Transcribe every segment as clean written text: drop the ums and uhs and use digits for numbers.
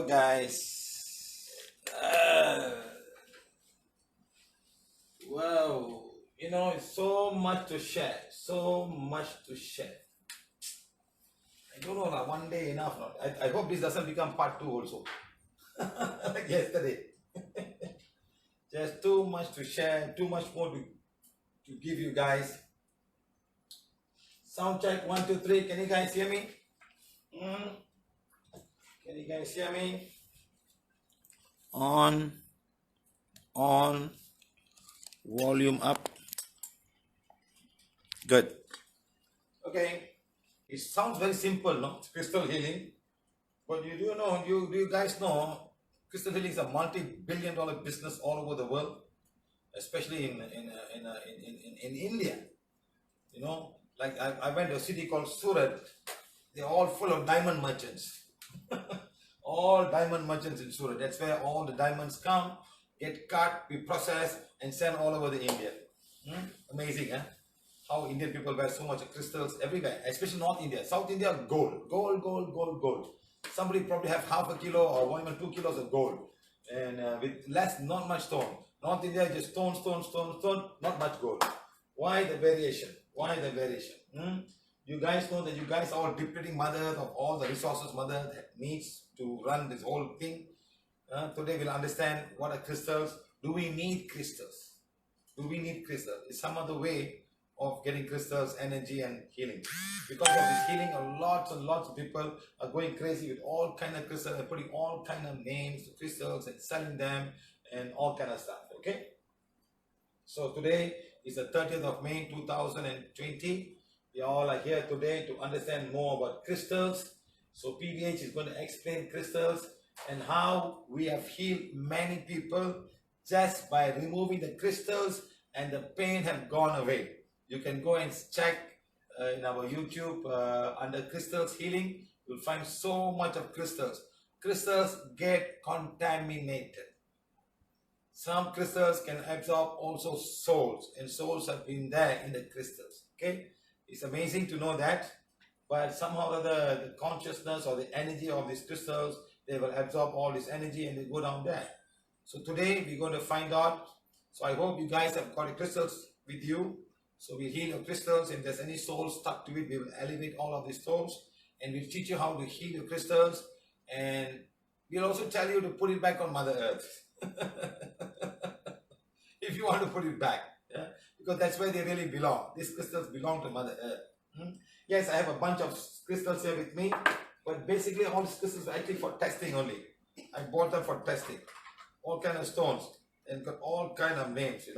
guys. Wow, it's so much to share. So much to share. I don't know, one day enough. Not. I hope this doesn't become part 2 also. Like yesterday. Just too much to share, too much more to give you guys. Sound check 1, 2, 3. Can you guys hear me? Can you guys hear me? On, volume up. Good. Okay. It sounds very simple, no? It's crystal healing. But do you guys know, crystal healing is a multi-billion-dollar business all over the world, especially in India. Like I went to a city called Surat. They're all full of diamond merchants. All diamond merchants in Surat. That's where all the diamonds come, get cut, be processed, and sent all over the India. Amazing, huh? How Indian people wear so much crystals everywhere, especially North India. South India, gold. Gold. Somebody probably have half a kilo or 1 or 2 kilos of gold. And with not much stone. North India, just stone, not much gold. Why the variation? You guys know that you guys are all depleting mother of all the resources mother that needs to run this whole thing. Today we'll understand what are crystals. Do we need crystals? It's some other way of getting crystals, energy and healing. Because of this healing, lots and lots of people are going crazy with all kind of crystals and putting all kind of names to crystals and selling them and all kind of stuff. Okay? So today is the 30th of May 2020. We all are here today to understand more about crystals. So PVH is going to explain crystals and how we have healed many people just by removing the crystals and the pain have gone away. You can go and check in our YouTube under crystals healing. You'll find so much of crystals. Crystals get contaminated. Some crystals can absorb also souls, and souls have been there in the crystals. Okay, it's amazing to know that, but somehow the consciousness or the energy of these crystals, they will absorb all this energy and they go down there. So today we're going to find out. So I hope you guys have got the crystals with you. So we heal your crystals. If there's any souls stuck to it, we will elevate all of these souls and we'll teach you how to heal your crystals, and we'll also tell you to put it back on Mother Earth. If you want to put it back, yeah? Because that's where they really belong. These crystals belong to Mother Earth. Yes, I have a bunch of crystals here with me, but basically all these crystals are actually for testing only. I bought them for testing. All kind of stones and got all kind of names,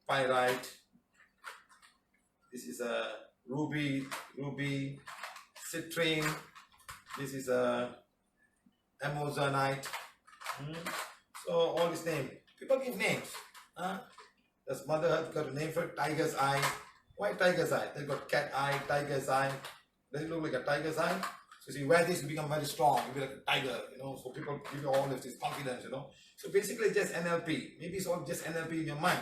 pyrite. This is a ruby, citrine. This is a amazonite. So all these names. People give names. Does Mother Earth got a name for it? Tiger's eye. Why tiger's eye? They got cat eye, tiger's eye. Does it look like a tiger's eye? So if you wear this, you become very strong. You be like a tiger, So people give you all of this confidence, So basically it's just NLP. Maybe it's all just NLP in your mind.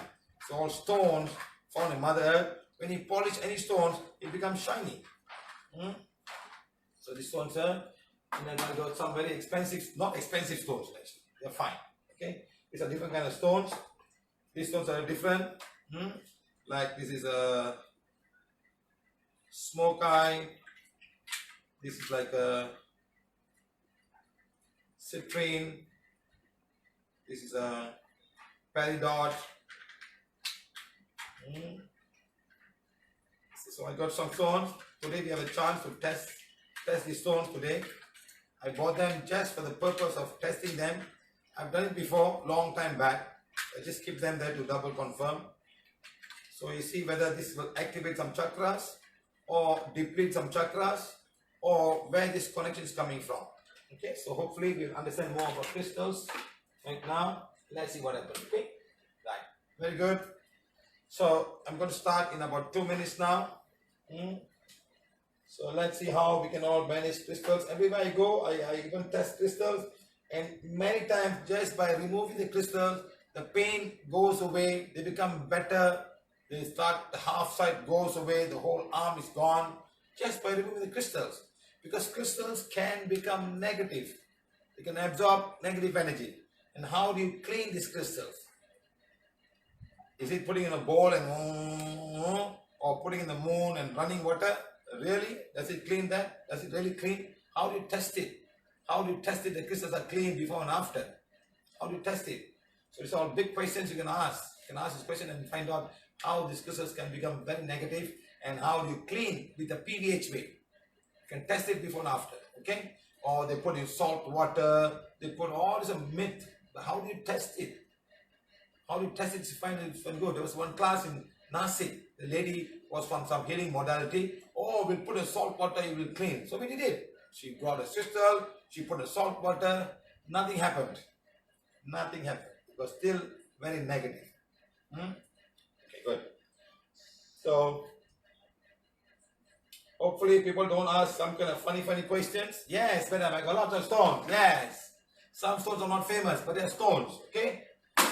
So all stones found in Mother Earth, when you polish any stones, it becomes shiny. So these stones are, and then I got some very expensive, not expensive stones actually. They're fine. Okay? These are different kind of stones. These stones are different. Like this is a smoke eye. This is like a citrine. This is a peridot. So I got some stones. Today we have a chance to test these stones today. I bought them just for the purpose of testing them. I've done it before, long time back. I just keep them there to double confirm. So you see whether this will activate some chakras or deplete some chakras, or where this connection is coming from. Okay, so hopefully we'll understand more about crystals right now. Let's see what happens. Okay, right, very good. So I'm going to start in about 2 minutes now. So let's see how we can all manage crystals. Everywhere I go, I even test crystals, and many times just by removing the crystals, the pain goes away, they become better, the half side goes away, the whole arm is gone, just by removing the crystals. Because crystals can become negative. They can absorb negative energy. And how do you clean these crystals? Is it putting in a bowl and or putting in the moon and running water? Really? Does it clean that? Does it really clean? How do you test it? How do you test it? The crystals are clean before and after. How do you test it? So it's all big questions you can ask. You can ask this question and find out how these crystals can become very negative and how do you clean with the PVH way. You can test it before and after. Okay? Or they put in salt water. They put all this myth. But how do you test it? How do you test it to find it good? There was one class in Nasik. The lady was from some healing modality. Oh, we'll put a salt water, it will clean. So we did it. She brought a crystal, she put a salt water, nothing happened. Nothing happened. It was still very negative. Okay, good. So, hopefully people don't ask some kind of funny questions. Yes, madam, I got lots of stones. Yes. Some stones are not famous, but they are stones. Okay?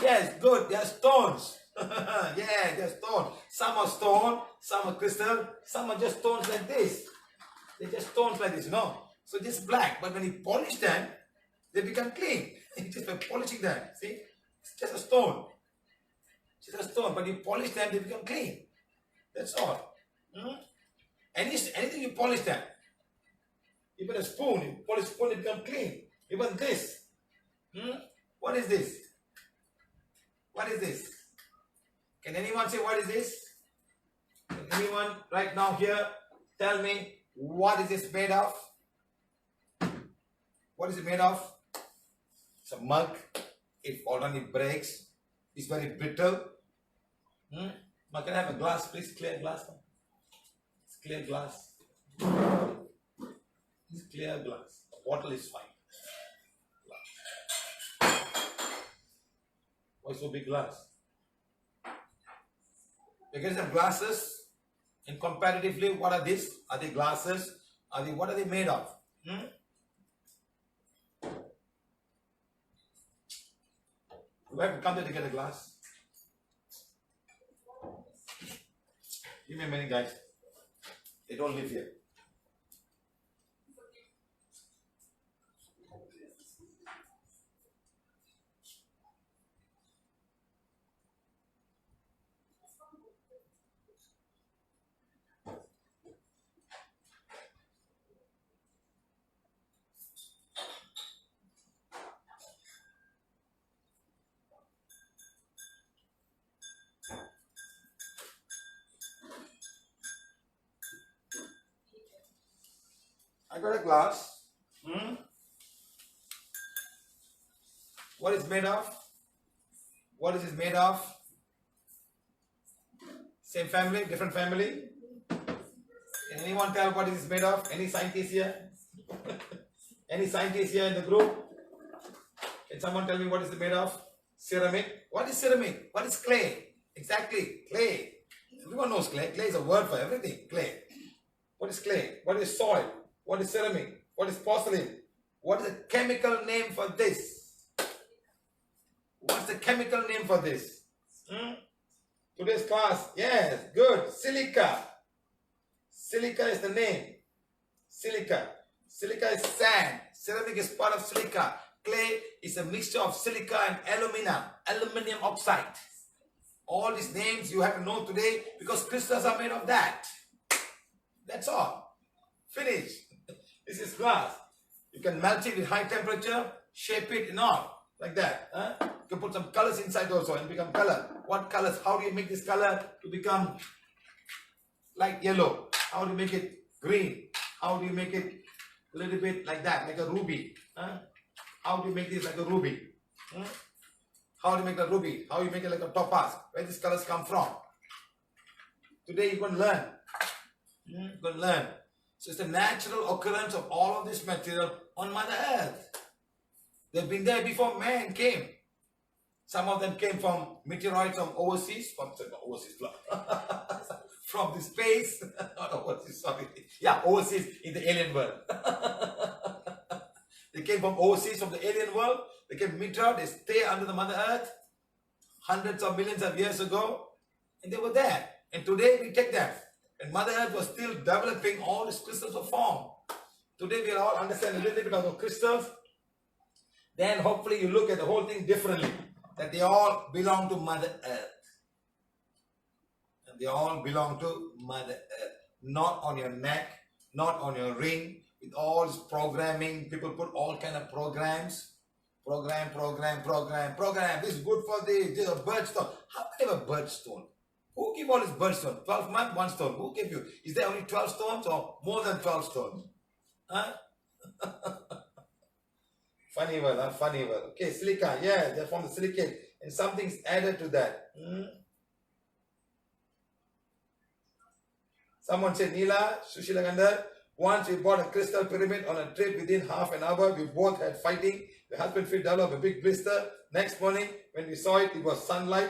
Yes, good. They are stones. Yeah, they are stones. Some are stone, some are crystal, some are just stones like this. They're just stones like this, you know. So just black. But when you polish them, they become clean. Just by polishing them. See? It's just a stone. Just a stone. But you polish them, they become clean. That's all. Anything you polish them. Even a spoon, you polish a spoon, it becomes clean. Even this. What is this? What is this? Can anyone say what is this? Can anyone right now here tell me what is this made of? What is it made of? It's a mug. It already breaks. It's very brittle. Can I have a glass, please? Clear glass. It's clear glass. It's clear glass. A bottle is fine. Why so big glass? Because of glasses, and comparatively, what are these? Are they glasses? What are they made of? Do I have to come there to get a glass? Give me a minute, guys. They don't live here. I got a glass. What is made of? What is it made of? Same family, different family? Can anyone tell what it is made of? Any scientists here? Any scientists here in the group? Can someone tell me what is it made of? Ceramic. What is ceramic? What is clay? Exactly, clay. Everyone knows clay. Clay is a word for everything. Clay. What is clay? What is soil? What is ceramic? What is porcelain? What is the chemical name for this? What's the chemical name for this? Today's class, yes, good. Silica. Silica is the name. Silica. Silica is sand. Ceramic is part of silica. Clay is a mixture of silica and aluminum oxide. All these names you have to know today because crystals are made of that. That's all. Finish. This is glass. You can melt it with high temperature, shape it and all. Like that. You can put some colors inside also and become color. What colors? How do you make this color to become like yellow? How do you make it green? How do you make it a little bit like that, like a ruby? How do you make this like a ruby? How do you make a ruby? How do you make it like a topaz? Where these colors come from? Today you're going to learn. You're going to learn. So it's the natural occurrence of all of this material on Mother Earth. They've been there before man came. Some of them came from meteoroids from overseas, from the space, not overseas, sorry. Yeah, overseas in the alien world. They came from overseas, from the alien world. They came meteor, they stay under the Mother Earth hundreds of millions of years ago, and they were there. And today we take them. And Mother Earth was still developing all these crystals of form. Today we'll all understand a little bit about crystals. Then hopefully you look at the whole thing differently. That they all belong to Mother Earth. And they all belong to Mother Earth. Not on your neck, not on your ring. With all this programming, people put all kind of programs. Program. This is good for this. This is a birthstone. How can you have a birthstone? Who gave all this birthstone? 12 months, one stone. Who gave you? Is there only 12 stones or more than 12 stones? Huh? Funny word, huh? Funny word. Okay, silica. Yeah, they're from the silicate. And something's added to that. Someone said, Neela, Sushila Gandhar, once we bought a crystal pyramid on a trip. Within half an hour, we both had fighting. The husband feet developed a big blister. Next morning, when we saw it, it was sunlight.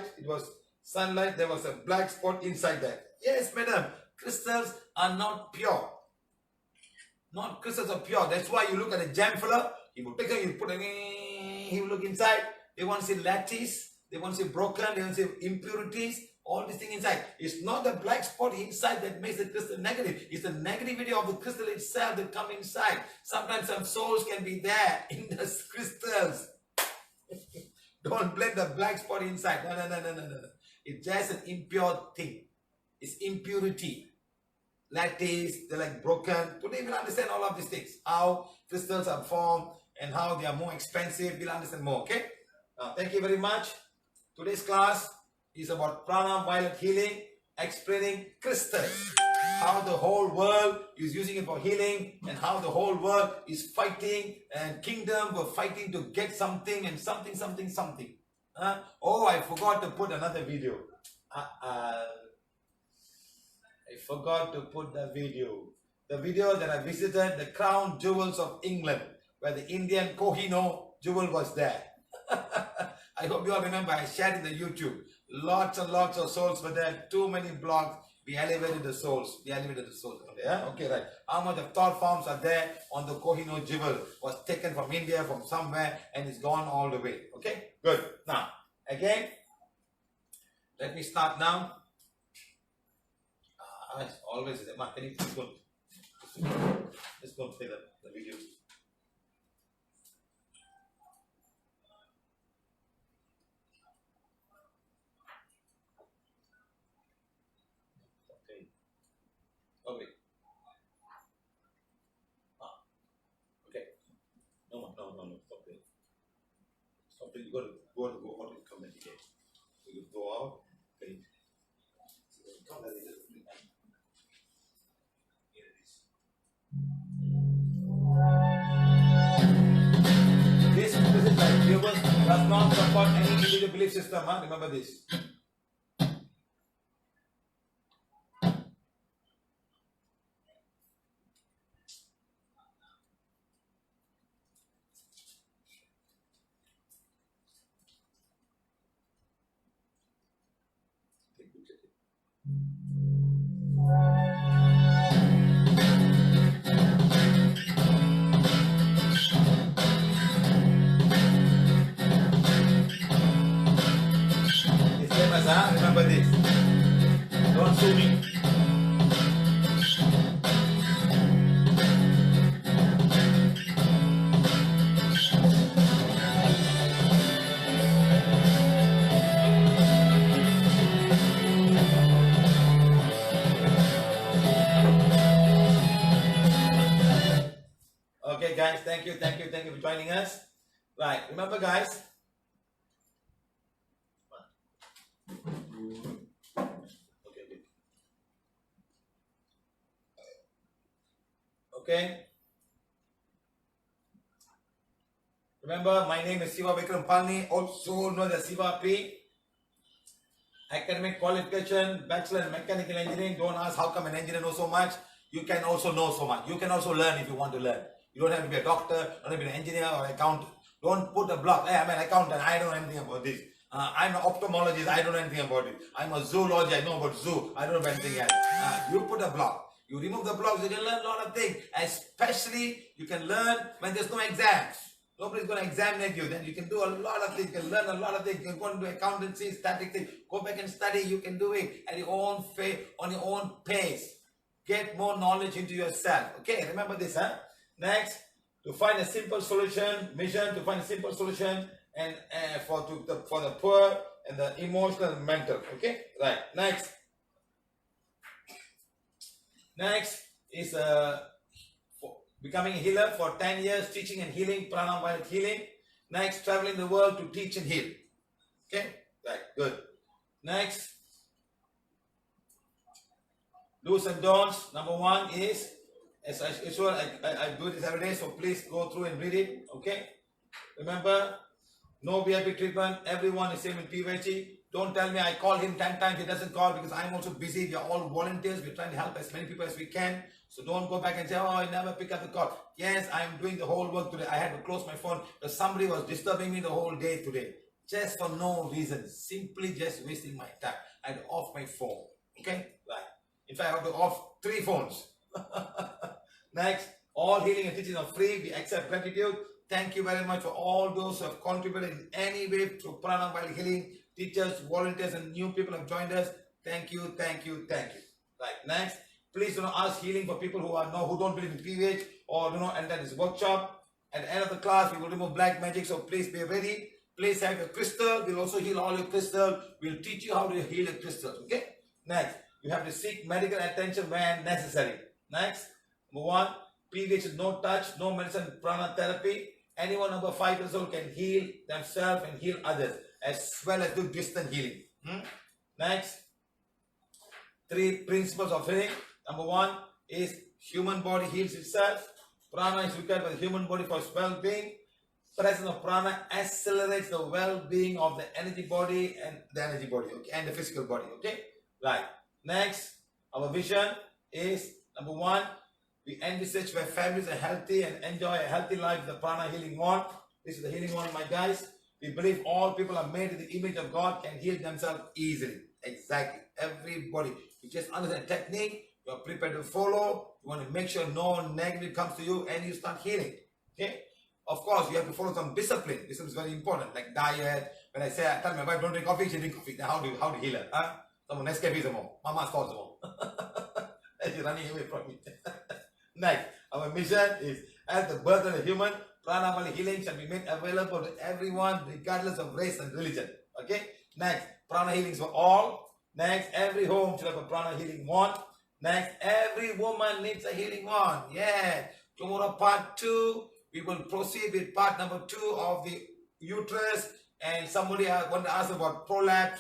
There was a black spot inside that. Yes, madam. Crystals are not pure. Not crystals are pure. That's why you look at a gem filler. He will take it, he put it in, he will look inside. They want to see lattice. They want to see broken. They want to see impurities. All these things inside. It's not the black spot inside that makes the crystal negative. It's the negativity of the crystal itself that comes inside. Sometimes some souls can be there in the crystals. Don't blame the black spot inside. No. It's just an impure thing. It's impurity. Lattice, they're like broken. Today we'll understand all of these things. How crystals are formed and how they are more expensive. We'll understand more, okay? Thank you very much. Today's class is about Prana violet healing, explaining crystals. How the whole world is using it for healing and how the whole world is fighting and kingdom were fighting to get something and something. Oh, I forgot to put another video. I forgot to put the video. The video that I visited the crown jewels of England, where the Indian Kohinoor jewel was there. I hope you all remember, I shared in the YouTube. Lots and lots of souls were there. Too many blogs. We elevated the souls. Yeah? Okay, right. How much of thought forms are there on the Kohinoor jewel was taken from India, from somewhere, and it's gone all the way. Okay? Good. Now, again, let me start now. Always, can you please go? Let's go play the video. Okay. Okay. No. Stop it. Stop it. You got to go out and come back again. You go out. Okay. Come back again. This visit by viewers does not support any individual belief system. Remember this. Remember this. Don't sue me. Okay, guys, thank you for joining us. Right, remember, guys. Okay. Remember, my name is Siva Vikram Palni, also known as Siva P. Academic qualification, Bachelor in Mechanical Engineering. Don't ask how come an engineer knows so much. You can also know so much. You can also learn if you want to learn. You don't have to be a doctor, don't have to be an engineer or accountant. Don't put a block. Hey, I'm an accountant, I don't know anything about this. I'm an ophthalmologist, I don't know anything about it. I'm a zoologist, I know about zoo, I don't know about anything else. You put a block. You remove the blocks, you can learn a lot of things. Especially, you can learn when there's no exams. Nobody's going to examine you. Then you can do a lot of things. You can learn a lot of things. You can go into accountancy, static things. Go back and study. You can do it at your own on your own pace. Get more knowledge into yourself. Okay, remember this, huh? Next, to find a simple solution, mission to find a simple solution, and for the poor and the emotional and mental. Okay, right. Next is becoming a healer for 10 years, teaching and healing, Prana Violet healing. Next, traveling the world to teach and heal. Okay, right, good. Next, do's and don'ts. Number 1 is, as usual, I do this every day, so please go through and read it. Okay, remember, no VIP treatment. Everyone is same in PVH. Don't tell me I call him 10 times, he doesn't call, because I'm also busy. We are all volunteers. We're trying to help as many people as we can. So don't go back and say, oh, I never pick up the call. Yes, I'm doing the whole work today. I had to close my phone because somebody was disturbing me the whole day today. Just for no reason. Simply just wasting my time. I had to off my phone. Okay? Right. In fact, I have to off 3 phones. Next, all healing and teaching are free. We accept gratitude. Thank you very much for all those who have contributed in any way to Prana while healing. Teachers, volunteers, and new people have joined us. Thank you, thank you, thank you. Right, next, please do not ask healing for people who don't believe in PVH or do not enter this workshop. At the end of the class, we will remove black magic, so please be ready. Please have your crystal. We'll also heal all your crystal. We'll teach you how to heal your crystals. Okay? Next, you have to seek medical attention when necessary. Next, number 1, PVH is no touch, no medicine, prana therapy. Anyone over 5 years old can heal themselves and heal others, as well as do distant healing. Next, 3 principles of healing. Number 1 is human body heals itself. Prana is required by the human body for its well-being. Presence of prana accelerates the well-being of the energy body and the physical body. Okay, right. Next, our vision is number 1. We envisage where families are healthy and enjoy a healthy life. The prana healing wand. This is the healing wand, my guys. We believe all people are made in the image of God, can heal themselves easily. Exactly. Everybody. You just understand the technique. You are prepared to follow. You want to make sure no negative comes to you and you start healing. Okay. Of course, you have to follow some discipline. This is very important, like diet. When I tell my wife don't drink coffee, she drink coffee. Then how do you heal her? Huh? Someone Nescafe some more. Mama's called some more. She's running away from me. Next, our mission is, as the birth of a human, Prana Valley healing shall be made available to everyone regardless of race and religion. Okay? Next, Prana healings for all. Next, every home should have a Prana healing wand. Next, every woman needs a healing wand. Yeah. Tomorrow, part 2, we will proceed with part number 2 of the uterus. And somebody want to ask about prolapse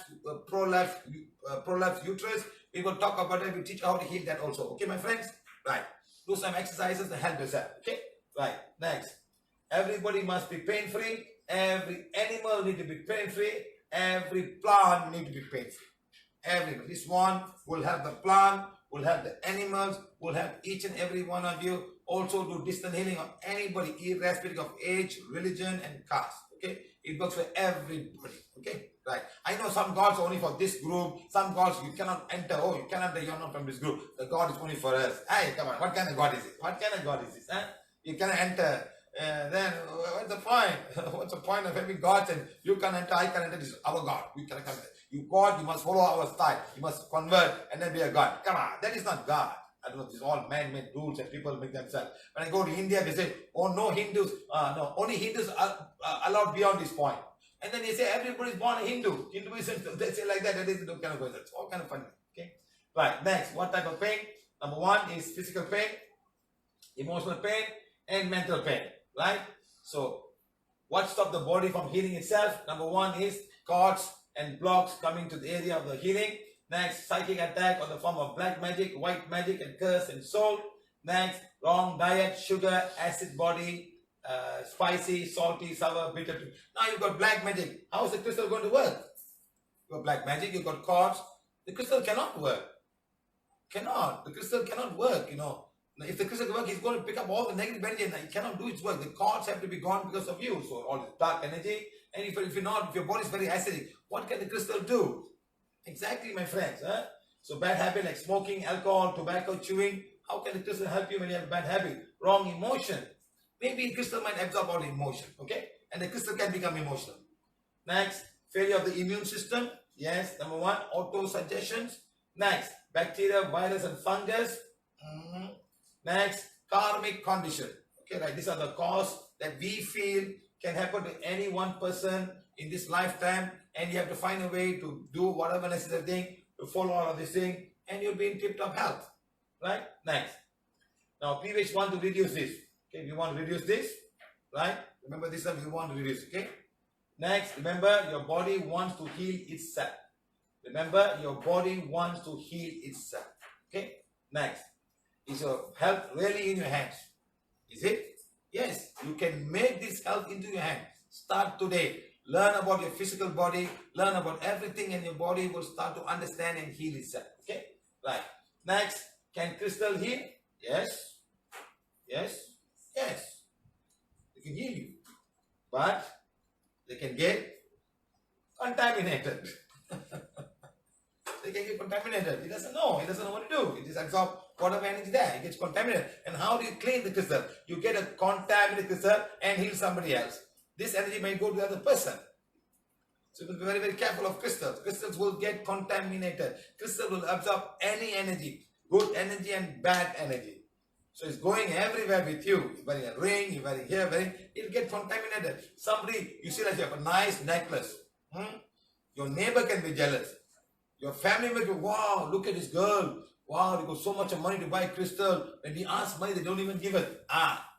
uterus. We will talk about it. We teach how to heal that also. Okay, my friends? Right. Do some exercises to help yourself. Okay? Right. Next. Everybody must be pain-free. Every animal need to be pain-free. Every plant need to be pain-free. This one will help the plant, will help the animals, will help each and every one of you. Also do distant healing on anybody, irrespective of age, religion, and caste. Okay? It works for everybody. Okay? Right. I know some gods are only for this group. Some gods you cannot enter. Oh, you cannot enter. You're not from this group. The God is only for us. Hey, come on. What kind of God is it? What kind of God is this? Huh? You cannot enter. Then what's the point? What's the point of having gods and you can enter, I can enter? This is our God. We cannot come. You God, you must follow our style. You must convert and then be a God. Come on. That is not God. I don't know. This is all man-made rules that people make themselves. When I go to India, they say, oh, no Hindus. No, only Hindus are allowed beyond this point. And then they say everybody is born a Hindu. Hinduism, they say like that. That is kind of it's all kind of funny. Okay. Right. Next, what type of pain? Number 1 is physical pain, emotional pain, and mental pain. Right. So, what stops the body from healing itself? Number 1 is cords and blocks coming to the area of the healing. Next, psychic attack on the form of black magic, white magic, and curse and soul. Next, wrong diet, sugar, acid body, spicy, salty, sour, bitter. Now you've got black magic. How is the crystal going to work? You've got black magic, you've got cords. The crystal cannot work. The crystal cannot work, you know. If the crystal can work, it's going to pick up all the negative energy and it cannot do its work. The cords have to be gone because of you. So all this dark energy. And if your body is very acidic, what can the crystal do? Exactly, my friends. Huh? So bad habit like smoking, alcohol, tobacco, chewing. How can the crystal help you when you have a bad habit? Wrong emotion. Maybe crystal might absorb all the emotion, okay? And the crystal can become emotional. Next, failure of the immune system. Yes, number 1, auto-suggestions. Next, bacteria, virus, and fungus. Next, karmic condition. Okay, right. These are the cause that we feel can happen to any one person in this lifetime, and you have to find a way to do whatever necessary thing to follow all of this thing, and you'll be in tip-top health. Right? Next. Now, PVH want to reduce this. Okay, we want to reduce this. Right? Remember this one, we want to reduce. Okay? Next, remember your body wants to heal itself. Remember, your body wants to heal itself. Okay? Next. Is your health really in your hands? Is it? Yes. You can make this health into your hands. Start today. Learn about your physical body. Learn about everything, and your body will start to understand and heal itself. Okay? Right. Next. Can crystal heal? Yes. Yes. Yes. They can heal you. But they can get contaminated. They can get contaminated. He doesn't know. He doesn't know what to do. He just absorbs whatever energy there. He gets contaminated. And how do you clean the crystal? You get a contaminated crystal and heal somebody else. This energy may go to the other person. So you must be very, very careful of crystals. Crystals will get contaminated. Crystal will absorb any energy. Good energy and bad energy. So it's going everywhere with you. You're wearing a ring, you're wearing here, it'll get contaminated. Somebody, you see like you have a nice necklace. Your neighbor can be jealous. Your family may go, wow, look at this girl. Wow, they got so much money to buy crystal. When we ask money, they don't even give it.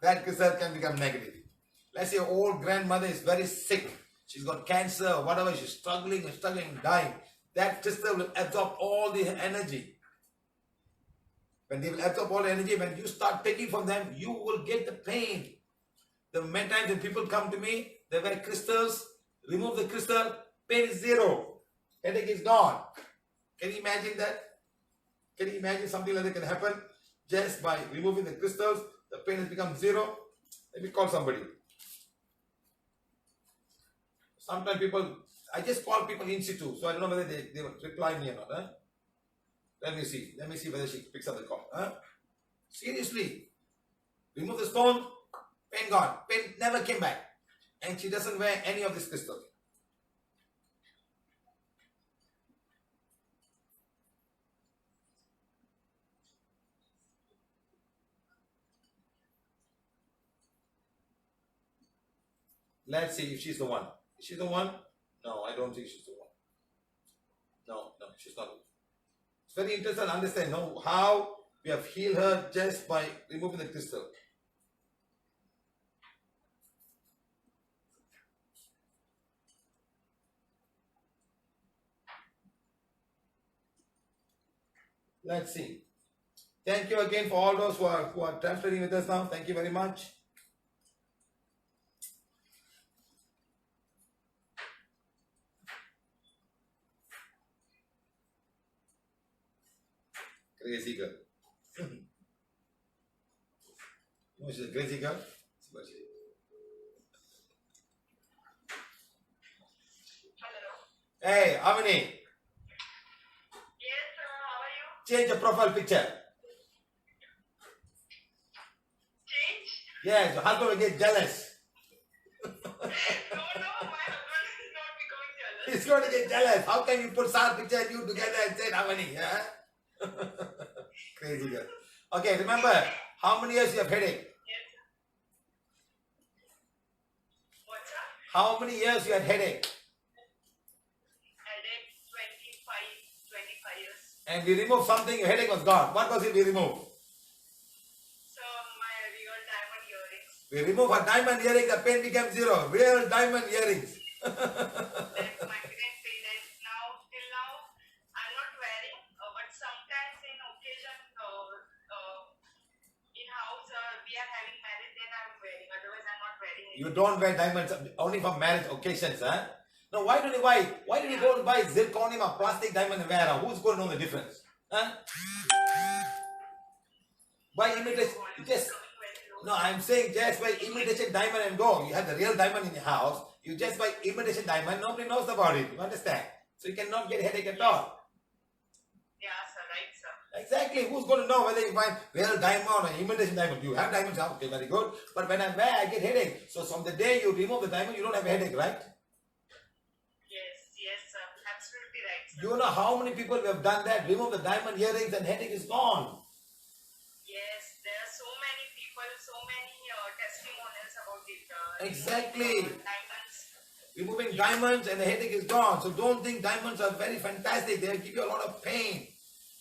That crystal can become negative. Let's say your old grandmother is very sick. She's got cancer or whatever. She's struggling and dying. That crystal will absorb all the energy. When they will absorb all the energy, when you start taking from them, you will get the pain. The many times when people come to me, they wear crystals, remove the crystal, pain is zero. Headache is gone. Can you imagine that? Can you imagine something like that can happen? Just by removing the crystals, the pain has become zero. Let me call somebody. Sometimes people, I just call people in situ, so I don't know whether they will reply me or not. Let me see. Let me see whether she picks up the call. Seriously. Remove the stone, pain gone. Pain never came back. And she doesn't wear any of this crystal. Let's see if she's the one. Is she the one? No, I don't think she's the one. No, she's not. It's very interesting to understand how we have healed her just by removing the crystal. Let's see. Thank you again for all those who are transferring with us now. Thank you very much. Crazy girl. She's a crazy girl. Hello. Hey, Avani. Yes, sir. How are you? Change the profile picture. Change? Yes, your husband will get jealous. No, my husband is not becoming jealous. He's going to get jealous. How can you put Sar's picture and you together and say Avani? Yeah? Crazy girl. Okay, remember, how many years you have headache? Yes. What's up? How many years you had headache? Headache 25 years. And we removed something, your headache was gone. What was it we removed? So, my real diamond earrings. We removed a diamond earring, the pain became zero. Real diamond earrings. Then migraine pain. And now, till now, I'm not wearing. But sometimes in occasion, in house, we are having marriage, then I'm wearing. Otherwise, I'm not wearing it. You don't wear diamonds only for marriage occasions, huh? No, why don't you buy? Why don't you go and buy zirconium or plastic diamond and wear? Who's going to know the difference? Huh? Buy imitation. Just no, I'm saying just buy imitation diamond and go. You have the real diamond in your house. You just buy imitation diamond. Nobody knows about it. You understand? So you cannot get headache at all. Yeah, sir. Right, sir. Exactly. Who's going to know whether you find real diamond or imitation diamond? You have diamonds now. Okay, very good. But when I wear, I get headache. So from the day you remove the diamond, you don't have a headache, right? Yes, sir. Absolutely right, sir. You know how many people have done that? Remove the diamond earrings and headache is gone. Yes, there are so many people people so many testimonials about it. Exactly. Diamonds. Removing diamonds and the headache is gone. So don't think diamonds are very fantastic. They'll give you a lot of pain.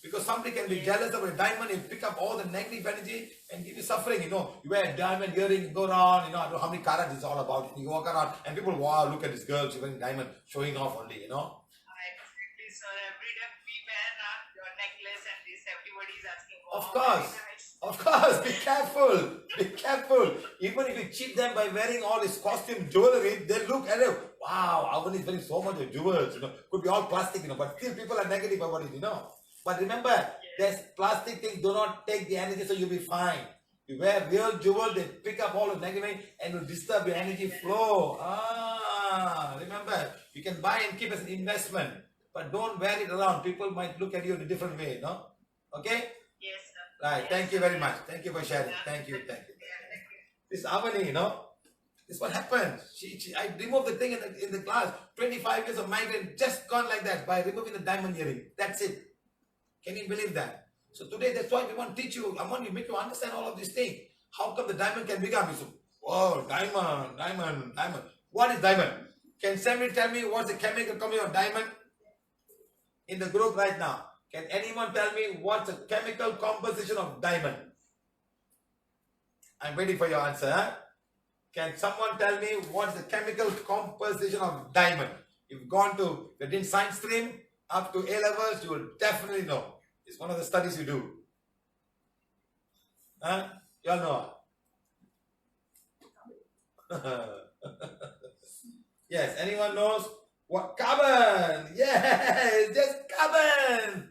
Because somebody can be jealous of a diamond, you pick up all the negative energy and give you suffering. You know, you wear a diamond earring, you go around, you know, I don't know how many carats it's all about. You walk around and people, wow, look at this girl, she's wearing diamond, showing off only, you know. Exactly, sir. Every day we wear your necklace and this, everybody is asking, wow, Of course. very nice. Of course, be careful. Be careful. Even if you cheat them by wearing all this costume jewelry, they look at it. Wow, Avan is wearing so much of jewels, you know. Could be all plastic, you know, but still people are negative about it, you know. But remember, there's plastic things do not take the energy, so you'll be fine. You wear real jewel, they pick up all the negative and will disturb your energy flow. Remember, you can buy and keep as an investment, but don't wear it around. People might look at you in a different way, no? Okay? Yes, sir. Right, Yes, thank you sir. very much. Thank you for sharing. Yeah. Thank you, thank you. Yeah, thank you. This Avani, you know, this is what happened. I removed the thing in the class. 25 years of migraine just gone like that by removing the diamond earring. That's it. Can you believe that? So today, that's why we want to teach you. I want to make you understand all of these things. How come the diamond can become? You say, whoa, diamond, diamond, diamond. What is diamond? Can somebody tell me what's the chemical composition of diamond? In the group right now. Can anyone tell me what's the chemical composition of diamond? I'm waiting for your answer. Huh? Can someone tell me what's the chemical composition of diamond? You've gone to the DIN science stream up to A levels, you will definitely know. It's one of the studies you do. Huh? You all know. Yes, anyone knows what? Carbon. Yes, just carbon.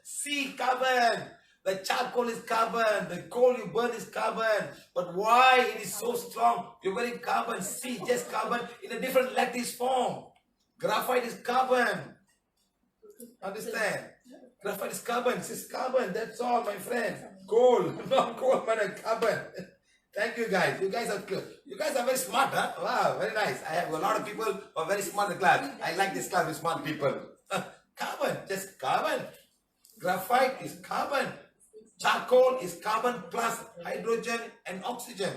See, carbon. The charcoal is carbon. The coal you burn is carbon. But why it is so strong? You're wearing carbon. See, just carbon in a different lattice form. Graphite is carbon. Understand? Graphite is carbon. This is carbon. That's all, my friend. Coal, not coal, but carbon. Thank you, guys. You guys are good. You guys are very smart, huh? Wow, very nice. I have a lot of people who are very smart in the class. I like this class with smart people. Carbon, just carbon. Graphite is carbon. Charcoal is carbon plus hydrogen and oxygen.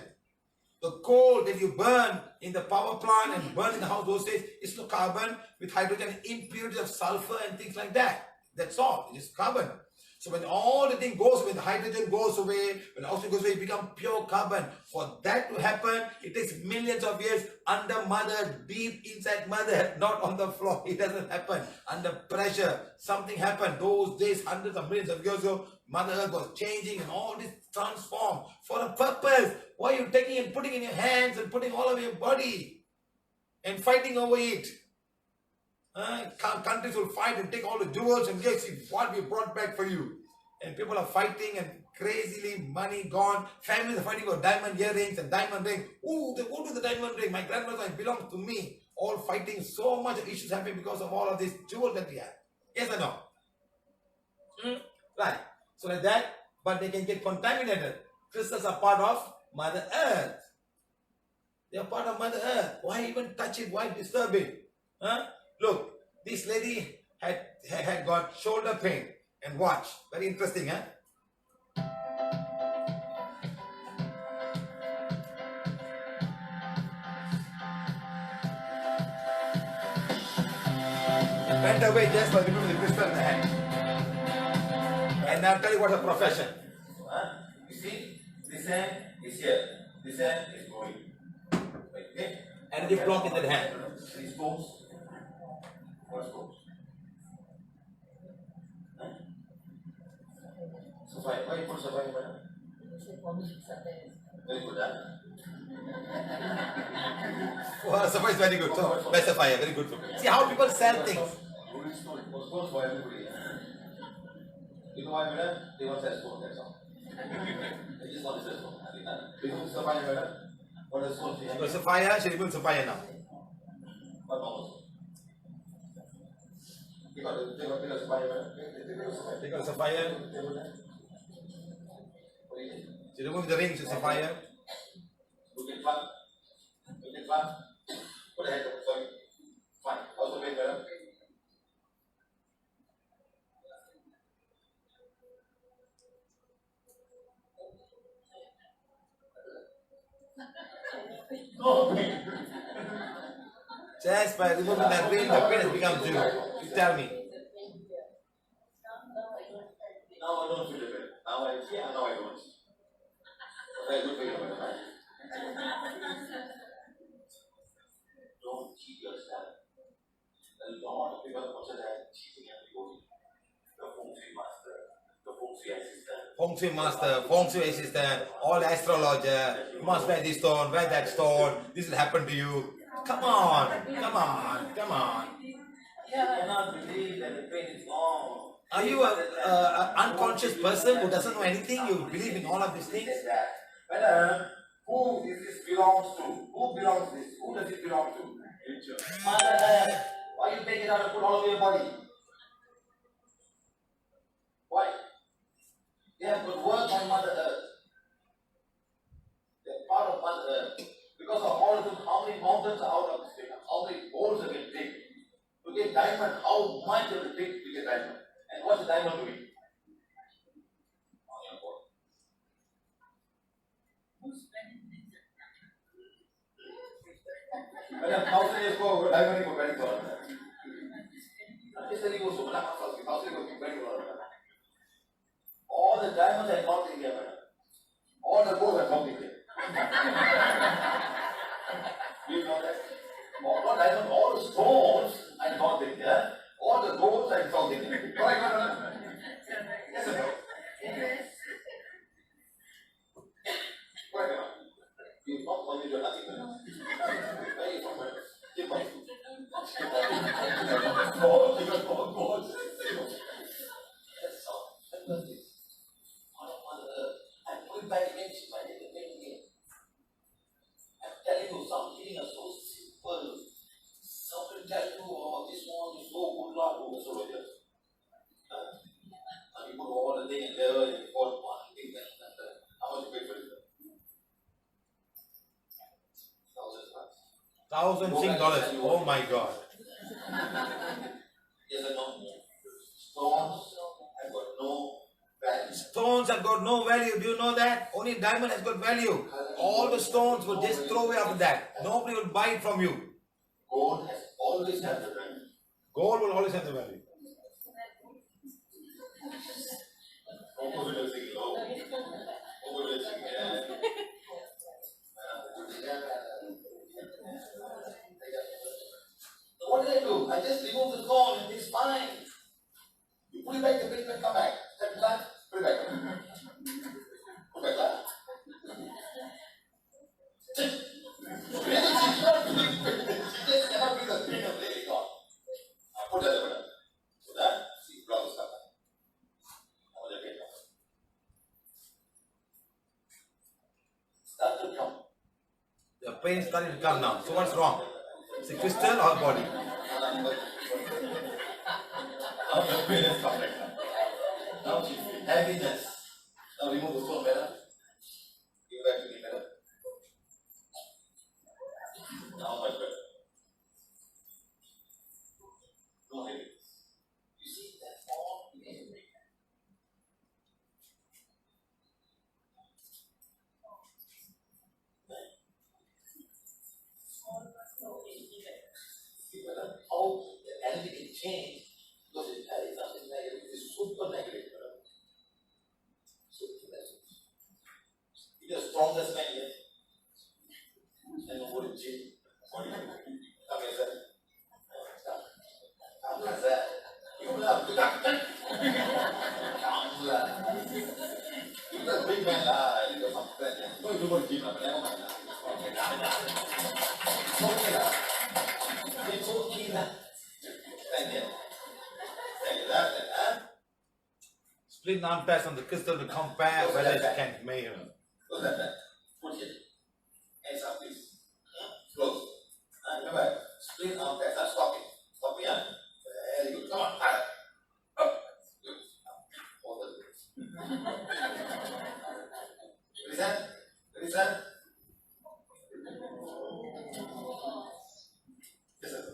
The coal that you burn in the power plant and burn in the house those days is no carbon with hydrogen, impurities of sulfur and things like that. That's all. It is carbon. So when all the thing goes away, the hydrogen goes away, when the oxygen goes away, it becomes pure carbon. For that to happen, it takes millions of years under mother, deep inside mother, not on the floor. It doesn't happen. Under pressure, something happened. Those days, hundreds of millions of years ago, Mother Earth was changing and all this transformed for a purpose. Why are you taking and putting in your hands and putting all over your body and fighting over it? Countries will fight and take all the jewels and guess what we brought back for you. And people are fighting and crazily money gone. Families are fighting for diamond earrings and diamond ring. Ooh, who do the diamond ring? My grandmother, it belongs to me. All fighting, so much issues happening because of all of these jewels that we have. Yes or no? Right. So like that, but they can get contaminated. Crystals are part of Mother Earth. They are part of Mother Earth. Why even touch it? Why disturb it? Look, this lady had got shoulder pain. And watch. Very interesting, huh? Bent away just by removing the crystal in the hand. And now I'll tell you what her profession. You see, this hand is here. This hand is going. Okay? And the block in that hand. These bones. What bones? Sapphire. Why you put sapphire, madam? Very good, huh? Well, sapphire is very good. So, best sapphire, very good. See how people sell things. Sports for everybody. You know why, madam? They want to sell sports, that's all. They just want to sell sports. Remove sapphire, madam. What is sports? So, sapphire, she removed sapphire now. What almost? Take out the sapphire, madam. Take out the sapphire. She removed the rings, sapphire. Look at fun. Look at fun. Put the head up, sorry. Fine. How's the weight, madam? No pain. Just by removing that pain, the pain has become zero. You tell me. Now I don't feel the pain. Now I feel and now I don't. Okay, good for you. Don't cheat yourself. A lot of people consider cheating everybody. The feng shui master, the feng shui assistant. Feng Shui master, Feng Shui assistant, all astrologer, you must wear this stone, wear that stone, this will happen to you. Come on, come on, come on. I cannot believe that the pain is gone. Are you an unconscious person who doesn't know anything? You believe in all of these things? Madam, who is this belongs to? Who belongs to this? Who does it belong to? Mother Earth. Why you take it out and put all over your body? Why? They have got work on Mother Earth. They are part of Mother Earth. Because of all of them, how many mountains are out of this thing? How many goals have been taken? To get diamond, how much it will take to get diamond? And what's the diamond doing? On your body. Madam, 1,000 years ago, diamond was very good. I'm just telling you, so 1,000 years ago, very good. All the diamonds are not in here, madam. All the gold are not in here. Do you know that? All the diamonds, all the stones are not in here. All the golds are not in here. Correct, madam? Yes or no? Yes. Correct, madam? You not only do nothing, madam. Where are you from, madam? Give us. Gold. That's all. I'm going back again to my little thing again. I'm telling you, some healing are so simple. Some will tell you, oh, this one is so good, Lord, who is over here. And you put all the thing in there, and you got one thing, and how much you pay for it? $1,000 Sing. Oh my God. Yes or no? Stones have got no value. Stones have got no value. Do you know that? Only diamond has got value. All the stones will just throw away after that. Nobody will buy it from you. Gold has always had the value. Gold will always have the value. What did I do? I just removed the stone and it's fine. You put it back, the pain will come back. Step to that, put it back. Put it back. She just cannot be the pain of really God. Put that over. So that, see, block the stuff. How much I get now? Start to come. The pain is starting to come now. So what's wrong? Is it crystal or body? Now the pain is coming. Now she feels heaviness. Now remove the stone better. Give back to me better. Now much better. No heaviness. You see, that's all in everything. How the energy can change because it is something negative, it is super negative. Super negative. You're the strongest man yet. And you go to gym. What do you do? Come here, sir. Come here, sir. You love to come. You're a big man. You're something. No, you go to gym. Never mind. It's okay. It's okay. Thank you. Thank you. That. Split non-pass on the crystal to compare whether it can measure. Close that back. Push it. Hands up, please. Close. And remember, split non-pass. I'm stopping. Stop me, huh? Very good. Come on. Up. Good. All the way. Listen. Listen. Listen.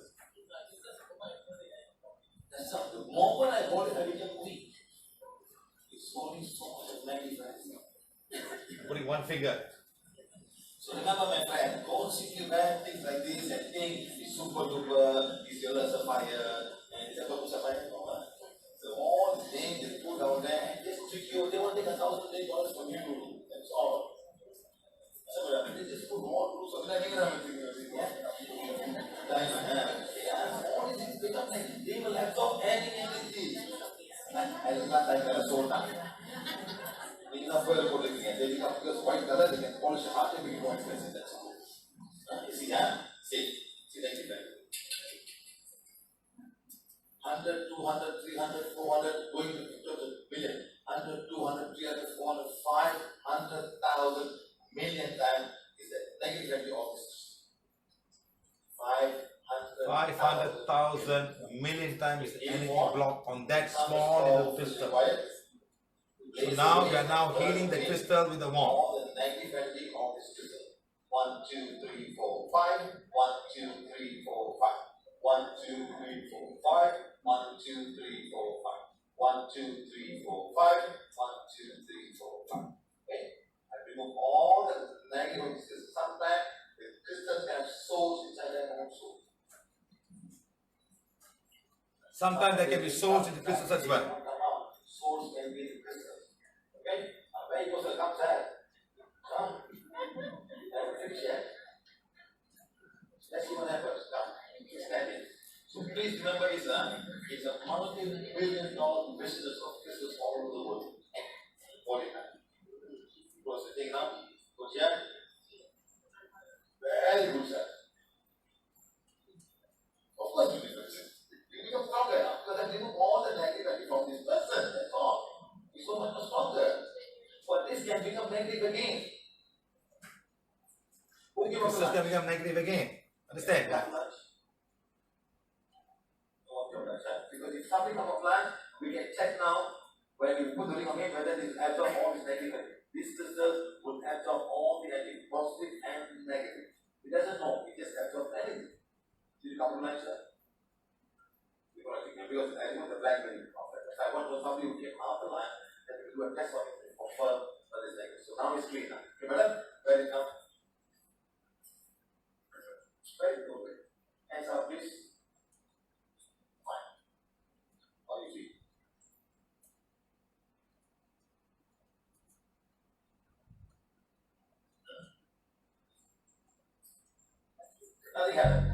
That's not the moment I bought it, I became weak. It's only so much of magnificence. Putting one finger. So remember, my friend, don't don't simply wear things like this and think it's super duper, it's yellow sapphire, and it's a purple sapphire. No, so all the names they put out there and just trick you. They want to take $1,000 from you. That's all. So they just put more rules of that. All these things become like they will absorb any energy. And not like a soda. They become because white color, they can polish a heart and become more expensive. That's all. You see that? See that difference. 100, 200, 300, 400, going to billion. 100, 200, 300, 400, 500,000 million times is the negative value of this. 500,000 million times the energy block on that small little crystal. So now we are now healing the crystal with the warmth. All the negative energy of this crystal. 1, 2, 3, 4, 5. 1, 2, 3, 4, 5. 1, 2, 3, 4, 5. 1, 2, 3, 4, 5. 1, 2, 3, 4, 5. 1, 2, 3, 4, 5. Okay? I remove all the negative crystals. Sometimes the crystals have souls inside their own soul. Sometimes there can be souls in the crystals as well. Souls can be in the crystals. Okay? Where you supposed to come there? Come. Fix it. Let's see what happens. Come. Stand in. So please remember it's a multi-billion-dollar business of crystals all over the world. What is that? Close the thing now. Good here. Very good, sir. Of course you will. You become stronger now because I remove all the negativity from this person. That's all. You're so much more stronger. But this can become negative again. Crystals can become negative again. Understand? That much. Because if something from a plant, we can check now when we put the ring on it whether it absorb all this negative. This crystal will absorb all the negative, positive and negative. It doesn't know, it just absorbs anything. Did you come to lunch, sir? Because I want the black belly profit. If I want to know somebody who came out the line, then we do a test on it to confirm what is negative. So now it's clean now. Okay, madam? Very good. Very good. Hands up, please. Fine. How do you feel? Nothing happened.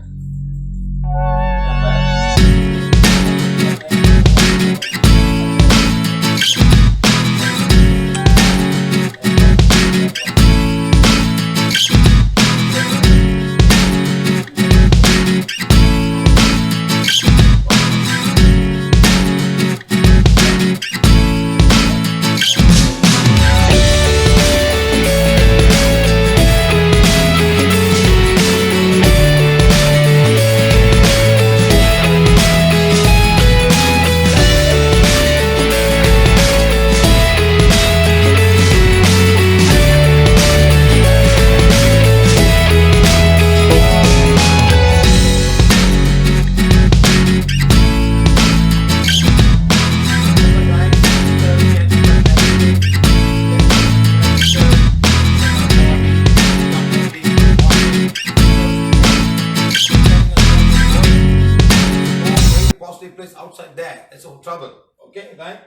Outside there, that's all trouble. Okay, right?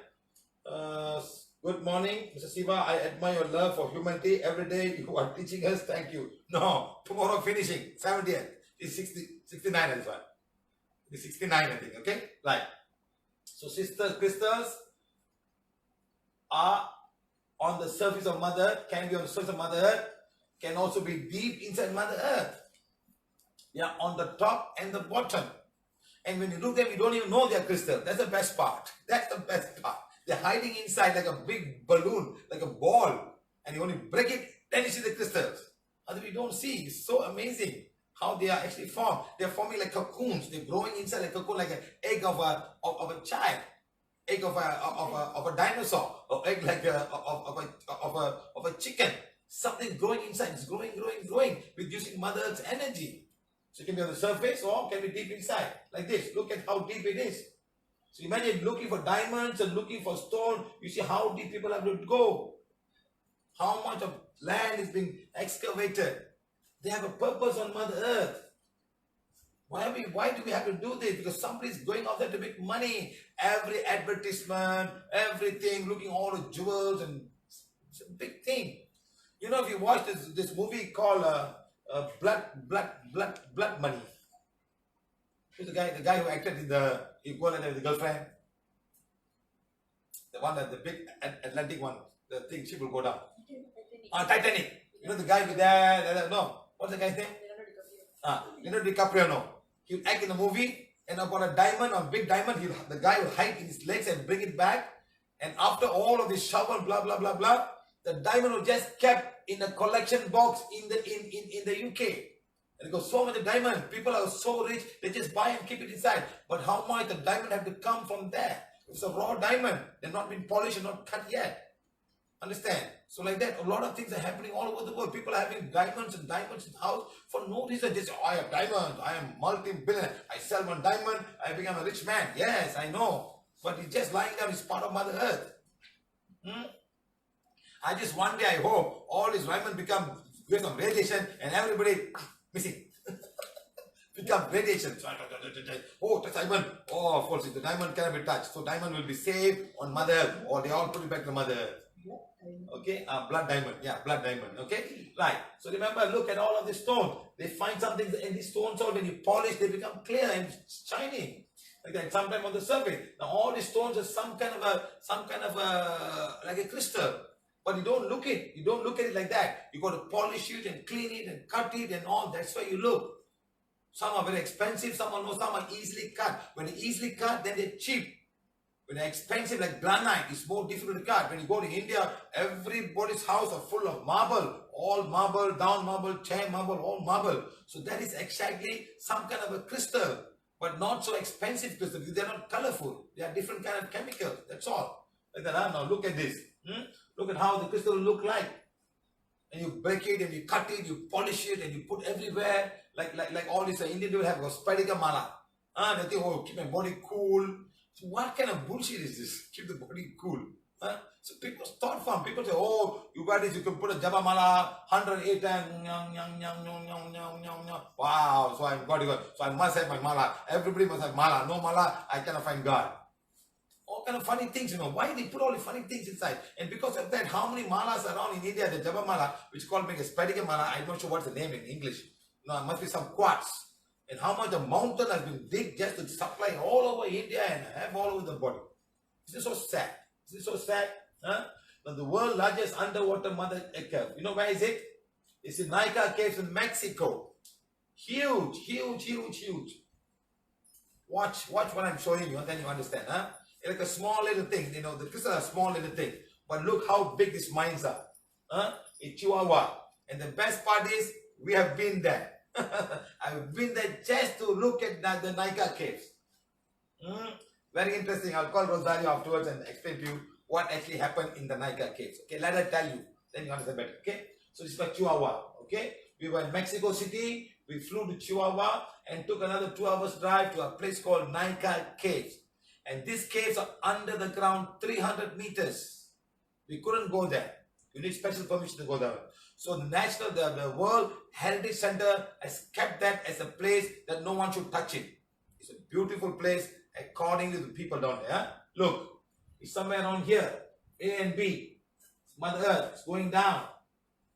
Good morning, Mr.Siva. I admire your love for humanity. Every day you are teaching us. Thank you. No, tomorrow finishing 70th is 69 as well. It's 69, I think. Okay, right. So, crystals are on the surface of Mother Earth. Can be on the surface of Mother Earth. Can also be deep inside Mother Earth. They are on the top and the bottom. And when you look at them, you don't even know they are crystal. That's the best part. That's the best part. They're hiding inside like a big balloon, like a ball. And you only break it, then you see the crystals. Otherwise, you don't see. It's so amazing how they are actually formed. They're forming like cocoons. They're growing inside like a cocoon, like an egg of a child, egg of a dinosaur, or egg like of a chicken. Something growing inside. It's growing with using Mother Earth's energy. So it can be on the surface or can be deep inside. Like this. Look at how deep it is. So imagine looking for diamonds and looking for stone. You see how deep people have to go. How much of land is being excavated They have a purpose on Mother Earth. Why do we have to do this? Because somebody's going out there to make money. Every advertisement, everything, looking all the jewels, and it's a big thing. You know, if you watch this movie called Blood Money. Who's the guy who acted in the equivalent of the girlfriend? The one that the big Atlantic one, the thing ship will go down. Titanic. You know the guy with that, no, what's the guy's name? Leonardo DiCaprio, no. He'll act in the movie, and about a diamond, a big diamond, the guy will hide in his legs and bring it back. And after all of this shovel, blah blah blah blah, the diamond was just kept in a collection box in the UK. And it goes, so much diamond. People are so rich, they just buy and keep it inside. But how much the diamond have to come from there? It's a raw diamond. They're not been polished and not cut yet. Understand? So like that, a lot of things are happening all over the world. People are having diamonds in the house for no reason. They say, oh, I have diamonds. I am multi-billionaire. I sell one diamond. I become a rich man. Yes, I know. But it's just lying down. It's part of Mother Earth. I just one day I hope all these diamonds become based on radiation and everybody missing. Become radiation. Oh, touch diamond. Oh, of course, the diamond cannot be touched. So diamond will be saved on Mother Earth, or they all put it back to Mother Earth. Okay, blood diamond. Yeah, blood diamond. Okay, right. So remember, look at all of these stones. They find something in these stones, or when you polish, they become clear and shining. Like that, sometime on the surface. Now all these stones are some kind of like a crystal. But you don't look at it like that. You got to polish it and clean it and cut it and all. That's why you look. Some are very expensive, some are easily cut. When they're easily cut, then they're cheap. When they're expensive, like granite, it's more difficult to cut. When you go to India, everybody's house are full of marble. All marble, down marble, chair marble, all marble. So that is exactly some kind of a crystal. But not so expensive crystal. They're not colorful. They are different kind of chemicals. That's all. Like that. Now look at this. Look at how the crystal will look like. And you break it and you cut it, you polish it and you put everywhere. Like all this Indian people have got Spadiga mala. They think, oh, keep my body cool. So what kind of bullshit is this? Keep the body cool. So people start from. People say, oh, you got this, you can put a japa mala, 108 times. Wow, so I've got it. So I must have my mala. Everybody must have mala. No mala, I cannot find God. All kind of funny things, you know. Why they put all the funny things inside? And because of that, how many malas around in India, the japa mala, which is called a Spadiga mala, I'm not sure what's the name in English. No, it must be some quartz. And how much a mountain has been digged just to supply all over India and have all over the body. This is so sad. This is so sad. Now the world's largest underwater mother cave. You know where is it? It's in Nika Caves in Mexico. Huge, huge, huge, huge. Watch what I'm showing you and then you understand. It's like a small little thing. You know, the crystals are small little thing. But look how big these mines are. In Chihuahua. And the best part is, we have been there. I've been there just to look at the Nika Caves. Very interesting. I'll call Rosario afterwards and explain to you what actually happened in the Nika Caves. Okay, let her tell you. Then you understand better. Okay, so this was Chihuahua. Okay, we were in Mexico City. We flew to Chihuahua and took another 2 hours drive to a place called Nika Caves. And these caves are under the ground 300 meters. We couldn't go there. You need special permission to go there. So the World Heritage Center has kept that as a place that no one should touch it. It's a beautiful place according to the people down there. Look, it's somewhere around here. A and B. Mother Earth. It's going down.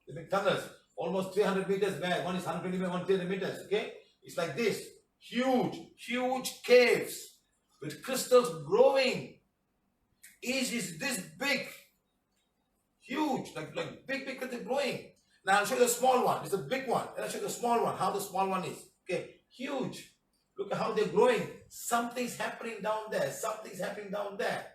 The big tunnels. Almost 300 meters back. One is 120 meters, 130 meters. Okay? It's like this. Huge, huge caves with crystals growing. Each is this big. Huge, like big crystal growing. Now I'll show you the small one. It's a big one. And I'll show you the small one, how the small one is. Okay, huge. Look at how they're growing. Something's happening down there. Something's happening down there.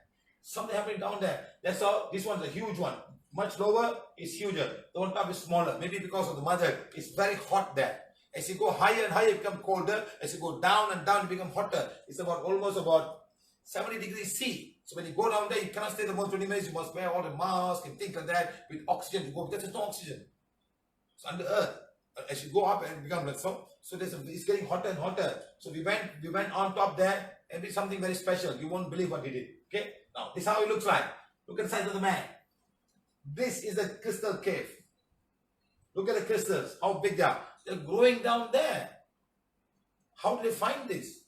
Something happening down there. That's all. This one's a huge one. Much lower is huger. The one top is smaller. Maybe because of the mother. It's very hot there. As you go higher and higher, it becomes colder. As you go down and down, it becomes hotter. It's almost about 70 degrees C. So when you go down there, you cannot stay the more 20 minutes. You must wear all the masks and things like that with oxygen to go because there's no oxygen. It's under earth. As you go up and become like so it's getting hotter and hotter. So we went on top there and did something very special. You won't believe what we did. Okay? Now this is how it looks like. Look at the size of the man. This is a crystal cave. Look at the crystals, how big they are. They're growing down there. How do they find this?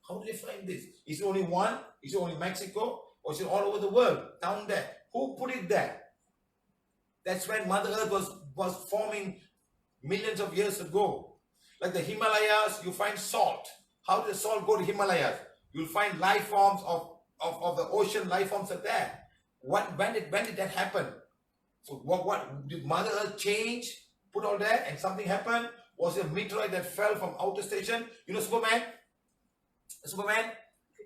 How do they find this? Is it only one? Is it only Mexico? Or is it all over the world? Down there. Who put it there? That's when Mother Earth was forming millions of years ago. Like the Himalayas, you find salt. How did the salt go to Himalayas? You'll find life forms of the ocean, life forms are there. When did that happen? So what did Mother Earth change? Put all there and something happened? Was it a meteorite that fell from outer station? You know Superman?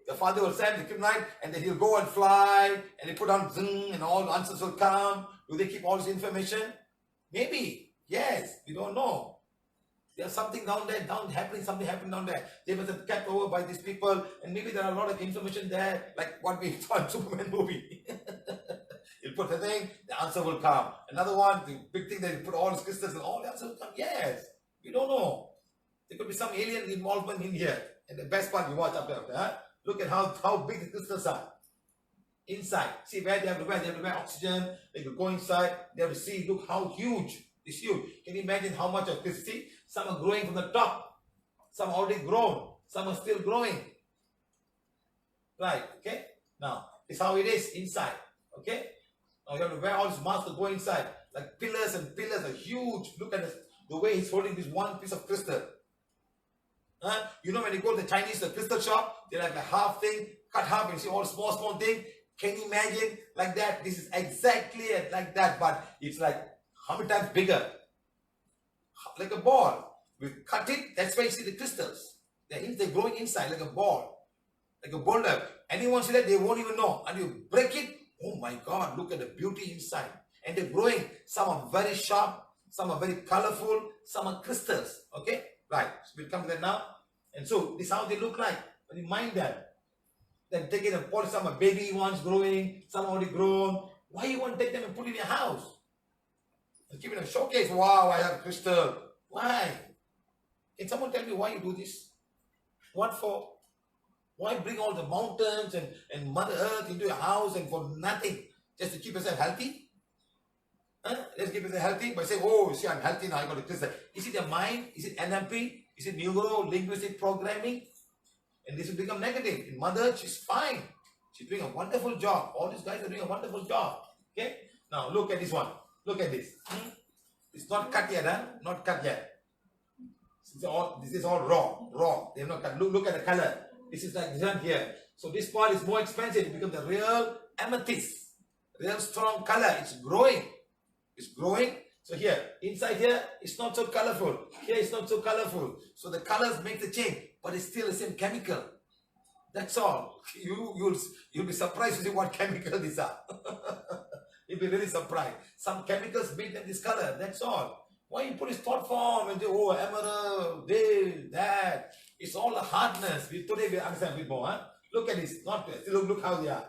The father will send the kryptonite and then he'll go and fly and they put on zing and all the answers will come. Do they keep all this information? Maybe. Yes. We don't know. There's something down there, something happened down there. They must have kept over by these people and maybe there are a lot of information there like what we saw in Superman movie. You put the thing, the answer will come. Another one, the big thing that you put all these crystals and all the answers will come. Yes. We don't know. There could be some alien involvement in here. And the best part, you watch up there. Huh? Look at how big the crystals are. Inside. See where they have to wear. They have to wear oxygen. They could go inside. They have to see, look how huge. It's huge. Can you imagine how much of this? See, some are growing from the top. Some are already grown. Some are still growing. Right. Okay. Now, it's how it is inside. Okay. Now you have to wear all this mask to go inside. Like pillars and pillars are huge. Look at the way he's holding this one piece of crystal. You know when you go to the Chinese, the crystal shop, they like a half thing, cut half and you see all small thing. Can you imagine like that? This is exactly like that, but it's like how many times bigger? Like a ball. We cut it, that's why you see the crystals. They're growing inside like a ball, like a boulder. Anyone see that, they won't even know. And you break it, oh my God, look at the beauty inside. And they're growing. Some are very sharp, some are very colorful, some are crystals. Okay? Right, so we'll come to that now. And so, this is how they look like when you mind them. Then take it and polish some are baby ones growing, some are already grown. Why you want to take them and put it in your house? And keep it in a showcase. Wow, I have crystal. Why? Can someone tell me why you do this? What for? Why bring all the mountains and Mother Earth into your house and for nothing? Just to keep yourself healthy? Let's keep yourself healthy by saying, oh, see, I'm healthy now, I got a crystal. Is it your mind? Is it NLP? Is it neuro-linguistic programming? And this will become negative. In Mother, she's fine. She's doing a wonderful job. All these guys are doing a wonderful job. Okay? Now, look at this one. Look at this. It's not cut yet, huh? Not cut yet. This is all raw. They have not cut. Look at the color. This is like done here. So this part is more expensive. It becomes a real amethyst. Real strong color. It's growing. It's growing. So here, inside here, it's not so colorful. Here, it's not so colorful. So the colors make the change, but it's still the same chemical. That's all. You'll be surprised to see what chemical these are. You'll be really surprised. Some chemicals make them this color. That's all. Why you put this thought form and do, oh, emerald, this, that. It's all the hardness. Today we understand a bit more. Huh? Look at this. Look how they are.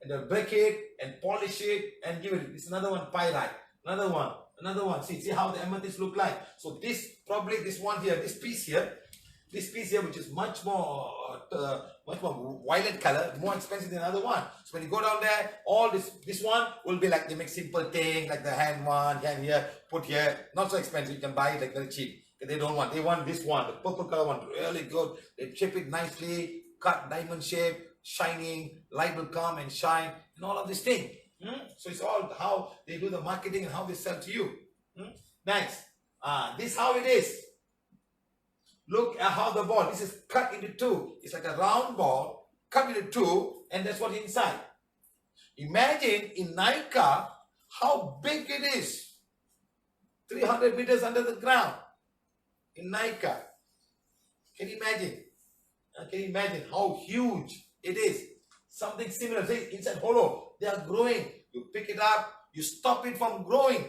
And they'll break it and polish it and give it. It's another one, pyrite. Another one. See how the amethyst look like. So this one here, this piece here, which is much more violet color, more expensive than the other one. So when you go down there, all this one will be like they make simple thing, like the hand one, hand here, put here, not so expensive. You can buy it like very cheap. They don't want. They want this one, the purple color one, really good. They shape it nicely, cut diamond shape, shining, light will come and shine, and all of this thing. So it's all how they do the marketing and how they sell to you. Next, this is how it is. Look at how the ball, this is cut into two. It's like a round ball, cut into two, and that's what's inside. Imagine in Nika how big it is. 300 meters under the ground in Nika. Can you imagine? Can you imagine how huge it is? Something similar, say inside hollow, they are growing. You pick it up, you stop it from growing.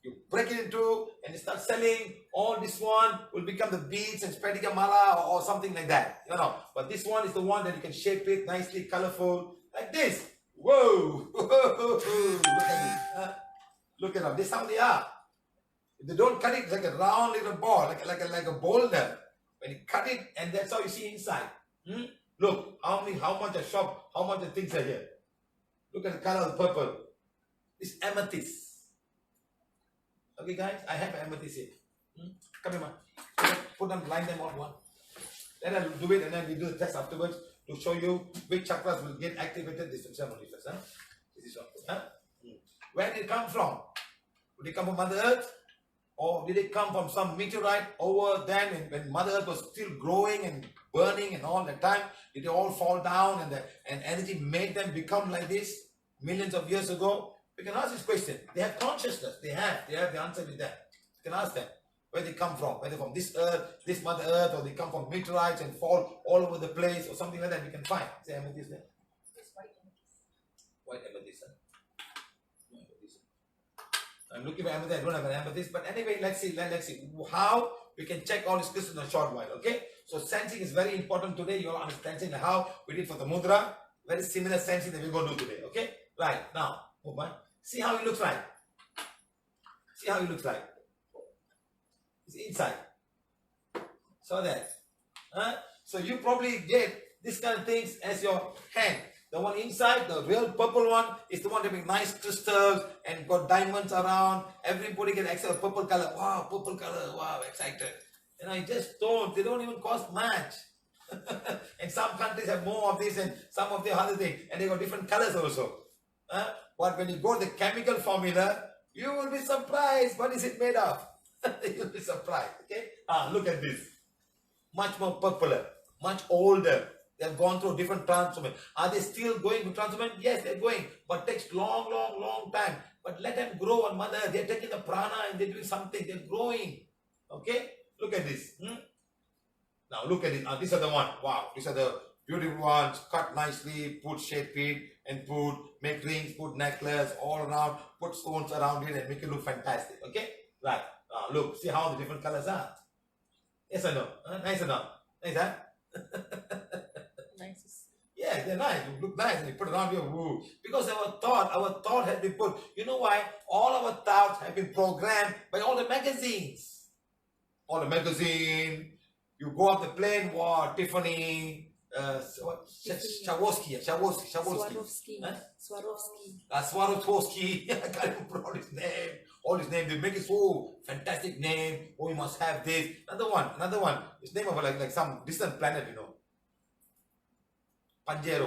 You break it into and you start selling. All this one will become the beads and spreading a mala or something like that. You know. But this one is the one that you can shape it nicely, colorful, like this. Whoa! Look at it. Look at them. This is how they are. If they don't cut it, it's like a round little ball, like a boulder. When you cut it, and that's how you see inside. Look, how much a shop, how much the things are here. Look at the color of the purple. It's amethyst. Okay, guys, I have amethyst here. Come here, man. Put them, line them on one. Then I'll do it and then we do the test afterwards to show you which chakras will get activated this ceremony first. Huh? This is one. Huh? Where did it come from? Did it come from Mother Earth? Or did it come from some meteorite over then when Mother Earth was still growing and burning and all the time? Did it all fall down and energy made them become like this millions of years ago? We can ask this question. They have consciousness. They have the answer with them. You can ask them where they come from. Whether from this earth, this Mother Earth, or they come from meteorites and fall all over the place or something like that. We can find. Say amethyst there. It's white amethyst. White amethyst. Huh? I'm looking for amethyst. I don't have an amethyst. But anyway, let's see how we can check all these crystals in a short while. Okay. So sensing is very important today. You all understand how we did for the mudra. Very similar sensing that we're going to do today. Okay. Right now, move on. See how it looks like. See how it looks like. It's inside. So that. Huh? So you probably get this kind of things as your hand. The one inside, the real purple one, is the one that makes nice crystals and got diamonds around. Everybody can accept purple color. Wow, purple color. Wow, excited. And I just don't. They don't even cost much. And some countries have more of this and some of the other things. And they got different colors also. But when you go to the chemical formula, you will be surprised. What is it made of? You'll be surprised. Okay? Look at this. Much more purple. Much older. They have gone through different transformation. Are they still going to transformation? Yes, they're going. But it takes long time. But let them grow on Mother. They're taking the prana and they're doing something. They're growing. Okay? Look at this. Now look at it. These are the ones. Wow. These are the beautiful ones. Cut nicely. Put shape it. And make rings. Put necklace all around. Put stones around it and make it look fantastic. Okay? Right. Look. See how the different colors are. Yes or no? Nice or not? Nice, huh? Nice. Yeah, they're nice. You look nice and you put it around your woo. Because our thought has been put. You know why? All our thoughts have been programmed by all the magazines. All the magazine. You go off the plane, wow, Tiffany, Swarovski. Swarovski. I can't even pronounce his name. All his name, they make it so fantastic name. Oh, you must have this. Another one. It's name of like some distant planet, you know. Pandora. You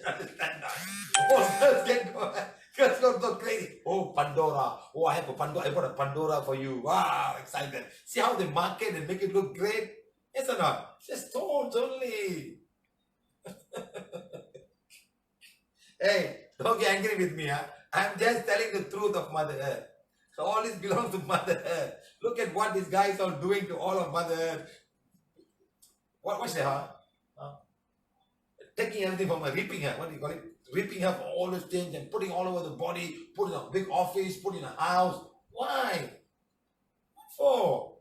understand that? Oh, girls go crazy. Oh, Pandora. Oh, I bought a Pandora for you. Wow, excited. See how they market and make it look great? Yes or not? Just stones only. Hey, don't get angry with me. I'm just telling the truth of Mother Earth. So all this belongs to Mother Earth. Look at what these guys are doing to all of Mother Earth. What's that? Taking everything from her, ripping her. What do you call it? Ripping her for all those things and putting all over the body, put in a big office, put in a house. Why? What for?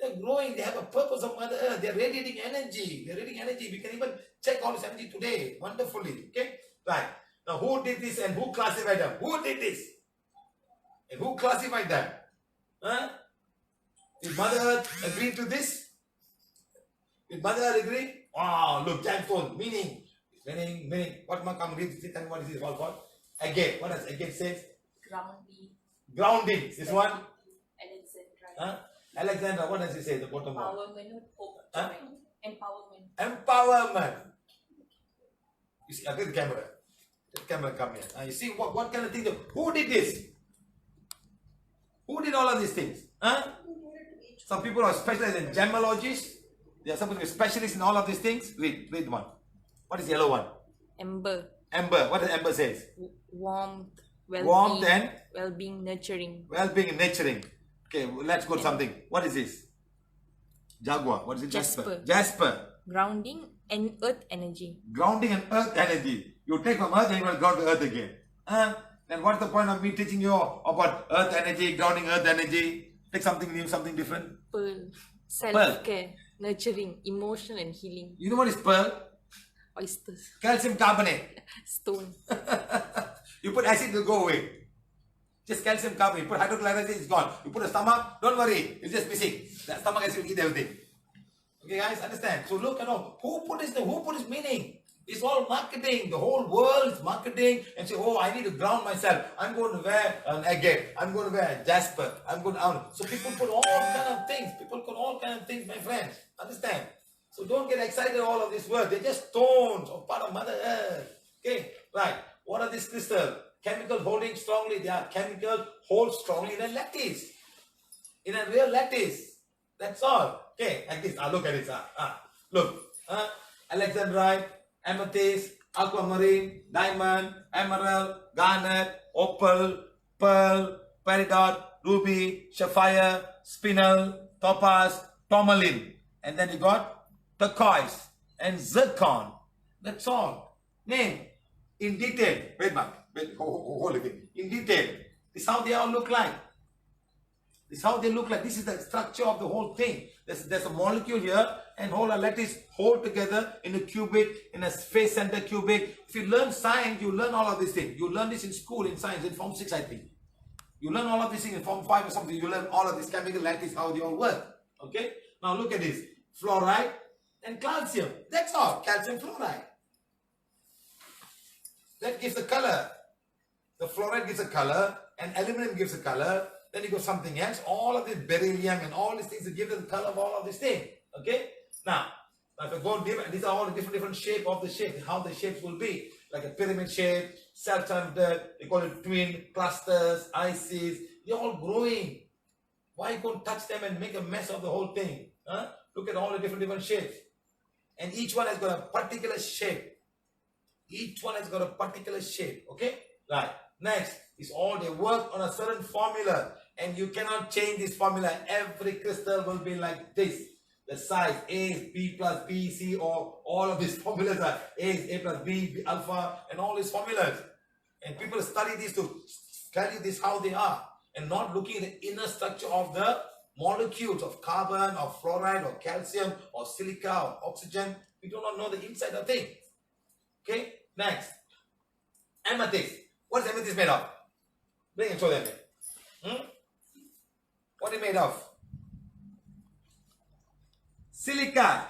They're growing. They have a purpose of Mother Earth. They're radiating energy. We can even check all this energy today. Wonderfully. Okay? Right. Now, who did this and who classified them? Who did this? And who classified them? Did Mother Earth agree to this? Did Mother Earth agree? Wow, look, gemstone, meaning. What Makam reads it and what is it all called? Again, what does again say? Grounding. This one? Alexandra, what does it say? The bottom one? Empowerment. You see, look at the camera. The camera come here. You see what kind of thing? Who did this? Who did all of these things? Some people are specialized in gemologists. They are supposed to be specialists in all of these things. Read one. What is the yellow one? Ember. What does ember says? Warmth, Warmth and? Well-being, nurturing. Well-being and nurturing. Okay, let's go to something. What is this? Jaguar. What is it? Jasper. Grounding and earth energy. Grounding and earth energy. You take from earth and you will ground to earth again. Then what's the point of me teaching you about earth energy, grounding earth energy? Take something new, something different. Pearl. Self-care, nurturing, emotional and healing. You know what is pearl? Oysters. Calcium carbonate. Stone. You put acid, it will go away. Just calcium carbonate. You put hydrochloric, it's gone. You put a stomach, don't worry, it's just missing. The stomach acid will eat everything. Okay, guys, understand? So look, who put this meaning? It's all marketing. The whole world's marketing and say, oh, I need to ground myself. I'm going to wear an agate. I'm going to wear a jasper. I'm going to... So people put all kind of things. People put all kind of things, my friends. Understand? So don't get excited all of this words. They're just stones or part of Mother Earth. Okay, right. What are these crystals? Chemicals holding strongly. They are chemicals hold strongly in a lattice. In a real lattice. That's all. Okay, like this. Look at it. Look. Alexandrite, amethyst, aquamarine, diamond, emerald, garnet, opal, pearl, peridot, ruby, sapphire, spinel, topaz, tourmaline. And then you got turquoise and zircon. That's all. Name in detail. Wait, hold it. In detail. This is how they all look like. This is how they look like. This is the structure of the whole thing. There's a molecule here and whole lattice hold together in a cubic, in a face center cubic. If you learn science, you learn all of these things. You learn this in school, in science, in Form 6, I think. You learn all of these things in Form 5 or something. You learn all of this chemical lattice, how they all work. Okay? Now look at this. Fluoride and calcium. That's all. Calcium fluoride. That gives the color. The fluoride gives a color and aluminum gives a color. Then you go something else. All of this beryllium and all these things that give the color of all of these things. Okay? Now if I go different, these are all the different shape of the shape. How the shapes will be. Like a pyramid shape, self-centered, they call it twin, clusters, ICs. They're all growing. Why you can't touch them and make a mess of the whole thing? Huh? Look at all the different shapes. And each one has got a particular shape. Each one has got a particular shape. Okay? Right. Next is all they work on a certain formula. And you cannot change this formula. Every crystal will be like this. The size A is B plus B, C, or all of these formulas are A is A plus B, B alpha, and all these formulas. And people study these to tell you this how they are. And not looking at the inner structure of the molecules of carbon, or fluoride, or calcium, or silica, or oxygen. We do not know the inside of things. Okay? Next. Amethyst. What is amethyst made of? Bring and show them. What is it made of? Silica.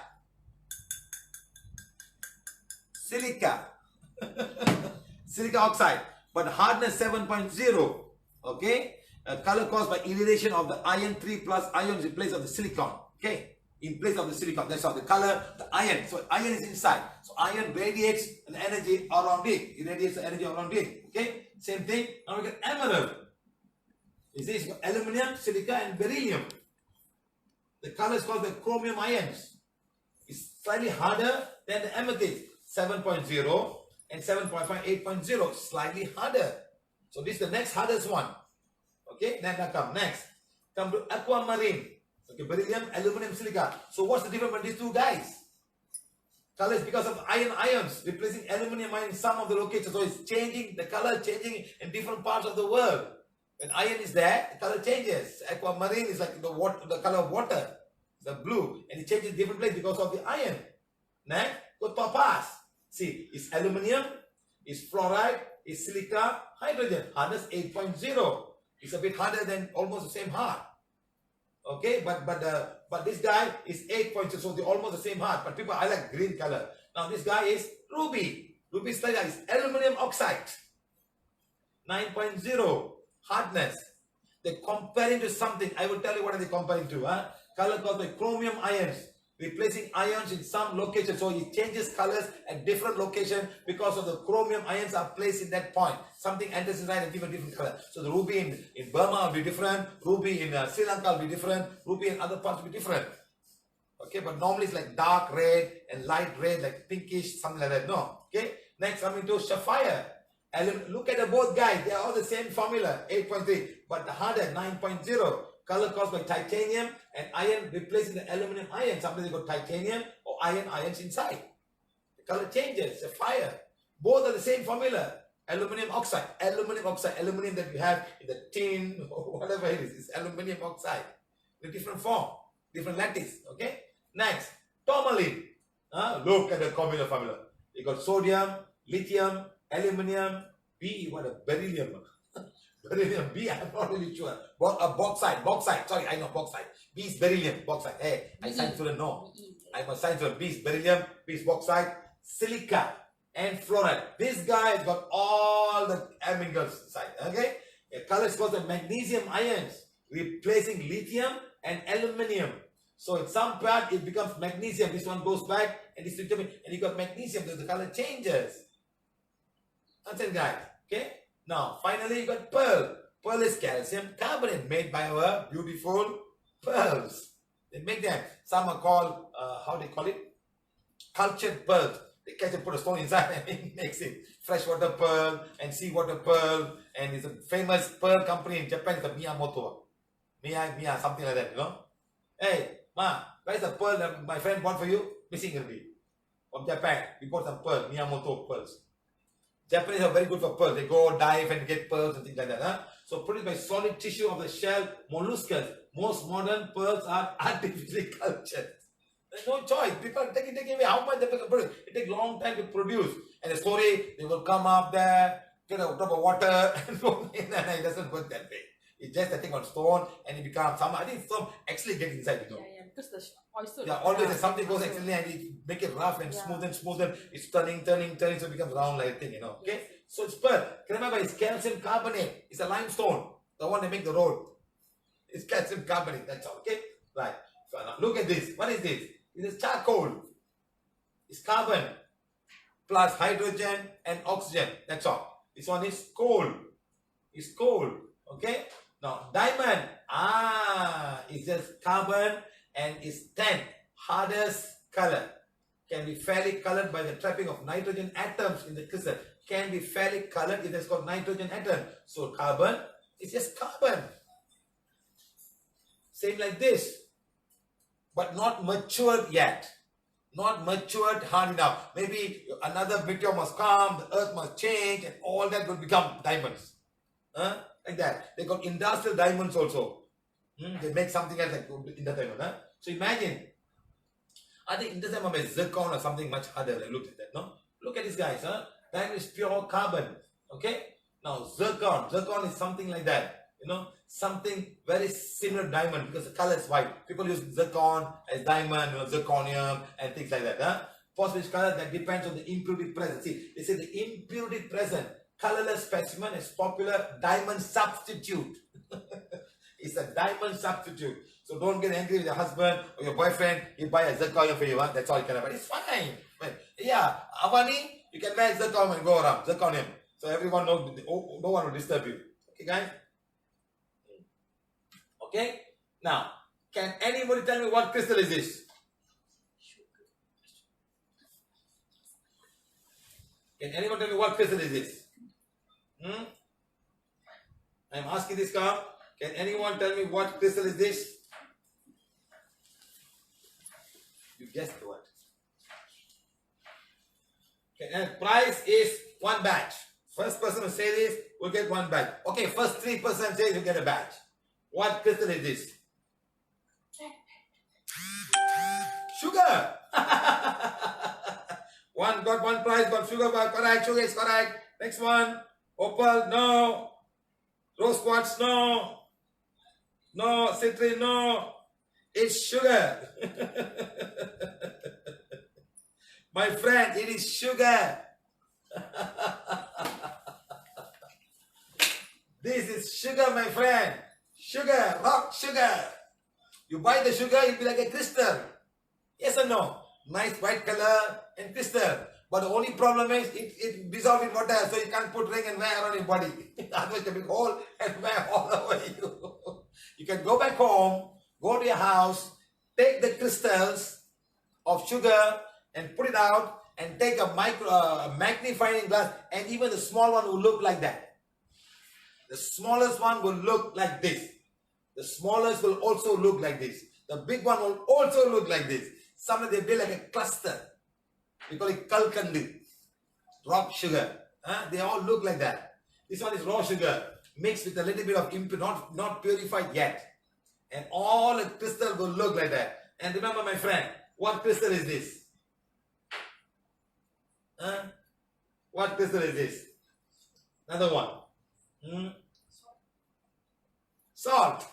Silica. Silica oxide. But hardness 7.0. Okay? A color caused by elevation of the iron 3 plus ions in place of the silicon. Okay? In place of the silicon. That's how the color, the iron. So iron is inside. So iron radiates an energy around it. It radiates the energy around it. Okay? Same thing. Now we get emerald. Is this aluminum, silica, and beryllium. The color is called the chromium ions. It's slightly harder than the amethyst. 7.0 and 7.5, 8.0. Slightly harder. So this is the next hardest one. Okay, then that come next. Come to aquamarine. Okay, beryllium, aluminum, silica. So what's the difference between these two guys? Color is because of iron ions replacing aluminum ion in some of the locations. So it's changing, the color changing in different parts of the world. When iron is there, the color changes. Aquamarine is like the water, the color of water, the blue, and it changes different place because of the iron. Next, go topaz. See, it's aluminum, it's fluoride, it's silica, hydrogen. Hardness 8.0. It's a bit harder than almost the same hard. Okay, but this guy is 8.0, so they're almost the same hard. But people, I like green color. Now this guy is ruby. Ruby is aluminum oxide. 9.0 hardness. They're comparing to something. I will tell you what are they comparing to. Color called the chromium ions. Replacing ions in some locations. So it changes colors at different locations because of the chromium ions are placed in that point. Something enters inside and give a different color. So the ruby in Burma will be different. Ruby in Sri Lanka will be different. Ruby in other parts will be different. Okay, but normally it's like dark red and light red, like pinkish, something like that. No. Okay, next coming to sapphire. Look at the both guys. They are all the same formula, 8.3. But the harder, 9.0. Color caused by titanium and iron replacing the aluminum ion. Sometimes they got titanium or iron ions inside. The color changes, sapphire. Both are the same formula. Aluminum oxide, aluminum that we have in the tin or whatever it is. It's aluminum oxide in different form, different lattice. Okay. Next, tourmaline. Look at the formula. You got sodium, lithium, aluminum, B. What a beryllium. Beryllium, B, I'm not really sure. Bauxite. Sorry, I know bauxite. B is beryllium, bauxite. Hey, I science student know. I'm a science student. B is beryllium, B is bauxite, silica, and fluoride. This guy has got all the minerals inside. Okay, a color is called the magnesium ions, replacing lithium and aluminium. So in some part it becomes magnesium. This one goes back, and this vitamin, and you got magnesium. So the color changes. That's it, guys. Okay. Now finally you got pearl. Pearl is calcium carbonate made by our beautiful pearls. They make them. Some are called how they call it? Cultured pearls. They catch and put a stone inside and it makes it freshwater pearl and seawater pearl. And it's a famous pearl company in Japan. It's a Miyamoto. Miya, something like that, you know. Hey, Ma, where's the pearl that my friend bought for you? Missing already. From Japan. We bought some pearl, Miyamoto pearls. Japanese are very good for pearls. They go dive and get pearls and things like that. Huh? So produced by solid tissue of the shell molluscus. Most modern pearls are artificially cultured. There's no choice. People take it away. How much they can produce? It takes a long time to produce. And the story, they will come up there, get a drop of water, and go in, and it doesn't work that way. It's just a thing on stone, and it becomes some. I think some actually get inside, you know. Yeah, because the oyster. Yeah, always something goes actually, and it make it rough and smooth and smooth, and it's turning, so it becomes round like a thing, you know. Okay, Yes. so it's pearl. Remember, it's calcium carbonate. It's a limestone, the one they make the road. It's calcium carbonate. That's all. Okay, right. So now look at this. What is this? It is charcoal. It's carbon plus hydrogen and oxygen. That's all. This one is coal. It's coal. Okay. Now diamond. It's just carbon and it's tan, hardest color. Can be fairly colored by the trapping of nitrogen atoms in the crystal. Can be fairly colored if it's called nitrogen atom. So carbon is just carbon. Same like this, but not matured yet. Not matured hard enough. Maybe another meteor must come, the earth must change, and all that will become diamonds. Like that. They got industrial diamonds also. They make something else like industrial diamond. So imagine, I think industrial diamond is zircon or something much harder. Like, look at that, no? Look at this, guys. Diamond is pure carbon. Okay? Now zircon. Zircon is something like that. You know, something very similar to diamond because the color is white. People use zircon as diamond, zirconium and things like that. Phosphorus color, that depends on the impurity present. See, they say the impurity present, colorless specimen is popular diamond substitute. It's a diamond substitute. So don't get angry with your husband or your boyfriend. You buy a zirconium for you. That's all you can have. It's fine. Yeah, Avani, you can buy zirconium and go around. Zirconium. So everyone knows, no one will disturb you. Okay, guys? Okay, now, can anybody tell me what crystal is this? Can anyone tell me what crystal is this? I'm asking this car. Can anyone tell me what crystal is this? You guessed what? Okay, and price is one badge. First person to say this will get one badge. Okay, first 3% say you get a badge. What crystal is this? Sugar. One got one prize, got sugar, correct. Sugar is correct. Next one. Opal, no. Rose quartz, no. No. Citrine, no. It's sugar. My friend, it is sugar. This is sugar, my friend. Sugar, rock sugar. You buy the sugar, it'll be like a crystal. Yes or no? Nice white color and crystal. But the only problem is it dissolves in water, so you can't put ring and wear around your body. Otherwise, you can hold and wear all over you. You can go back home, go to your house, take the crystals of sugar and put it out and take a magnifying glass, and even the small one will look like that. The smallest one will look like this. The smallest will also look like this. The big one will also look like this. Sometimes they build like a cluster. We call it kalkandu. Rock sugar. They all look like that. This one is raw sugar mixed with a little bit of impure, not purified yet. And all the crystal will look like that. And remember, my friend, what crystal is this? What crystal is this? Another one. Salt.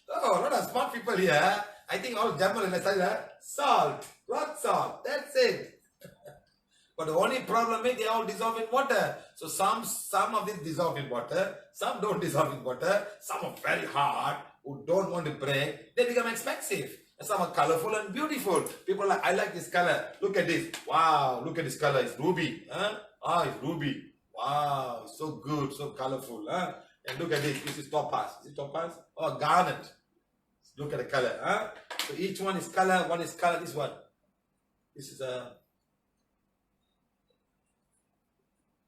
Oh, a lot of smart people here. I think all German and study that. Salt. Rock salt. That's it. But the only problem is they all dissolve in water. So some of these dissolve in water, some don't dissolve in water, some are very hard, who don't want to break, they become expensive. And some are colorful and beautiful. People are like, I like this color. Look at this. Wow, look at this color. It's ruby. Huh? Ah, it's ruby. Wow, it's so good, so colorful. Huh? And look at this. This is topaz. Is it topaz? Oh, garnet. Look at the color. Huh? So each one is color. One is color. This one. This is a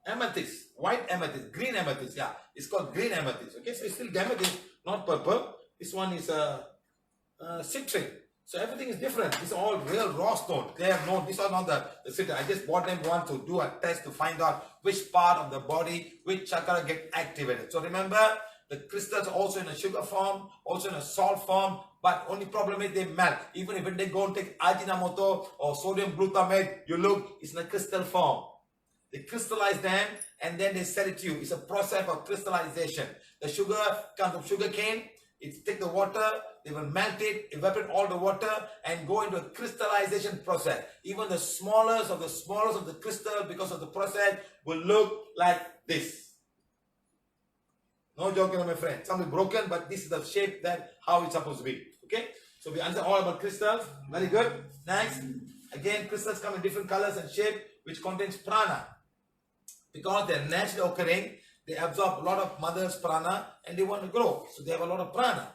amethyst. White amethyst. Green amethyst. Yeah. It's called green amethyst. Okay. So it's still amethyst, not purple. This one is citrine. So everything is different. These are all real raw stones. They have no, these are not the citrine. I just bought them one to do a test to find out which part of the body, which chakra get activated. So remember, the crystals are also in a sugar form, also in a salt form, but only problem is they melt. Even if they go and take Ajinomoto or sodium glutamate, you look, it's in a crystal form. They crystallize them and then they sell it to you. It's a process of crystallization. The sugar comes from sugar cane. It take the water, they will melt it, evaporate all the water and go into a crystallization process. Even the smallest of the crystal, because of the process, will look like this. No joking, my friend. Something broken, but this is the shape that how it's supposed to be. Okay? So we answer all about crystals. Very good. Next. Again, crystals come in different colors and shape, which contains prana. Because they're naturally occurring, they absorb a lot of mother's prana and they want to grow. So they have a lot of prana.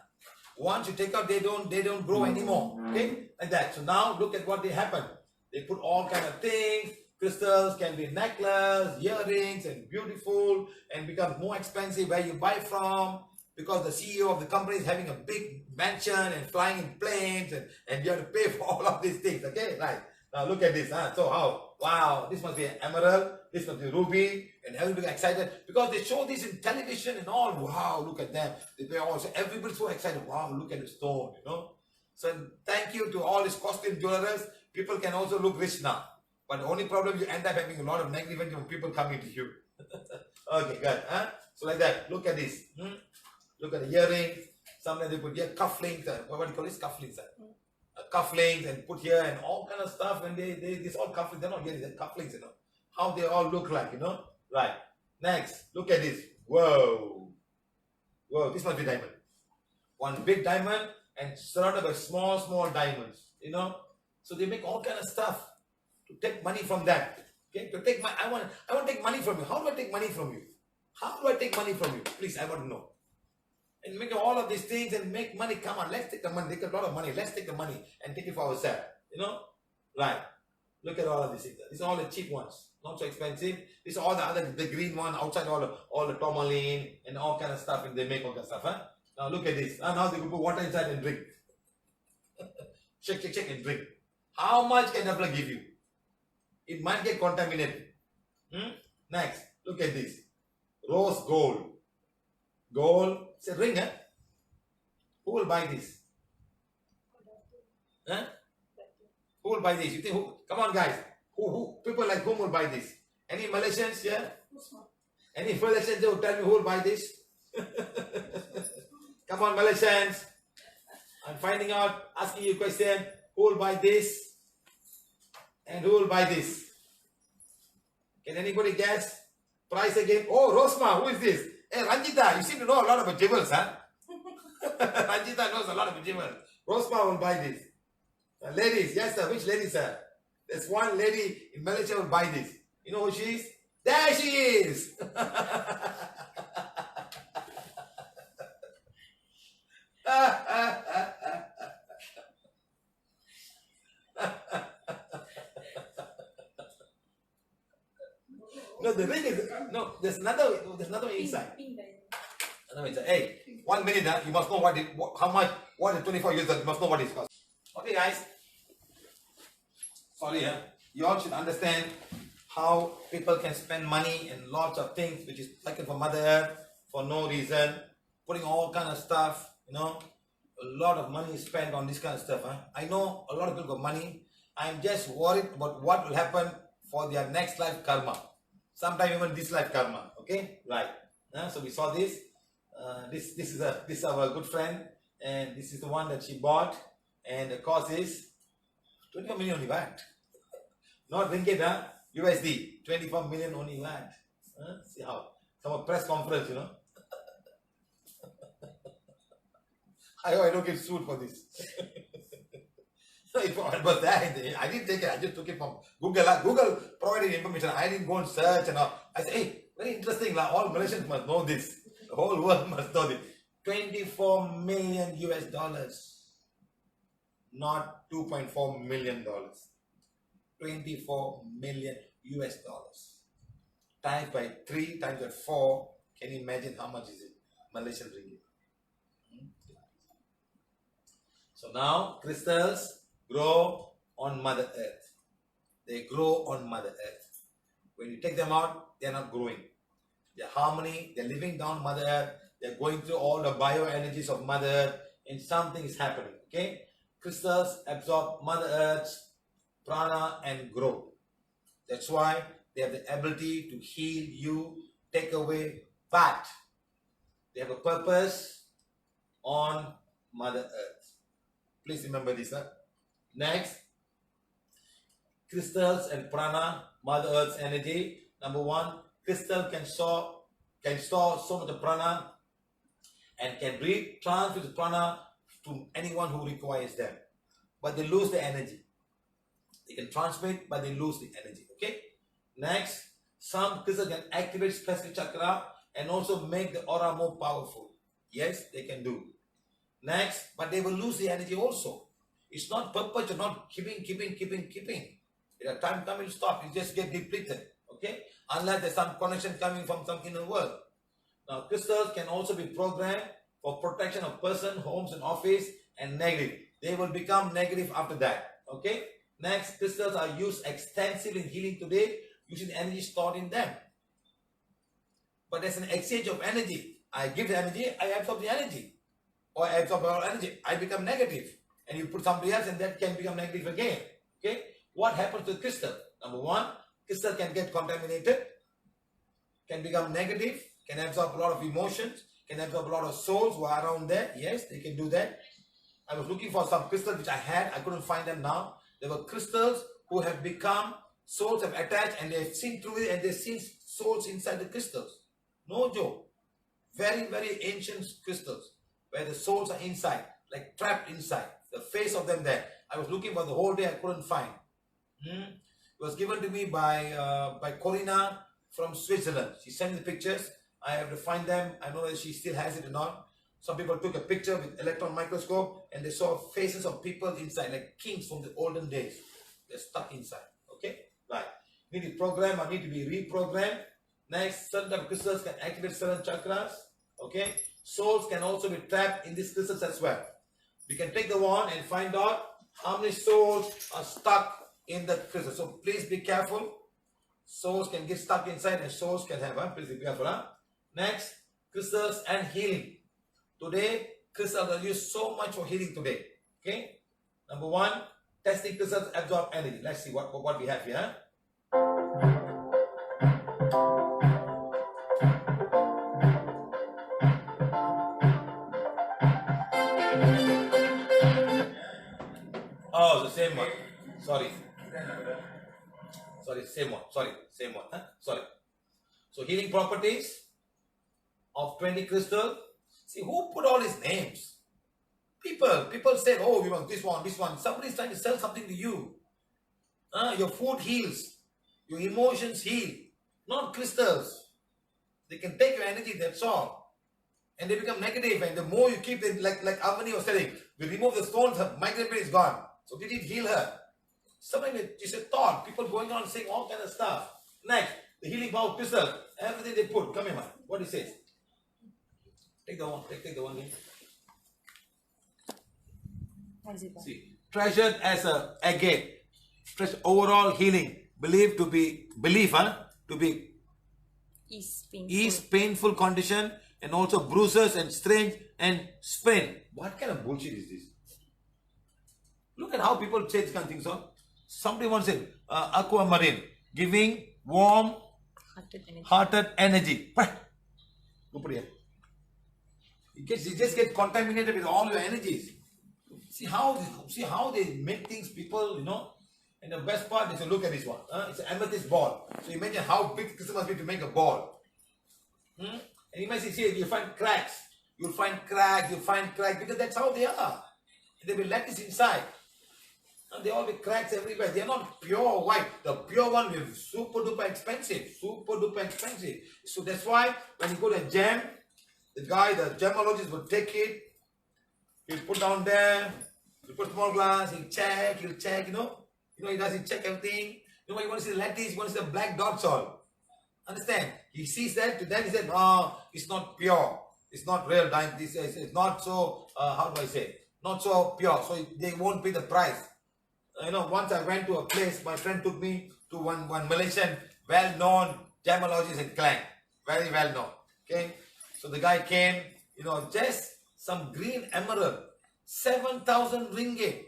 Once you take out, they don't grow anymore. Okay? Like that. So now look at what they happen. They put all kind of things. Crystals can be necklace, earrings, and beautiful, and become more expensive where you buy from, because the CEO of the company is having a big mansion and flying in planes, and you have to pay for all of these things. Okay? Right. Now look at this. Huh? So how? Wow, this must be an emerald, this must be ruby, and everybody excited because they show this in television and all. Wow, look at them. They all, so everybody's so excited. Wow, look at the stone, you know. So thank you to all these costume jewelers. People can also look rich now. But the only problem, you end up having a lot of negativity when people coming to you. Okay, good. Huh? So like that, look at this. Look at the earrings. Sometimes they put here cufflinks. What do you call this? Cufflinks. Cufflinks and put here and all kind of stuff. And this all cufflinks. They're not earrings, they're cufflinks, you know. How they all look like, you know. Right. Next, look at this. Whoa. Whoa, this must be diamond. One big diamond and surrounded by small diamonds, you know. So they make all kind of stuff to take money from that. Okay, to take my, I want to take money from you. How do I take money from you? How do I take money from you? Please, I want to know. And make all of these things and make money. Come on, let's take the money. Take a lot of money. Let's take the money and take it for ourselves. You know, right? Look at all of these things. These are all the cheap ones, not so expensive. These are all the other, the green one outside, all the tourmaline and all kind of stuff, and they make all kind of stuff. Huh? Now look at this. Now they can put water inside and drink. Shake and drink. How much can the blood give you? It might get contaminated. Next, look at this. Rose gold. Gold. It's a ring, huh? Who will buy this? Huh? Who will buy this? You think who? Come on, guys. Who? People like whom will buy this? Any Malaysians here? Any Malaysians who will tell me who will buy this? Come on, Malaysians. I'm finding out, asking you a question. Who will buy this? And who will buy this? Can anybody guess? Price again. Oh, Rosma, who is this? Hey, Ranjita, you seem to know a lot about jewels, huh? Ranjita knows a lot about jewels. Rosma will buy this. Ladies, yes sir, which lady sir? There's one lady in Malaysia will buy this. You know who she is? There she is! No, the ring is no. There's another one inside. Another inside. Hey, 1 minute. You must know how much. What is 24 years? You must know what it costs. Okay, guys. Sorry, you all should understand how people can spend money and lots of things which is taken from Mother Earth for no reason, putting all kind of stuff. You know, a lot of money is spent on this kind of stuff. I know a lot of people got money. I'm just worried about what will happen for their next life karma. Sometime even this life karma. Okay, right? So we saw this. This is our good friend, and this is the one that she bought, and the cost is 20 million only baht. Not ringgit, USD. 24 million only you had. See how? Some press conference, you know. I hope I don't get sued for this. If it was that, I didn't take it. I just took it from Google. Google provided information. I didn't go and search and all. I said, hey, very interesting. All Malaysians must know this. The whole world must know this. 24 million US dollars. Not $2.4 million. 24 million US dollars. Times by 3, times by 4. Can you imagine how much is it? Malaysian ringgit. So now crystals grow on Mother Earth. They grow on Mother Earth. When you take them out, they are not growing. They're harmony, they're living down Mother Earth, they're going through all the bioenergies of Mother Earth, and something is happening. Okay? Crystals absorb Mother Earth's prana and grow. That's why they have the ability to heal you, take away fat. They have a purpose on Mother Earth. Please remember this. Next, crystals and prana, Mother Earth's energy. Number one, crystal can store so much of prana and can transfer the prana to anyone who requires them. But they lose the energy. They can transmit, but they lose the energy. Okay? Next, some crystals can activate specific chakra and also make the aura more powerful. Yes, they can do. Next, but they will lose the energy also. It's not perpetual, not keeping. At a time coming to stop, you just get depleted. Okay? Unless there's some connection coming from some inner world. Now, crystals can also be programmed for protection of person, homes, and office, and negative. They will become negative after that. Okay? Next, crystals are used extensively in healing today, using the energy stored in them. But there's an exchange of energy. I give the energy, I absorb the energy. Or I absorb all energy, I become negative. And you put somebody else and that can become negative again. Okay? What happens to the crystal? Number one, crystal can get contaminated, can become negative, can absorb a lot of emotions, can absorb a lot of souls who are around there. Yes, they can do that. I was looking for some crystals which I had. I couldn't find them now. There were crystals who have become, souls have attached and they've seen through it and they've seen souls inside the crystals. No joke. Very, very ancient crystals where the souls are inside, like trapped inside. The face of them there. I was looking for the whole day. I couldn't find. It was given to me by Corina from Switzerland. She sent me the pictures. I have to find them. I know that she still has it or not. Some people took a picture with electron microscope and they saw faces of people inside, like kings from the olden days. They're stuck inside. Okay? Right. Need to program or need to be reprogrammed. Next, certain crystals can activate certain chakras. Okay? Souls can also be trapped in these crystals as well. We can take the wand and find out how many souls are stuck in the crystal. So please be careful. Souls can get stuck inside and souls can have. Please be careful. Next, crystals and healing. Today, crystals are used so much for healing today. Okay? Number one, testing crystals absorb energy. Let's see what we have here. Oh, the same one. Sorry, same one. Same one. Sorry. So healing properties of 20 crystal. See, who put all these names? People said, oh, we want this one. Somebody's trying to sell something to you. Your food heals. Your emotions heal. Not crystals. They can take your energy, that's all. And they become negative. And the more you keep it, like Avani was saying, we remove the stones, her migraine pain is gone. So did it heal her? Something that she said, thought. People going on saying all kind of stuff. Next, the healing power of crystal. Everything they put. Come here, man. What he says. Take the one. Take the one here. See, treasured as a agate. Overall healing. Believed to be ease painful condition and also bruises and strain and sprain. What kind of bullshit is this? Look at how people say this kind of things. Somebody once said, aquamarine, giving warm, hearted energy. Look here. You just get contaminated with all your energies. See how they make things, people, And the best part is to look at this one. It's an amethyst ball. So imagine how big the crystal must be to make a ball. And imagine here, you find cracks. You'll find cracks, because that's how they are. There will be lattice inside. And they all be cracks everywhere. They are not pure white. The pure one is super duper expensive. Super duper expensive. So that's why when you go to a gem, the gemologist will take it, he'll put down there, he'll put small glass, he'll check, he check, he check everything. You want to see the lattice, you want to see the black dots all. Understand? He sees that, then he said, no, it's not pure. It's not real diamond. It's not so, how do I say? Not so pure. So they won't pay the price. Once I went to a place, my friend took me to one Malaysian well-known gemologist in Klang. Very well-known. Okay? So the guy came, just some green emerald. 7,000 ringgit.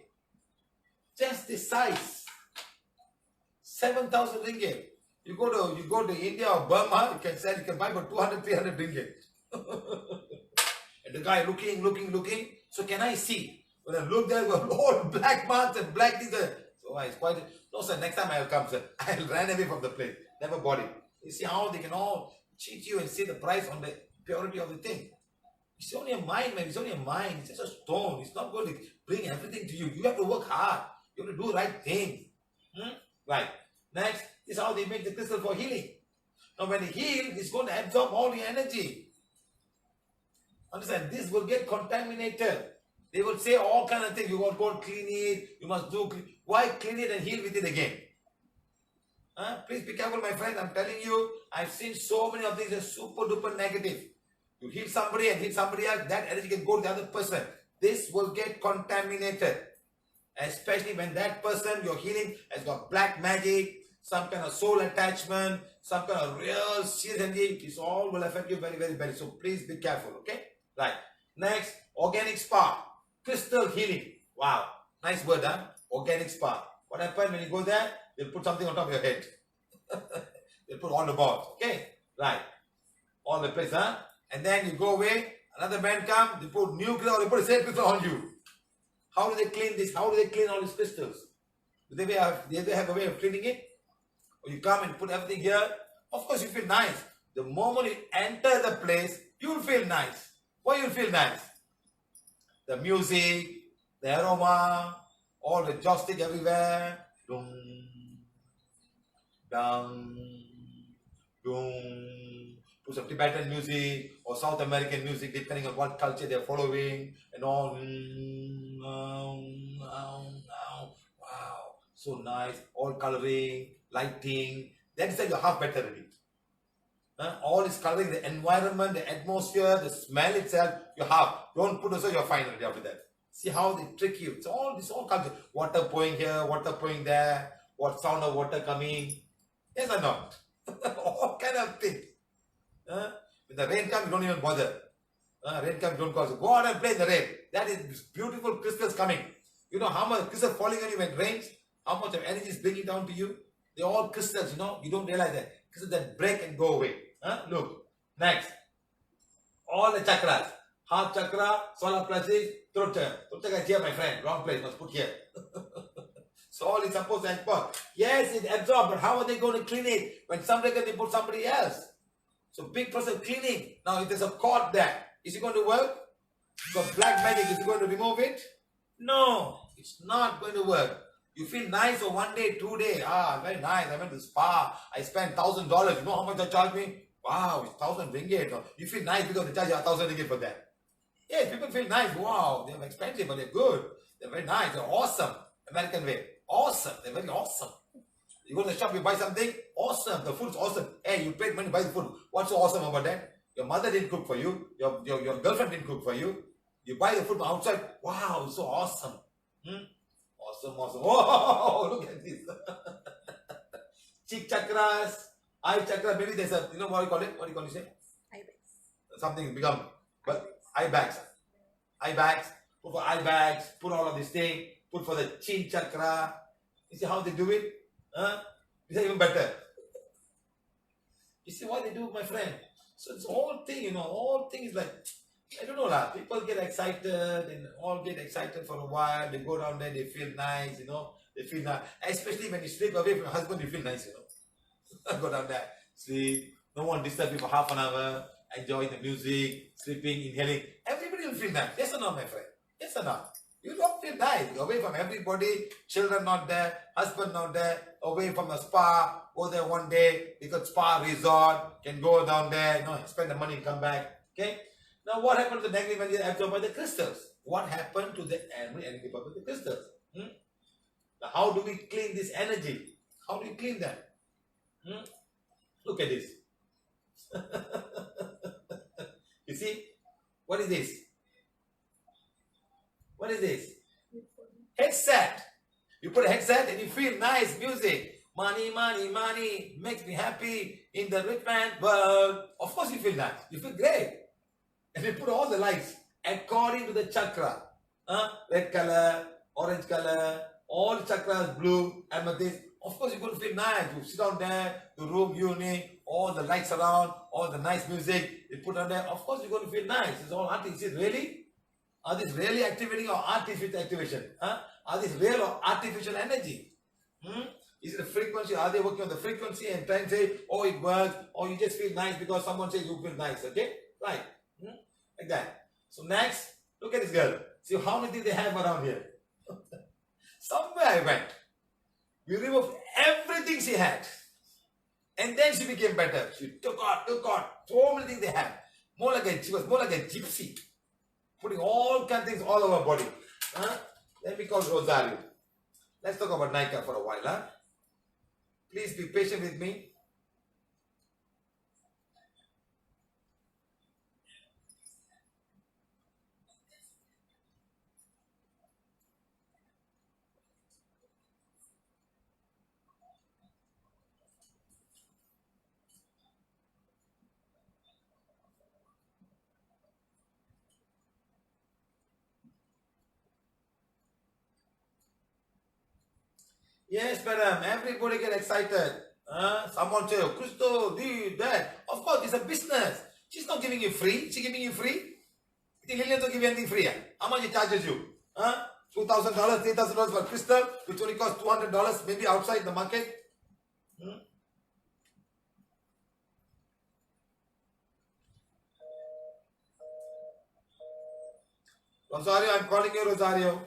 Just the size. 7,000 ringgit. You go to India or Burma, you can buy for 200, 300 ringgit. And the guy looking. So can I see? When I look there, all black marks and black things. So it's quite. No sir, next time I'll come, sir. I'll run away from the place. Never bought it. You see how they can all cheat you and say the price on the purity of the thing. It's only a mind, man. It's only a mind. It's just a stone. It's not going to bring everything to you. You have to work hard. You have to do the right thing. Right. Next, this is how they make the crystal for healing. Now when they heal, it's going to absorb all the energy. Understand? This will get contaminated. They will say all kind of things. You want to go and clean it. You must do. Why clean it and heal with it again? Please be careful, my friend. I'm telling you, I've seen so many of these that are super duper negative. You heal somebody and heal somebody else, that energy can go to the other person. This will get contaminated. Especially when that person you're healing has got black magic, some kind of soul attachment, some kind of real serious energy. This all will affect you very, very, very. So please be careful, okay? Right. Next, organic spa. Crystal healing. Wow. Nice word, huh? Organic spa. What happens when you go there? They'll put something on top of your head. They'll put all the balls. Okay? Right. All the place, huh? And then you go away. Another man comes. They put new crystal. They put the same crystal on you. How do they clean this? How do they clean all these crystals? Do they have a way of cleaning it? Or you come and put everything here. Of course, you feel nice. The moment you enter the place, you'll feel nice. Why you'll feel nice? The music, the aroma, all the joystick everywhere. Dum, dum, dum. Put some Tibetan music or South American music, depending on what culture they're following, and all. Wow, so nice. All coloring, lighting. That's like you're half better already. All is coloring, the environment, the atmosphere, the smell itself, you have. Don't put also, you're fine already after that. See how they trick you. It's all culture. Water pouring here, water pouring there, what sound of water coming. Yes or not? All kind of things. When the rain comes, you don't even bother. Rain comes, don't cause. Go out and play in the rain. That is beautiful crystals coming. You know how much crystals falling on you when it rains? How much of energy is bringing down to you? They're all crystals, you don't realize that. Crystals that break and go away. Look. Next. All the chakras. Heart chakra, solar plexus, throat chakra. Throat chakra is here, my friend. Wrong place. Must put here. So all is supposed to absorb. Yes, it absorbs, but how are they going to clean it? When somebody can, they put somebody else. So big process of cleaning. Now if there's a cord there, is it going to work? So black magic, is it going to remove it? No, it's not going to work. You feel nice for 1 day, 2 days. Very nice. I went to the spa. I spent $1,000. You know how much they charge me? Wow, it's 1,000 ringgit. You feel nice because they charge you 1,000 ringgit for that. Yes, people feel nice. Wow, they're expensive, but they're good. They're very nice. They're awesome. American way. Awesome. They're very awesome. You go to the shop, you buy something. Awesome. The food's awesome. Hey, you paid money to buy the food. What's so awesome about that? Your mother didn't cook for you. Your girlfriend didn't cook for you. You buy the food from outside. Wow, it's so awesome. Awesome. Oh, look at this. Cheek chakras, eye chakra. Maybe there's a, what do you call it? What do you call it? Eye bags. Something become, but eye bags. Eye bags. Put for eye bags. Put all of this thing. Put for the chin chakra. You see how they do it? This is even better. You see what they do, my friend? So it's whole thing, whole thing is like, I don't know lah. People get excited and all get excited for a while. They go down there, they feel nice, They feel nice. Especially when you sleep away from your husband, you feel nice, you know. Go down there, sleep. No one disturb you for half an hour. Enjoying the music, sleeping, inhaling. Everybody will feel nice. Yes or no, my friend? Yes or no? You don't feel nice. You're away from everybody. Children not there. Husband not there. Away from the spa. Go there one day. Because spa resort. Can go down there. You know, spend the money and come back. Okay? Now, what happened to the negative energy absorbed by the crystals? What happened to the energy absorbed by the crystals? Now, how do we clean this energy? How do we clean that? Look at this. You see? What is this? What is this? Headset. You put a headset and you feel nice music. Money, money, money makes me happy in the rich man world. Of course you feel nice. You feel great. And you put all the lights according to the chakra. Red color, orange color, all chakras, blue, amethyst. Of course you're going to feel nice. You sit down there, the room unique, all the lights around, all the nice music you put on there. Of course you're going to feel nice. It's all artificial. Is it really? Are these really activating or artificial activation? Are these real or artificial energy? Is it a frequency? Are they working on the frequency and trying to say, oh, it works, or you just feel nice because someone says you feel nice, okay? Right. Like that. So next, look at this girl. See how many things they have around here. Somewhere I went. We removed everything she had. And then she became better. She took out, so many things they had. She was more like a gypsy. Putting all kinds of things all over her body. Let me call Rosario. Let's talk about Nika for a while. Please be patient with me. Yes, madam. Everybody get excited. Someone say, oh, Crystal, this, that. Of course, it's a business. She's not giving you free. She's giving you free. You think Lillian will give you anything free? How much she charges you? $2,000, $3,000 for crystal, which only costs $200, maybe outside the market. Rosario, I'm calling you, Rosario.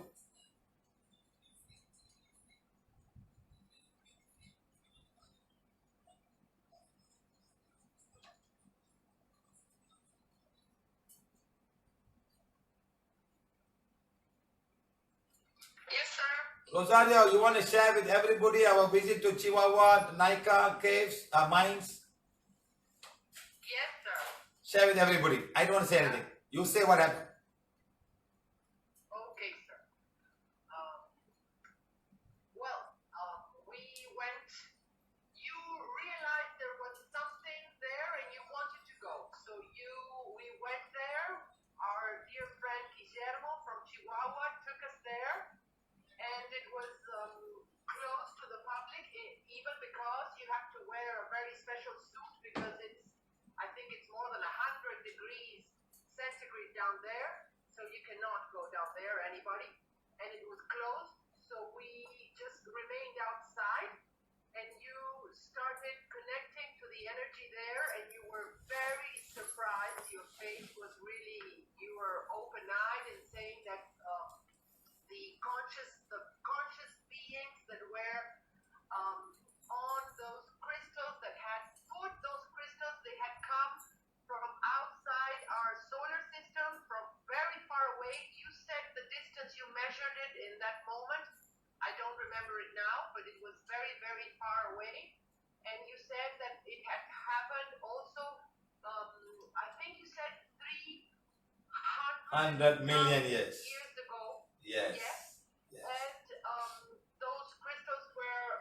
Yes, sir. Rosario, you want to share with everybody our visit to Chihuahua, Nika caves, mines? Yes, sir. Share with everybody. I don't want to say anything. You say what happened. Okay, sir. Well, we went. You realized there was something there, and you wanted to go. So we went there. Our dear friend Guillermo from Chihuahua took us there, and it was closed to the public, even because you have to wear a very special suit because I think it's more than 100 degrees centigrade down there, so you cannot go down there, anybody. And it was closed, so we just remained outside, and you started connecting to the energy there, and you were very surprised. Your face was really, you were open-eyed and saying that the conscious beings that were on those crystals that had put those crystals, they had come from outside our solar system, from very far away. You said the distance, you measured it in that moment. I don't remember it now, but it was very, very far away. And you said that it had happened also, I think you said 100 million years. years ago. Yes. Yes. And those crystals were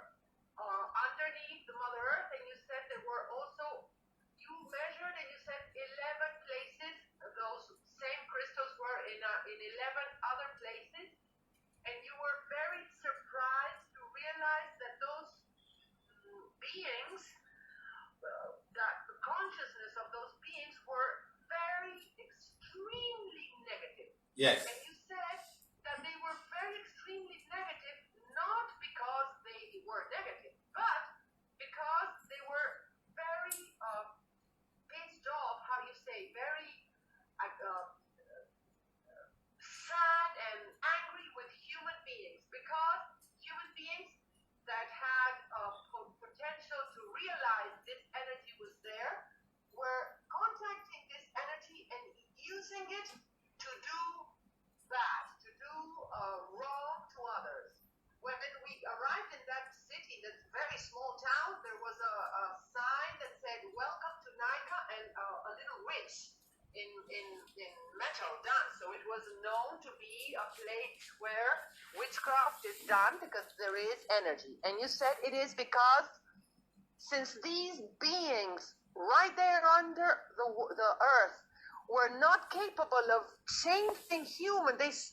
underneath the Mother Earth, and you said there were also, you measured and you said 11 places. Those same crystals were in 11 other places, and you were very surprised to realize that those beings, that the consciousness of those beings were very extremely negative. Yes. And you said that they were very extremely negative, not because a place where witchcraft is done because there is energy. And you said it is because since these beings right there under the earth were not capable of changing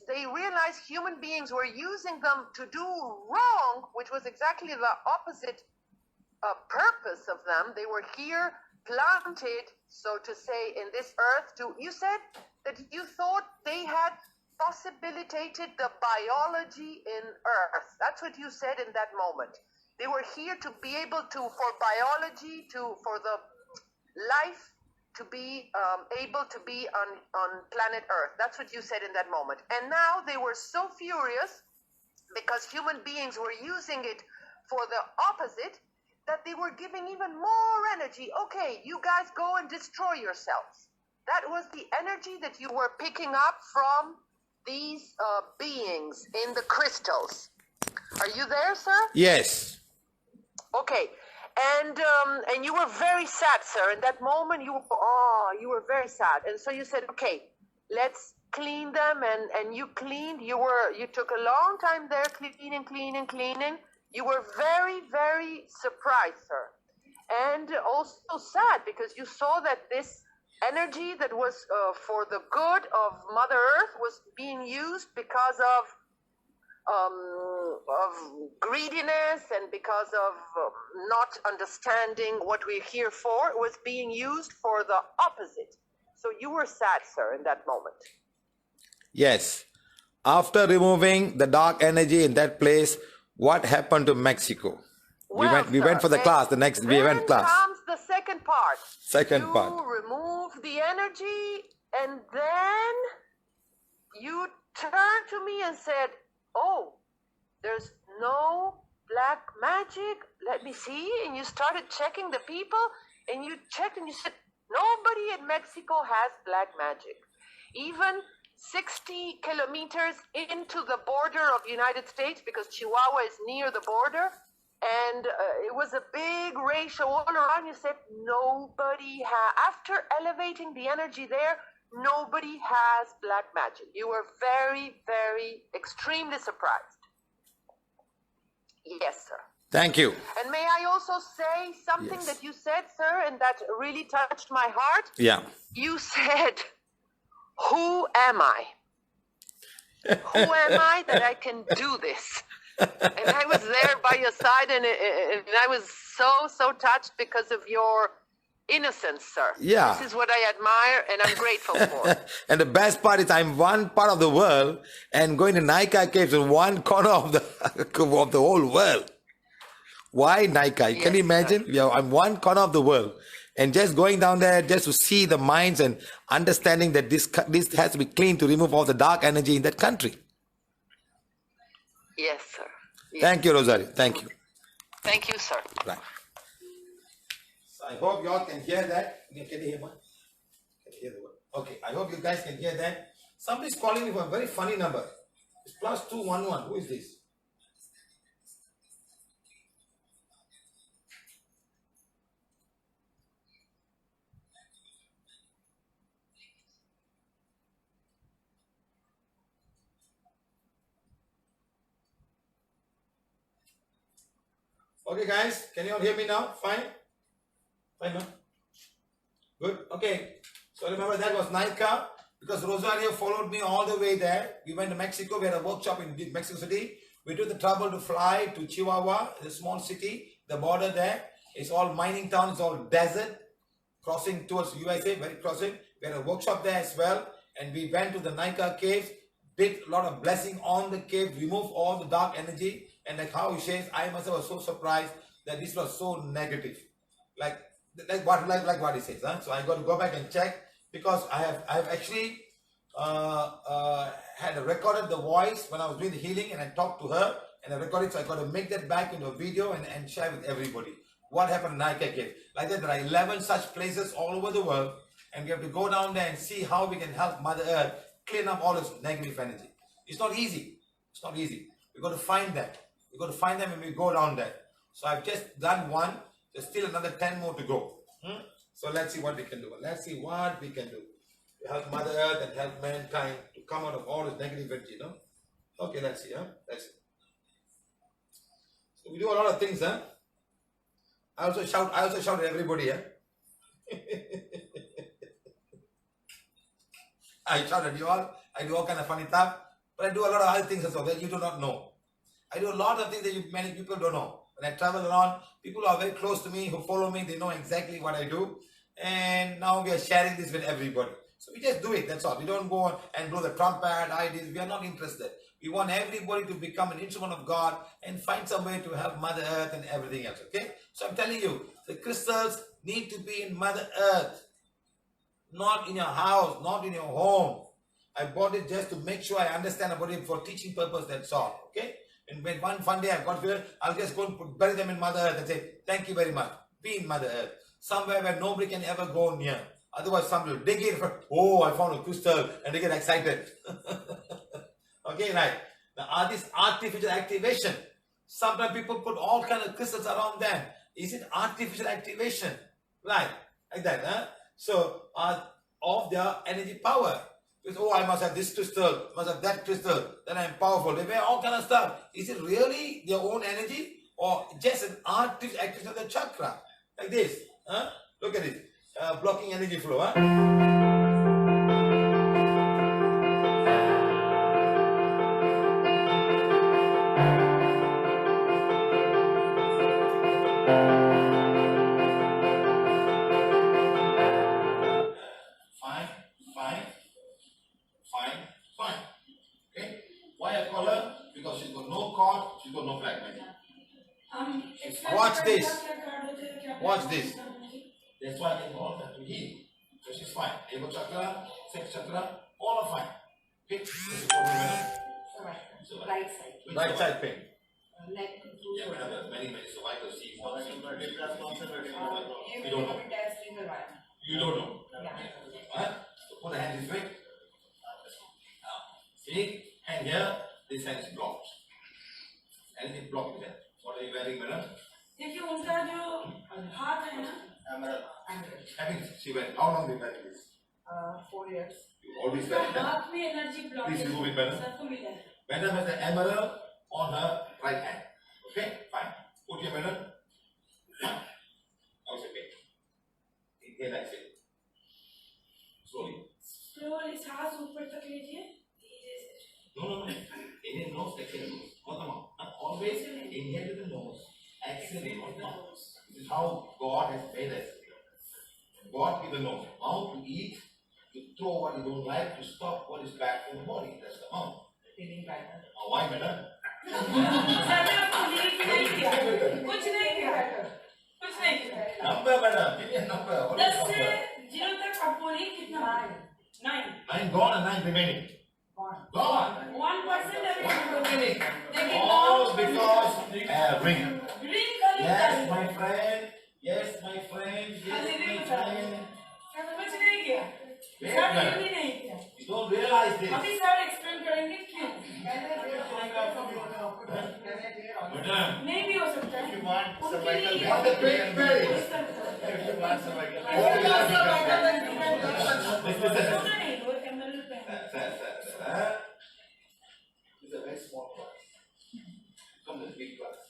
they realized human beings were using them to do wrong, which was exactly the opposite purpose of them. They were here planted, so to say, in this earth you said that you thought they had possibilitated the biology in earth. That's what you said in that moment. They were here to be able to, for biology, for the life to be able to be on planet earth. That's what you said in that moment. And now they were so furious because human beings were using it for the opposite, that they were giving even more energy. Okay, you guys go and destroy yourselves. That was the energy that you were picking up from these beings in the crystals. Are you there, sir? Yes. Okay. And you were very sad, sir. In that moment, you were very sad. And so you said, okay, let's clean them. And you cleaned. You took a long time there, cleaning. You were very, very surprised, sir. And also sad because you saw that this energy that was for the good of Mother Earth was being used because of greediness and because of not understanding what we're here for. It was being used for the opposite. So you were sad, sir, in that moment. Yes. After removing the dark energy in that place, what happened to Mexico? Well, we went for the class. The next we went class. Comes the second part. Second part. You remove the energy, and then you turned to me and said, "Oh, there's no black magic. Let me see." And you started checking the people, and you checked, and you said, "Nobody in Mexico has black magic. Even 60 kilometers into the border of the United States, because Chihuahua is near the border, and it was a big ratio all around." You said nobody after elevating the energy there, nobody has black magic. You were very, very, extremely surprised. Yes, sir. Thank you. And may I also say something that you said, sir, and that really touched my heart? Yeah. You said, "Who am I? Who am I that I can do this?" And I was there by your side, and I was so touched because of your innocence, sir. Yeah. This is what I admire, and I'm grateful for. And the best part is I'm one part of the world and going to Nika caves in one corner of the of the whole world. Why Nika? Yes, Can you imagine? Yeah, I'm one corner of the world. And just going down there just to see the minds and understanding that this has to be clean to remove all the dark energy in that country. Yes, sir. Yes. Thank you, Rosario. Thank you. Thank you, sir. Right. So I hope you all can hear that. Can you hear me? Can you hear the word? Okay, I hope you guys can hear that. Somebody's calling me for a very funny number. It's +211. Who is this? Okay, guys, can you all hear me now? Fine? Fine now? Good? Okay. So remember that was Nika, because Rosario followed me all the way there. We went to Mexico. We had a workshop in Mexico City. We took the trouble to fly to Chihuahua, the small city, the border there. It's all mining town. It's all desert, crossing towards USA, very crossing. We had a workshop there as well. And we went to the Nika caves, did a lot of blessing on the cave, removed all the dark energy. And like how he says, I myself was so surprised that this was so negative. Like what he says. Huh? So I got to go back and check, because I have actually had recorded the voice when I was doing the healing, and I talked to her and I recorded. So I got to make that back into a video and share with everybody what happened in Nika Cave. Like that, there are 11 such places all over the world, and we have to go down there and see how we can help Mother Earth clean up all this negative energy. It's not easy. It's not easy. We've got to find that. We've got to find them when we go down there. So I've just done one. There's still another 10 more to go. So let's see what we can do. Let's see what we can do. to help Mother Earth and help mankind to come out of all this negativity, you know. Okay, let's see, huh? Let's see. So we do a lot of things, huh? I also shout at everybody, huh? I shout at you all. I do all kind of funny stuff, but I do a lot of other things also that you do not know. I do a lot of things that many people don't know. When I travel around, people who are very close to me, who follow me, they know exactly what I do. And now we are sharing this with everybody. So we just do it, that's all. We don't go on and blow the trumpet, ideas. We are not interested. We want everybody to become an instrument of God and find some way to help Mother Earth and everything else, okay? So I'm telling you, the crystals need to be in Mother Earth, not in your house, not in your home. I bought it just to make sure I understand about it for teaching purpose, that's all, okay? And when one fun day I've got here, I'll just go and bury them in Mother Earth and say, thank you very much. Be in Mother Earth. Somewhere where nobody can ever go near. Otherwise, some will dig in for, oh, I found a crystal, and they get excited. Okay, right. Now, this artificial activation. Sometimes people put all kind of crystals around them. Is it artificial activation? Right, like that, huh? So, of their energy power. Because, oh, I must have this crystal, must have that crystal, then I'm powerful. They wear all kind of stuff. Is it really their own energy or just an artificial activation of the chakra? Like this, huh? Look at this, blocking energy flow, huh? Fine. Okay? Why I call her? Because she's got no cord, she's got no flag magic. Watch this. Watch this. That's why they call her to heal. So she's fine. Ego chakra, sex chakra, all are fine. Okay? Right side. Right side pain. Neck. Yeah, we have many cervical seeds. You don't know. testing the right. You don't know. Yeah. Huh? So put the hand this way. See? Hand here, this hand is blocked. Anything blocked with that? What are you wearing, madam? देखिए उनका जो हाथ है ना Having, she went, how long did you wear this? 4 years. You always wear it. हाथ में energy block Please remove it, madam. सबको मिला है Madam has the emerald on her right hand. Okay, fine. Put your madam. How's it pain? Inhale, exhale. Slowly. Slowly सांस ऊपर तक लीजिए धीरे से No. Inhale nose, exhale nose. Not the mouth. Always inhale with the nose. Exhale with the mouth. This is how God has made us. God with the nose. Mouth to eat, to throw what you don't like, to stop what is bad for the body. That's the mouth. Feeling better. Why, madam? Sir आपको नहीं किया कुछ नहीं किया Number, madam. Give me a number. What is 10 से number? 0 तक आप बोलिए कितना 9 9 gone and 9 remaining. Gone. 1% remaining. लेकिन All because ring. ड्रिंक कर Yes, my friend. Yes, my friend. Yes, my friend. कुछ नहीं किया Wait, सर ये madam. भी नहीं किया You don't realize this. अभी सर एक्सप्लेन करेंगे क्यों Madam. नहीं भी हो सकता है उनके लिए What the great berry? नहीं वो एमएल पे It's a very small class. Come to the big class.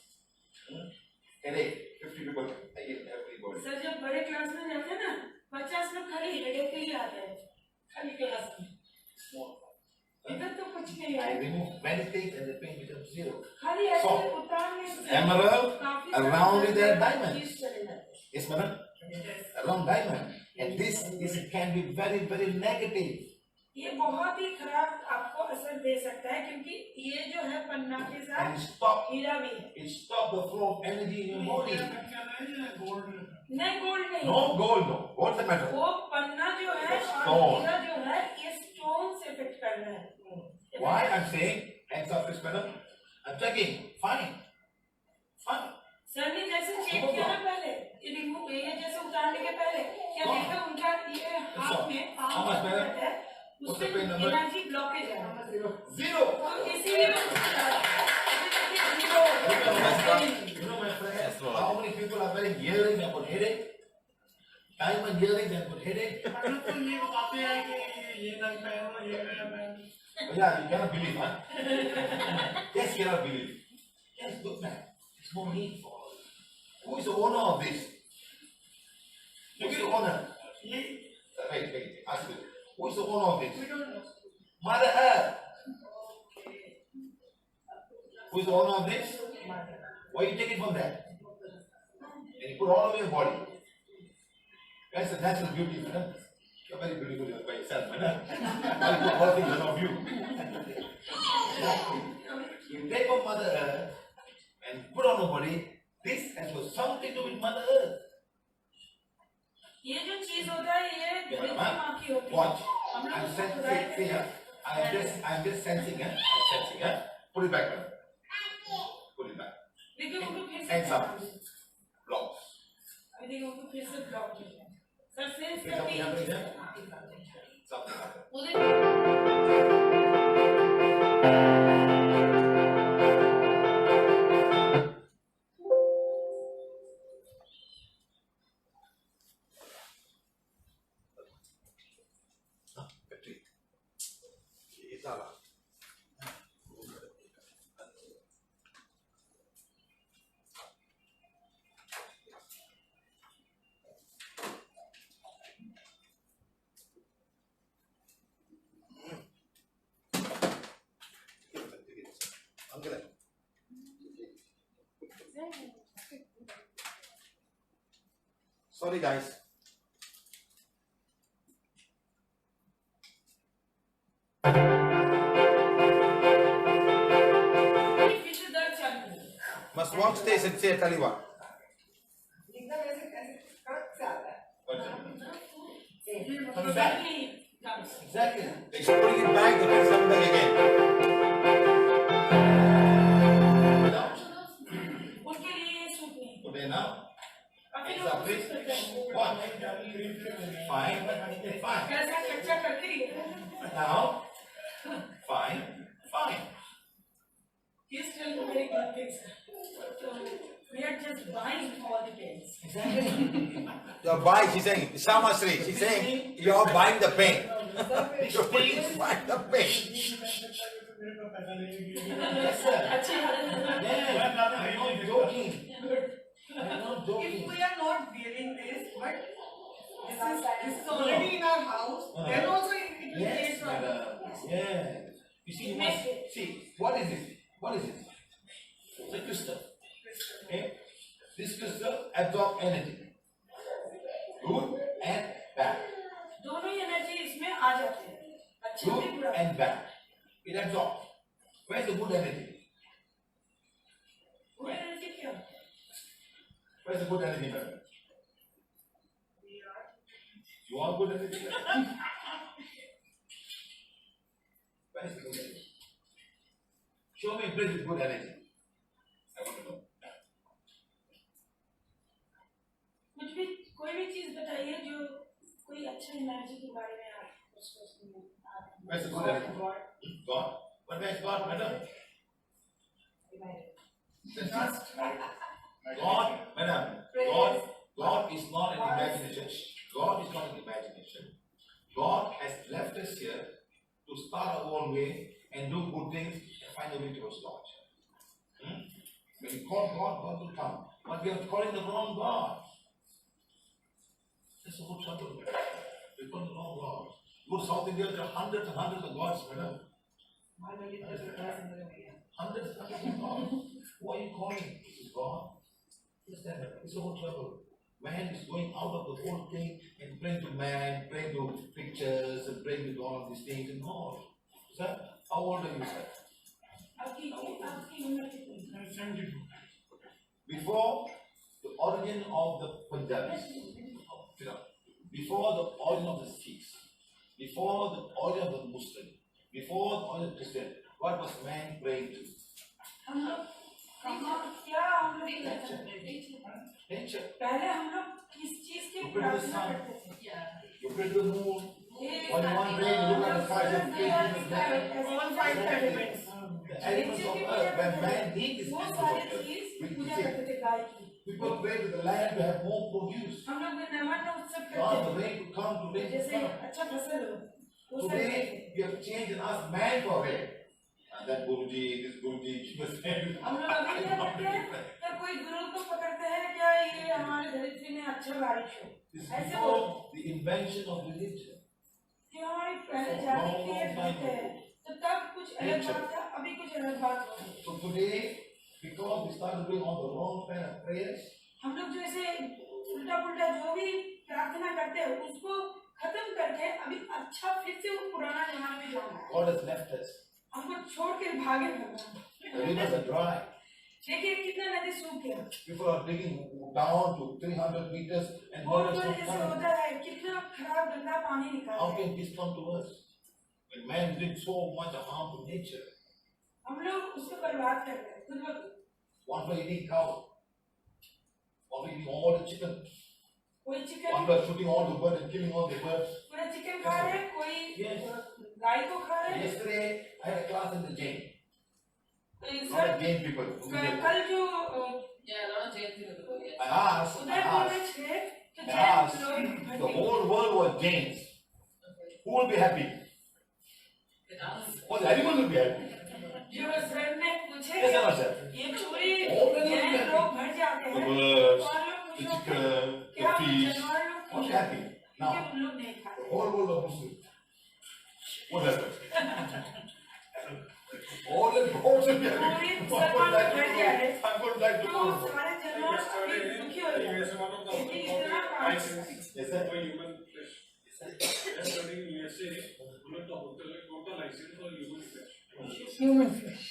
Headache, 50 people. I give everybody. Sir जब बड़े क्लास में जाते हैं ना 50 लोग खाली हेडेक के लिए आते हैं खाली क्लास में Small class. इधर तो कुछ नहीं I है remove many things and the pain becomes zero. खाली ऐसे उतारने से Emerald काफी around with their सारे diamond. चीज चले जाते हैं Yes, madam? Around diamond. And this can be very, very negative. ये बहुत ही खराब आपको असर दे सकता है क्योंकि ये जो है पन्ना के And साथ stop, हीरा भी है it stop the flow of energy in your body. नहीं गोल्ड नहीं No gold, no. What's the matter? वो पन्ना जो है और Stone. हीरा जो है ये स्टोन से इफेक्ट कर रहा है Why I'm saying, hands up this madam. I'm checking. Fine. Fine. Sir ने जैसे चेक किया ना पहले ये रिमूव ये जैसे उतारने के पहले क्या देखा उनका ये हाथ में How much, madam? है What's the उसमें pain number? एनर्जी ब्लॉकेज है Zero. तो इसीलिए You know, my friend, how many people are very hearing about headache? Time and hearing and put headache. मतलब तो ये बताते हैं कि ये रंग पहनो ये रंग पहनो Yeah, you cannot believe, huh? Yes, cannot believe. Yes, good man. There's no need for all. Who is the owner of this? Who is the owner? Wait, ask me. Who is the owner of this? we don't know Mother Earth. Who is the owner of this? Why you take it from there? And you put all over your body. That's the natural beauty, man. You're very beautiful by yourself, man. Why you put all things on you? You take from Mother Earth and put on your body. This has got something to do with Mother Earth. ये जो चीज होता है ये माँ की होती है Watch. I'm sensing here. I'm just sensing, huh? I'm sensing, huh? Put it back, man. Put it back. लेकिन उनको फिर से And some blocks. अभी देखो उनको फिर से ब्लॉक किया सर से Something happening there? Something happened. उधर Sorry, guys. फिर से दर्द चालू है Must watch this and say, tell you what. एकदम ऐसे ऐसे कड़क से आता है ये Come मतलब back. नहीं dance Exactly. It's putting it back, it will come back again. Down. उनके लिए ये सूट नहीं Put it now. काफी Hands लोग up, please. कोशिश करते हैं One. Fine. Fine. कैसा कच्चा करके ही है Now. Fine. Fine. He's telling me very good things. So we are just buying all the pens. Exactly. You're buying, she's saying, Shamasri, she's saying, you're buying the pain. You're buying the pain. Yes, sir. अच्छी हालत है Yeah. I'm not joking. I'm not If joking. we are not wearing this, but this is already in our house, then also it will Yes, create trouble. madam. Yeah. You see, you must see. What is this? What is this? It's a crystal. Okay. This crystal absorbs energy. Good and bad. दोनों ही energy इसमें आ जाते हैं अच्छे भी Good बुरा and bad. It absorbs. Where's the good energy? बुरा energy क्या Where's the good energy, madam? You want good energy? Where's the good energy? Show me a place with good energy. I want to know. कुछ भी कोई भी चीज बताइए जो कोई अच्छा एनर्जी के बारे में आप Where's the good energy? God. But where's God, madam? God, madam, God is not an imagination. God is not an imagination. God has left us here to start our own way and do good things and find a way towards God. When you call God, God will come. But we are calling the wrong God. That's the whole trouble. We're calling the wrong God. Go to South India, there are hundreds and hundreds of gods, madam. Hundreds and hundreds of gods. Who are you calling? This is God. Understand that? It's the whole trouble. Man is going out of the whole thing and praying to man, praying to pictures, and praying to all these things and all. Sir, how old are you, sir? आपकी उम्र कितनी Before the origin of the Punjabis, before the origin of the Sikhs, before the origin of the Muslim, before the origin of the Christian, what was man praying to? हम लोग क्या हम लोग Nature. पहले हम लोग किस चीज की You pray to the प्रार्थना sun, करते थे you pray to the moon. When one day you look at the stars and pray to the man. All five elements. The elements of earth, when man needs his वो elements सारे of earth, चीज with Puja the करते थे गाय की People pray to the land to have more produce. हम लोग नवान्न उत्सव करते God, हैं the rain to come, to rain to जैसे come. अच्छा फसल हो वो सब Today, करते हैं। we have changed and asked man for rain. And that Guruji, this Guruji, हम लोग अभी क्या करते हैं क्या कोई गुरु को पकड़ते हैं क्या ये हमारे धरती में अच्छा बारिश हो This is ऐसे बोलते हैं। before the invention of religion. ये हमारी पहले जाति की एक बात है तो तब कुछ अलग बात था अभी कुछ अलग बात हो गई। So today, because we started doing all the wrong kind of prayers, हम लोग जो ऐसे उल्टा पुल्टा जो भी प्रार्थना करते हैं उसको खत्म करके अभी अच्छा फिर से वो पुराना जमाने में जाना है। God has left us. हमको छोड़ के भागे भगवान। The rivers are dry. देखिए कितना नदी सूख गया। People are digging down to 300 meters and और water is तो not जैसे coming. होता है कितना खराब गंदा पानी निकाल How रहे हैं। can this come to us? When man did so much harm to nature. हम लोग उसको बर्बाद कर रहे हैं खुद ब खुद। One for eating cow, one for eating all the chicken, कोई one chicken for shooting all the birds and killing all the birds. पूरा चिकन खा रहे हैं कोई Yes. गाय को खा रहे हैं। Yesterday, I had a class in the Jain. कोई Not sir the Jain people. कल जो I asked, उदयपुर में थे तो I जैन asked, लोग the भर्ती whole world was Jains. Who will be happy? Well, everyone will be happy. जो sir ने पूछे Yes, sir, sir. ये पूरी All the जैन people लोग भर जाते The हैं birds, और लोग the पूछो chicken, क्या the fish, जानवर लोग all पूछो happy. क्योंकि Now, उन लोग नहीं the खाते। whole world was Muslim. What happened? All the gods will be happy. पूरी मुसलमान लोग भर जाते हैं I would like to तो know. सारे जानवर अभी दुखी हो जाते हैं क्योंकि इतना काम Yes, sir. human flesh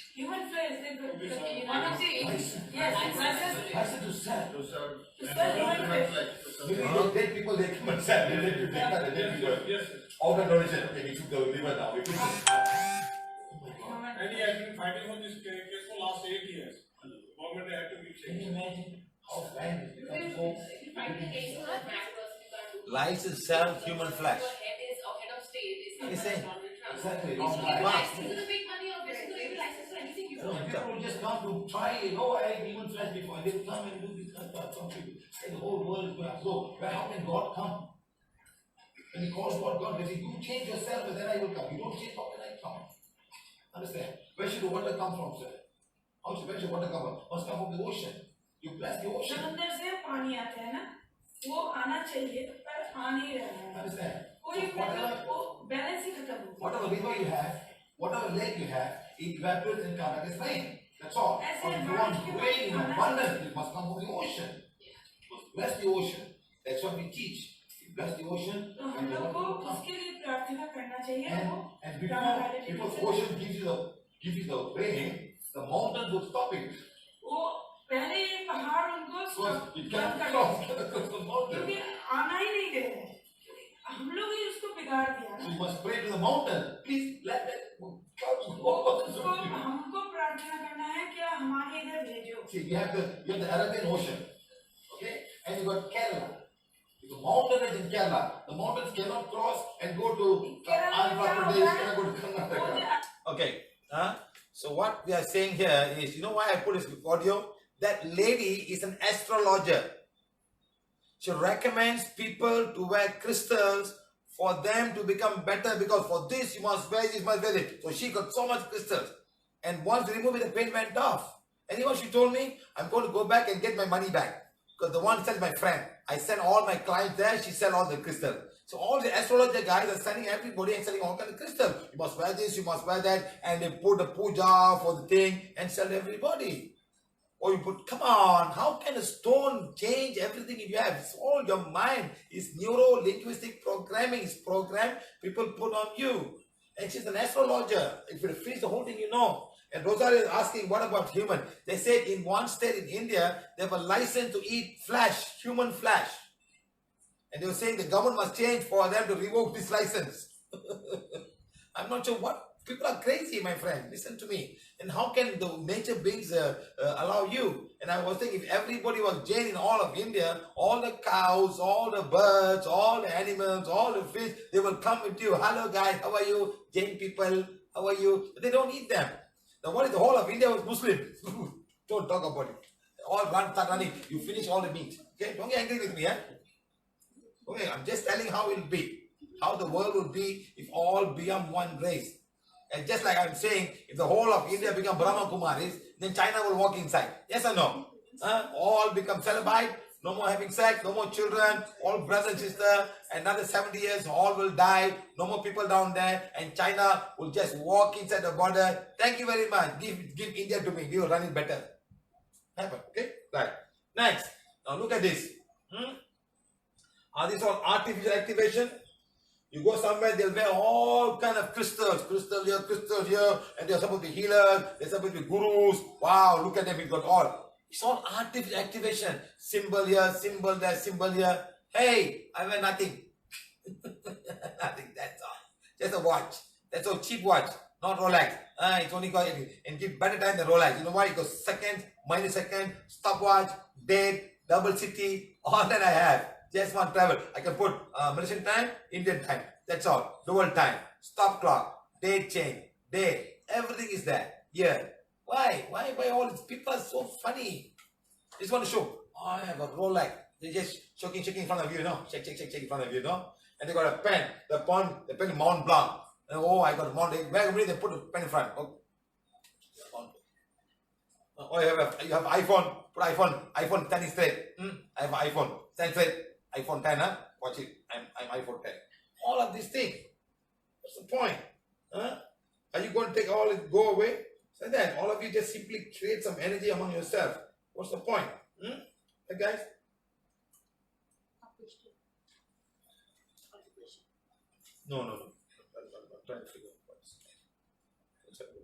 one of the yes I said to sell. to sell human flesh Maybe the dead people, they come and sell. They let you take out the dead people. Out of donation. Okay, we took the liver now. We took it. And he has been fighting for this case for last 8 years. Government had to be Can changed. you imagine how land has become so? License sell human flesh. You say, exactly. Wrong People will just come to try, I ate human flesh before. They will come and do this kind of stuff. And the whole world is going to go. But how can God come? When he calls God, they say, you change yourself and then I will come. You don't change, how can I come? Understand? Where should the water come from, sir? Where should water come from? Must come from the ocean. You bless the ocean. समंदर से पानी आता है ना वो आना चाहिए पर आ नहीं रहा है Understand? कोई मतलब वो बैलेंस ही खत्म हो गया Whatever river you have, whatever lake you have, it evaporates and comes like as rain. That's all. But if you want rain in abundance, it must come from the ocean. You must bless the ocean. That's what we teach. You bless the ocean, तो हम and the लोग को water will come. उसके लिए प्रार्थना करना चाहिए वो And before the ocean gives you the rain, the mountains will stop it. वो पहले ये पहाड़ उनको Because it बंद cannot कर cross the mountain. क्योंकि आना ही नहीं दे रहे हम लोग ही उसको बिगाड़ दिया So ना you must pray to the mountain. Please let that come. उसको हमको प्रार्थना करना है कि हमारे इधर भेजो See, you have the Arabian Ocean, okay, and you got Kerala. The mountain is in Kerala. The mountains cannot cross and go to Andhra Pradesh, cannot go to Karnataka. Okay. So what we are saying here is, you know why I put this audio? That lady is an astrologer. She recommends people to wear crystals for them to become better, because for this you must wear this, you must wear this. So she got so much crystals. And once they removed it, the pain went off. And you know what she told me? I'm going to go back and get my money back. Because the one said my friend. I sent all my clients there, she sell all the crystal. So all the astrologer guys are sending everybody and selling all kinds of crystal. You must wear this, you must wear that. And they put the puja for the thing and sell everybody. Or you put, come on, how can a stone change everything you have? It's all your mind. It's neuro-linguistic programming. It's program people put on you. And she's an astrologer. If you finish the whole thing, you know. And Rosario is asking, what about human? They said in one state in India, they have a license to eat flesh, human flesh. And they were saying the government must change for them to revoke this license. I'm not sure what. People are crazy, my friend. Listen to me. And how can the nature beings allow you? And I was thinking, if everybody was Jain in all of India, all the cows, all the birds, all the animals, all the fish, they will come with you. Hello guys, how are you? Jain people, how are you? But they don't eat them. Now what if the whole of India was Muslim? Don't talk about it. All start running. You finish all the meat. Okay, don't get angry with me, eh? Okay, I'm just telling how it will be. How the world will be if all become one race. And just like I'm saying, if the whole of India become Brahma Kumaris, then China will walk inside. Yes or no? All become celibate, no more having sex, no more children, all brother and sister, another 70 years, all will die, no more people down there, and China will just walk inside the border. Thank you very much. Give India to me. We will run it better. Happen. Okay? Right. Next. Now look at this. Are these all artificial activation? You go somewhere, they'll wear all kind of crystals, crystal here, and they're supposed to be healers, they're supposed to be gurus. Wow, look at them, we've got all. It's all artificial activation. Symbol here, symbol there, symbol here. Hey, I wear nothing. Nothing, that's all. Just a watch. That's a cheap watch, not Rolex. It's only got, and give better time than Rolex. You know why? It goes second, millisecond, stopwatch, date, double city, all that I have. Just one travel. I can put Malaysian time, Indian time. That's all. Dual time, stop clock, date change, day. Everything is there. Yeah. Why? Why all these people are so funny? Just want to show. Oh, I have a Rolex. They just shaking in front of you, you know. Shake in front of you, you know. And they got a pen. The pen is Mont Blanc. And, oh, I got a Mont. Where they put the pen in front? Oh, you have iPhone. Put iPhone 10 straight. I have an iPhone 10 straight. iPhone 10, huh? Watch it. I'm iPhone 10. All of these things. What's the point? Huh? Are you going to take all it, go away? So then, all of you just simply create some energy among yourself. What's the point? Hey guys? No. I'm trying to figure out what's happening.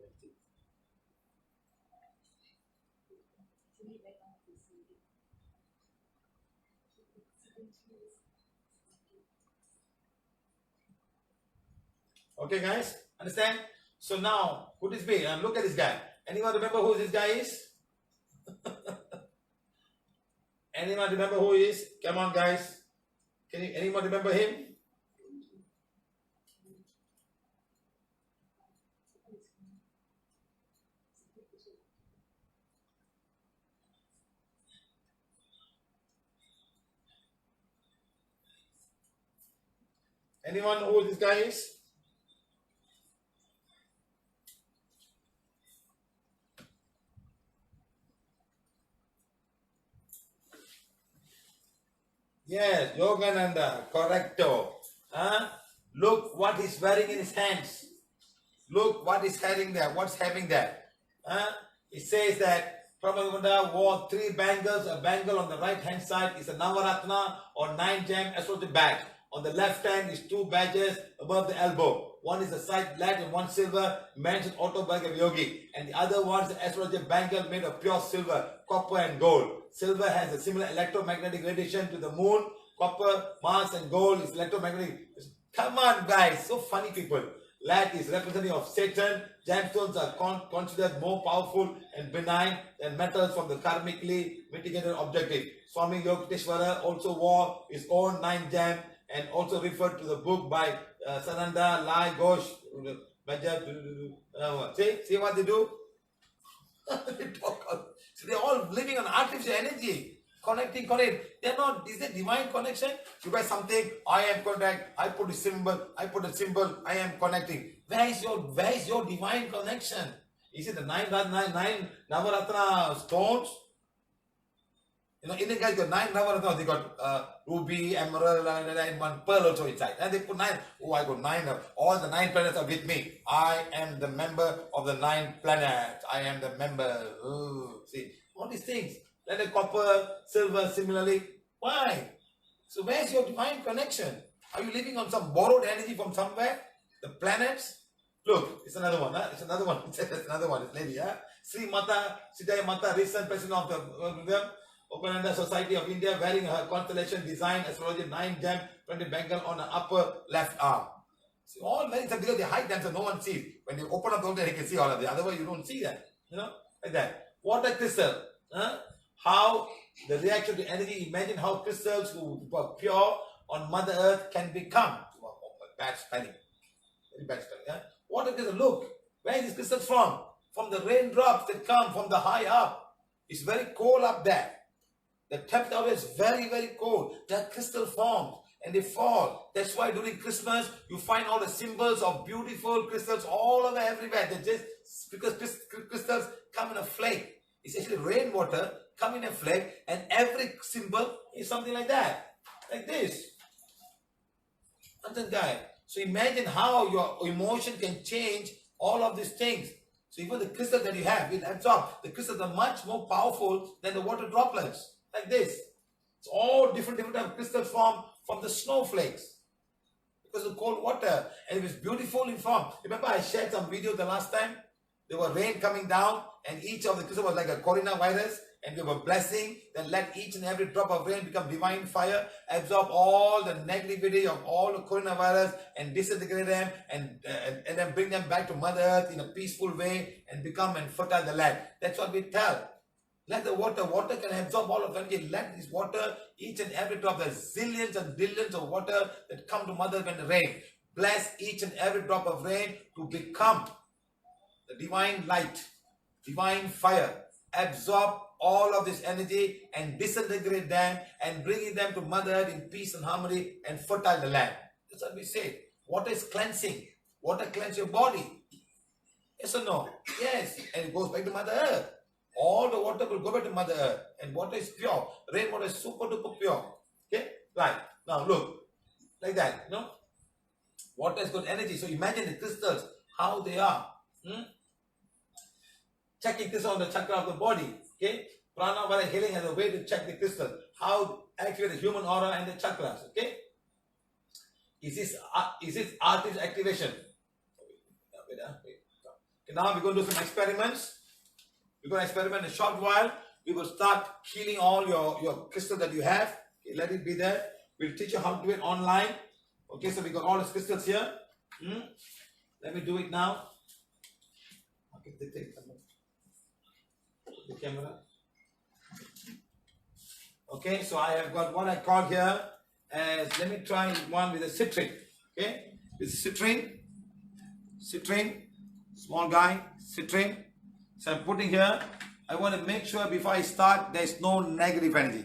Okay, guys, understand? So now, who this be? Look at this guy. Anyone remember who this guy is? Anyone remember who he is? Come on, guys. Anyone remember him? Anyone who this guy is? Yes, Yogananda, correcto. Look what he's wearing in his hands. Look what he's having there. What's having there? It says that Prabhupada wore 3 bangles. A bangle on the right hand side is a Navaratna or 9 gem astrology badge. On the left hand is 2 badges above the elbow. One is a side lead and one silver, mentioned autobiography of yogi. And the other one is an astrology bangle made of pure silver, copper and gold. Silver has a similar electromagnetic radiation to the moon. Copper, Mars and gold is electromagnetic. Come on guys, so funny people. Lead is representative of Satan. Gemstones are considered more powerful and benign than metals from the karmically mitigated objective. Swami Yogateshwara also wore his own 9 gem and also referred to the book by Sananda, Lai, Ghosh. See what they do? So they're all living on artificial energy. Connecting. They're not, is there divine connection? You buy something, I am connect, I put a symbol, I am connecting. Where is your divine connection? Is it the 9 Navaratna stones? You know, Indian guys got 9 Navaratna, they got ruby, emerald, and one pearl also inside. And they put 9. Oh, I got 9. All the 9 planets are with me. I am the member of the 9 planets. I am the member. Ooh, see, all these things. Then the copper, silver, similarly. Why? So where's your divine connection? Are you living on some borrowed energy from somewhere? The planets? Look, it's another one. It's another one. It's another one. It's lady. Sri Mata, Siddhaya Mata, recent president of the Openanda Society of India, wearing her constellation design astrology 9 gem 20 bangle on the upper left arm. See, all very because they hide them so no one sees. When you open up the water, you can see all of it. Otherwise, you don't see that. You know, like that. Water crystal. How the reaction to energy. Imagine how crystals who are pure on Mother Earth can become. Bad spelling. Very bad spelling. Water crystal. Look, where is this crystal from? From the raindrops that come from the high up. It's very cold up there. The temperature is very, very cold. There are crystal forms and they fall. That's why during Christmas, you find all the symbols of beautiful crystals all over everywhere. They just, because crystals come in a flake. It's actually rainwater come in a flake, and every symbol is something like that. Like this. Understand, guy? So imagine how your emotion can change all of these things. So even the crystals that you have will absorb. The crystals are much more powerful than the water droplets. Like this. It's all different type of crystals form from the snowflakes. Because of cold water. And it was beautiful in form. Remember I shared some video the last time? There was rain coming down and each of the crystals was like a coronavirus. And they were blessing that let each and every drop of rain become divine fire, absorb all the negativity of all the coronavirus and disintegrate them and then bring them back to Mother Earth in a peaceful way and become and fertile the land. That's what we tell. Let the water can absorb all of energy. Let this water, each and every drop, there's zillions and billions of water that come to Mother Earth when the rain. Bless each and every drop of rain to become the divine light, divine fire. Absorb all of this energy and disintegrate them and bringing them to Mother Earth in peace and harmony and fertile the land. That's what we say. Water is cleansing. Water cleanses your body. Yes or no? Yes. And it goes back to Mother Earth. All the water will go back to Mother Earth. And water is pure. Rainwater is super duper pure. Okay? Right. Now look. Like that. You know? Water is good energy. So imagine the crystals. How they are. Checking this on the chakra of the body. Okay? Prana by healing has a way to check the crystal. How activate the human aura and the chakras. Okay? Is this artist activation? Okay, now we're going to do some experiments. We're going to experiment in a short while. We will start healing all your crystal that you have. Okay, let it be there. We'll teach you how to do it online. Okay, so we got all the crystals here. Let me do it now. Okay, take the camera. Okay, so I have got what I call here as, let me try one with a citrine. Okay, with citrine, small guy, citrine. So I'm putting here, I want to make sure before I start, there's no negative energy.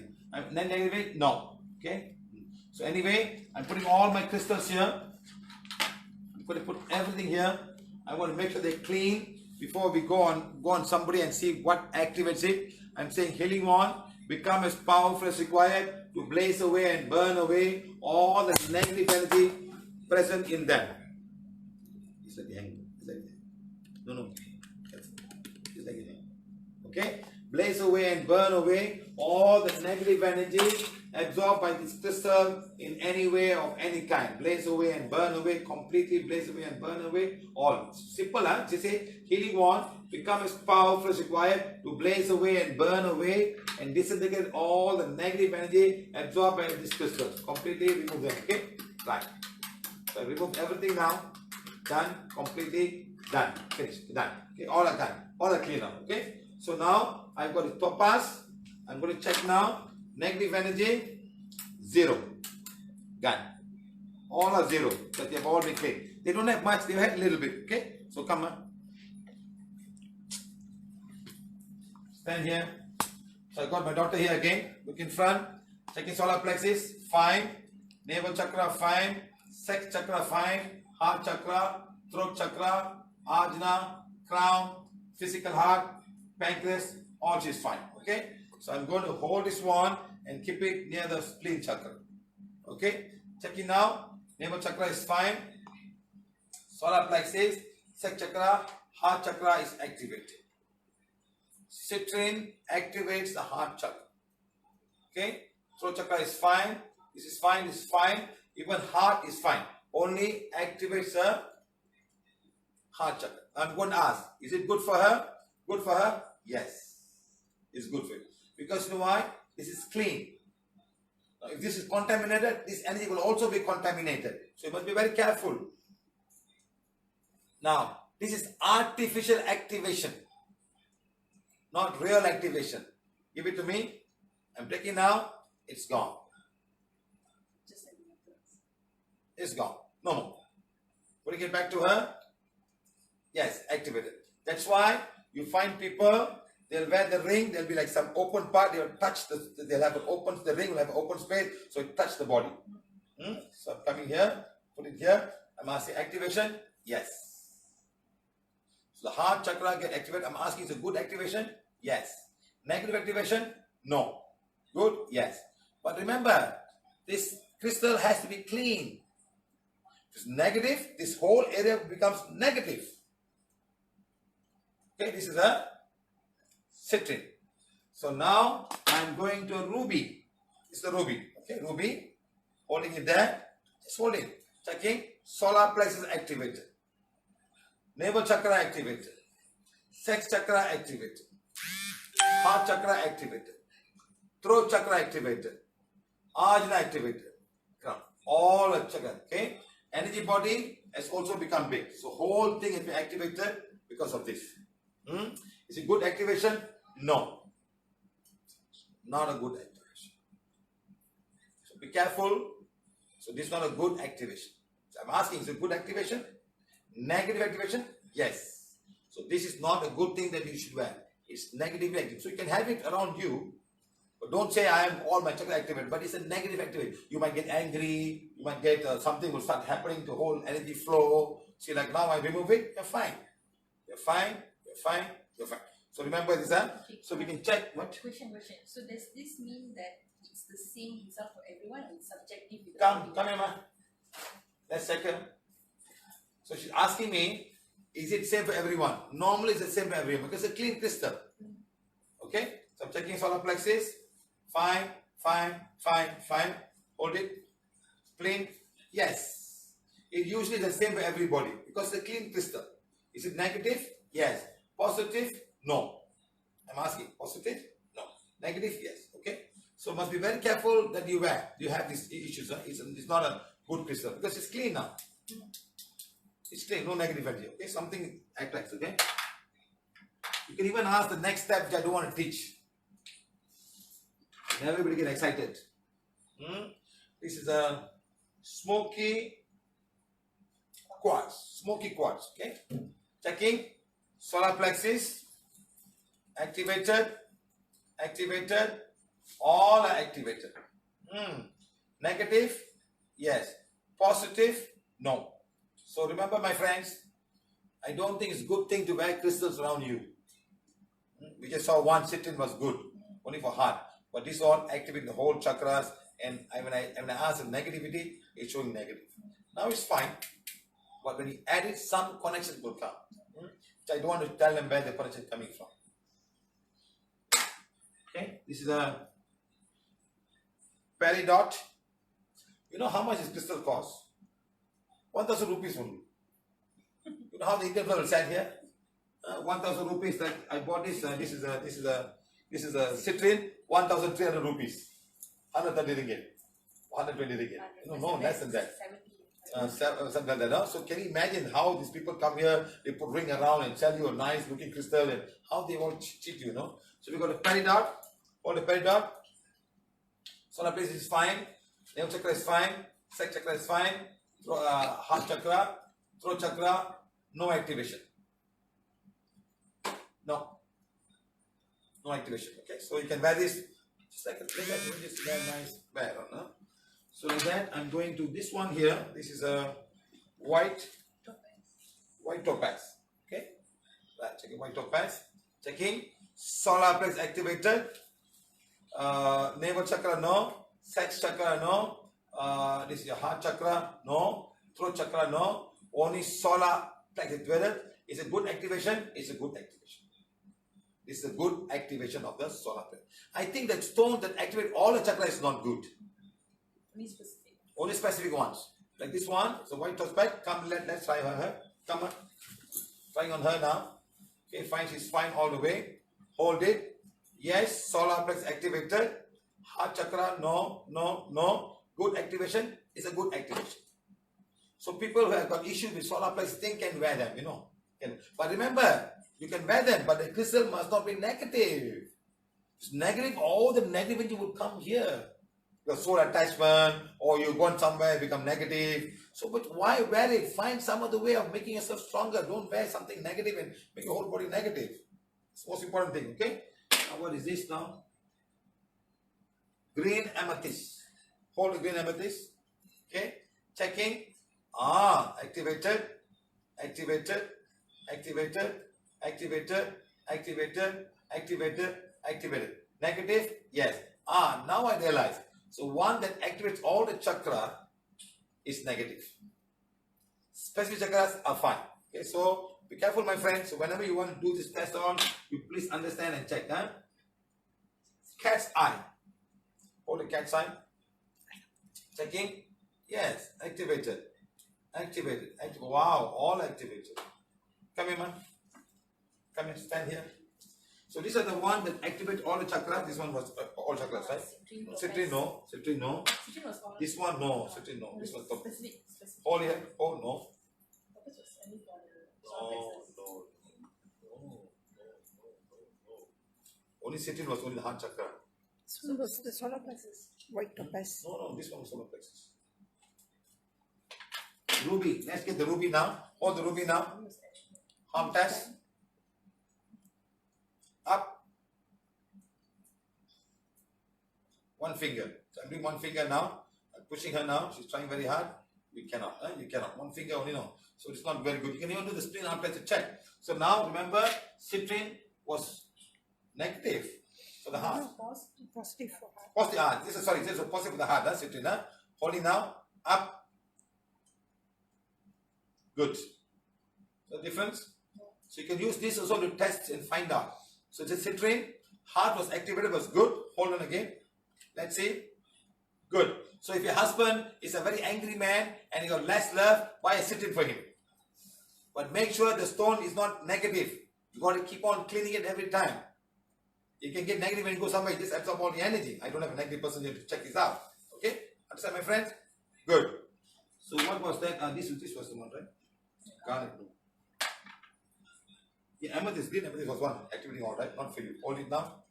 Negative? No. Okay, so anyway, I'm putting all my crystals here. I'm going to put everything here. I want to make sure they're clean before we go on somebody and see what activates it. I'm saying healing on, become as powerful as required to blaze away and burn away all the negative energy present in them. It's like the angle. It's like that. No. It's like that. Okay? Blaze away and burn away all the negative energy absorbed by this crystal in any way of any kind. Blaze away and burn away completely. Blaze away and burn away all. Simple, huh? Just say healing one, become as powerful as required to blaze away and burn away and disintegrate all the negative energy absorbed by this crystal. Completely remove them. Okay? Right. So I remove everything now. Done. Completely done. Finished. Done. Okay? All are done. All are clear now. Okay? So now I've got the topaz. I'm going to check now. Negative energy, 0. Gone. All are 0. But they have all been clean. They don't have much, they have a little bit. Okay? So come on. Stand here. So I got my daughter here again. Look in front. Checking solar plexus. Fine. Navel chakra. Fine. Sex chakra. Fine. Heart chakra. Throat chakra. Ajna. Crown. Physical heart. Pancreas. All is fine. Okay? So I'm going to hold this one and keep it near the spleen chakra. Okay? Check it now. Navel chakra is fine. Solar plexus, sex chakra, heart chakra is activated. Citrine activates the heart chakra. Okay? Throat chakra is fine. This is fine. This is fine. Even heart is fine. Only activates the heart chakra. I'm going to ask, is it good for her? Good for her? Yes. It's good for you. Because you know why? This is clean. Now, if this is contaminated, this energy will also be contaminated. So you must be very careful. Now, this is artificial activation, not real activation. Give it to me. I'm taking now. It's gone. It's gone. No more. Putting it back to her. Yes, activated. That's why you find people They'll wear the ring, there'll be like some open part, they'll touch they'll have the ring will have an open space, so it touch the body. So I'm coming here, put it here, I'm asking activation, yes. So the heart chakra get activated, I'm asking is a good activation? Yes. Negative activation? No. Good? Yes. But remember, this crystal has to be clean. If it's negative, this whole area becomes negative. Okay, this is a citrine. So now I'm going to a ruby. It's the ruby. Okay, ruby. Holding it there. Just hold it. Checking. Solar plexus activated. Navel chakra activated. Sex chakra activated. Heart chakra activated. Throat chakra activated. Ajna activated. All the chakra. Okay. Energy body has also become big. So whole thing has been activated because of this. Is it good activation? No. Not a good activation. So be careful. So this is not a good activation. So I'm asking, is it good activation? Negative activation? Yes. So this is not a good thing that you should wear. It's negatively active. So you can have it around you. But don't say I am all my chakra activated. But it's a negative activation. You might get angry. You might get something will start happening to whole energy flow. See, like now I remove it. You're fine. You're fine. You're fine. You're fine. So remember this, huh? Okay. So we can check what? Question. So does this mean that it's the same result for everyone or it's subjective? Come here, ma. Let's check her. So she's asking me, is it same for everyone? Normally it's the same for everyone because it's a clean crystal. Okay? So I'm checking solar plexus. Fine. Hold it. Clean. Yes. It usually is the same for everybody because it's a clean crystal. Is it negative? Yes. Positive? No. I'm asking. Positive? No. Negative? Yes. Okay? So must be very careful that you wear. You have these issues. Huh? It's not a good crystal because it's clean now. It's clean. No negative energy. Okay? Something act like, okay? You can even ask the next step which I don't want to teach. And everybody get excited. This is a smoky quartz. Okay? Checking. Solar plexus. Activated. All are activated. Negative. Yes. Positive. No. So remember, my friends, I don't think it's a good thing to wear crystals around you. We just saw one citrine was good, only for heart. But this all activating the whole chakras. And when I ask the negativity, it's showing negative. Now it's fine. But when you add it, some connection will come. Which I don't want to tell them where the connection is coming from. Okay, this is a peridot. You know how much this crystal costs? 1,000 rupees only. You know how the Indian people sat here? 1,000 rupees. That I bought this. This is a citrine. 1,300 rupees. 130 ringgit. 120 ringgit. No, less than that. 70. Something like that. So can you imagine how these people come here? They put ring around and sell you a nice looking crystal, and how they all cheat you, know. So we got a peridot. Hold the peridot. Solar plexus is fine. Navel chakra is fine. Sex chakra is fine. Heart chakra, throat chakra, no activation. No activation. Okay, so you can wear this just like a just wear nice wear on. So with that, I'm going to this one here. This is a white topaz. Okay, right, checking white topaz. Checking solar plexus activated. Navel chakra no. Sex chakra no. This is your heart chakra, no. Throat chakra, no. Only solar plexus activated. It's a good activation. It's a good activation. This is a good activation of the solar plexus. I think that stones that activate all the chakra is not good. Only specific ones. Like this one. So white topaz. Come, let's try her. Come on. Trying on her now. Okay, fine. She's fine all the way. Hold it. Yes. Solar plexus activated. Heart chakra, no. Good activation is a good activation. So people who have got issues with solar plexus think can wear them, you know. But remember, you can wear them, but the crystal must not be negative. If it's negative, all the negativity would come here. Your soul attachment, or you gone somewhere, become negative. So, but why wear it? Find some other way of making yourself stronger. Don't wear something negative and make your whole body negative. It's the most important thing, okay? Now what is this now? Green amethyst. Hold the green amethyst. Okay? Checking. Activated. Activated. Activated. Activated. Activated. Activated. Activated. Negative? Yes. Now I realize. So one that activates all the chakra is negative. Specific chakras are fine. Okay, so be careful, my friends. So whenever you want to do this test on, you please understand and check. Cat's eye. Hold the cat's eye. Checking. Yes. Activated. Activated. Wow. All activated. Come here, man. Come here. Stand here. So these are the ones that activate all the chakras. This one was all chakras, right? Citrine, no. Citrine, no. Citrine was all. This one, no. Citrine, no. This one, no. Specific. All here. Oh, no. Focus was only for the No, solar no. Only citrine was only the heart chakra. This one was the solar plexus, white topaz. No, this one was solar plexus. Ruby. Let's get the ruby now. Hold the ruby now. plexus. Palm test. Up. One finger. So I'm doing one finger now. I'm pushing her now. She's trying very hard. You cannot. You cannot. One finger only, no. So it's not very good. You can even do the spleen arm test to check. So now remember, citrine was negative for the heart. Positive for heart. Positive. This is positive for the heart. Citrine. Holding now. Up. Good. The difference. So you can use this also to test and find out. So the citrine, heart was activated, was good. Hold on again. Let's see. Good. So if your husband is a very angry man and you got less love, buy a citrine for him. But make sure the stone is not negative. You got to keep on cleaning it every time. You can get negative when you go somewhere, you just absorb all the energy. I don't have a negative person here to check this out. Okay? Understand, my friends? Good. So what was that? This was the one, right? Garnet. Yeah, amethyst, green amethyst was one. Activating all, right? Not for you. Hold it now.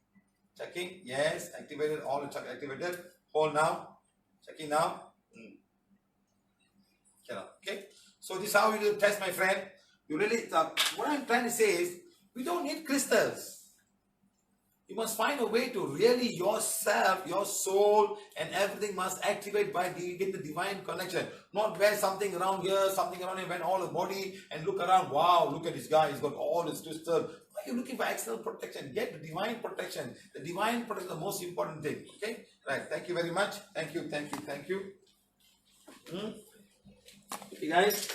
Checking. Yes. Activated. All the chakra activated. Hold now. Checking now. Cannot. Okay. So this is how you do the test, my friend. You really, what I'm trying to say is, we don't need crystals. You must find a way to really yourself, your soul, and everything must activate by get the divine connection. Not wear something around here, something around here, when all the body and look around. Wow, look at this guy, he's got all his crystals. Why are you looking for external protection? Get the divine protection. The divine protection is the most important thing. Okay? Right. Thank you very much. Thank you. Okay, guys.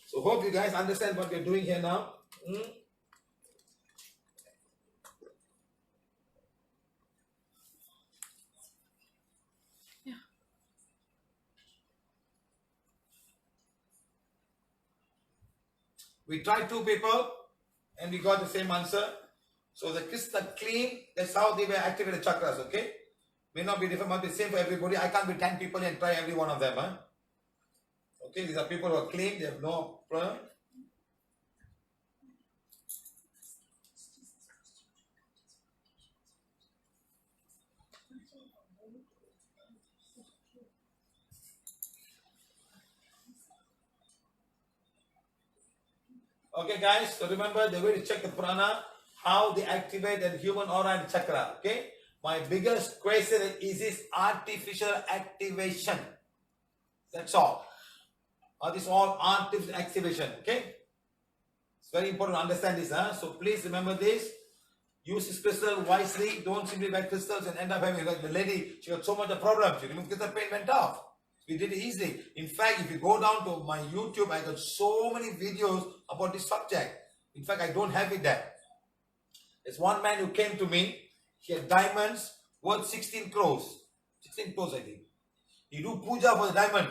So hope you guys understand what we're doing here now. We tried 2 people and we got the same answer. So the crystal clean, that's how they were activated chakras, okay? May not be different, must be same for everybody. I can't be 10 people and try every one of them. Huh? Okay, these are people who are clean, they have no problem. Okay guys, so remember the way to check the prana, how they activate the human aura and chakra, okay? My biggest question is this artificial activation. That's all. This all artificial activation, okay? It's very important to understand this, huh? So please remember this. Use this crystal wisely. Don't simply buy crystals and end up having, like the lady, she got so much of problems. She removed crystal, pain went off. We did it easily. In fact, if you go down to my YouTube, I got so many videos about this subject. In fact, I don't have it there. There's one man who came to me. He had diamonds worth 16 crores. 16 crores, I think. He do puja for the diamond.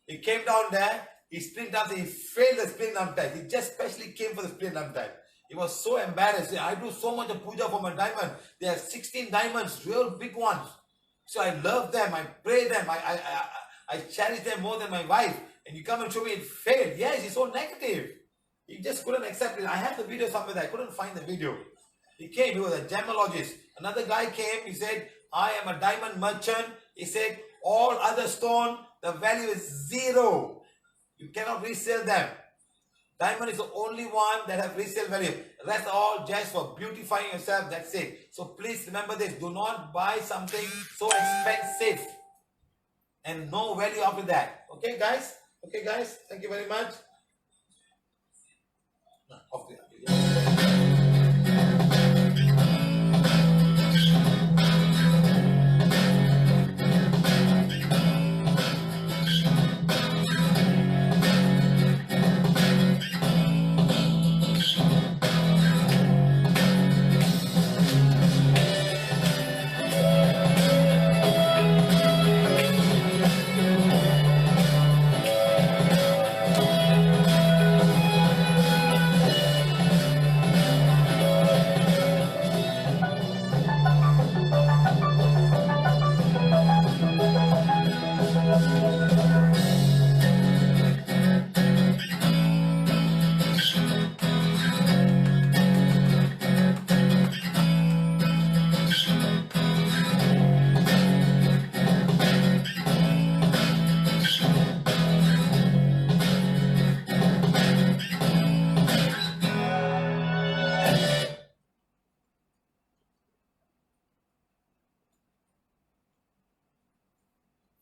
He came down there. He split up. He failed the split arm test. He just specially came for the split arm test. He was so embarrassed. I do so much of puja for my diamond. There are 16 diamonds, real big ones. So I love them. I pray them. I cherish them more than my wife. And you come and show me it failed. Yes, he's so negative. He just couldn't accept it. I have the video somewhere there. I couldn't find the video. He came. He was a gemologist. Another guy came. He said, I am a diamond merchant. He said, all other stone, the value is 0. You cannot resell them. Diamond is the only one that have resale value. Rest all just for beautifying yourself. That's it. So please remember this. Do not buy something so expensive and no value after that. Okay, guys? Okay, guys? Thank you very much.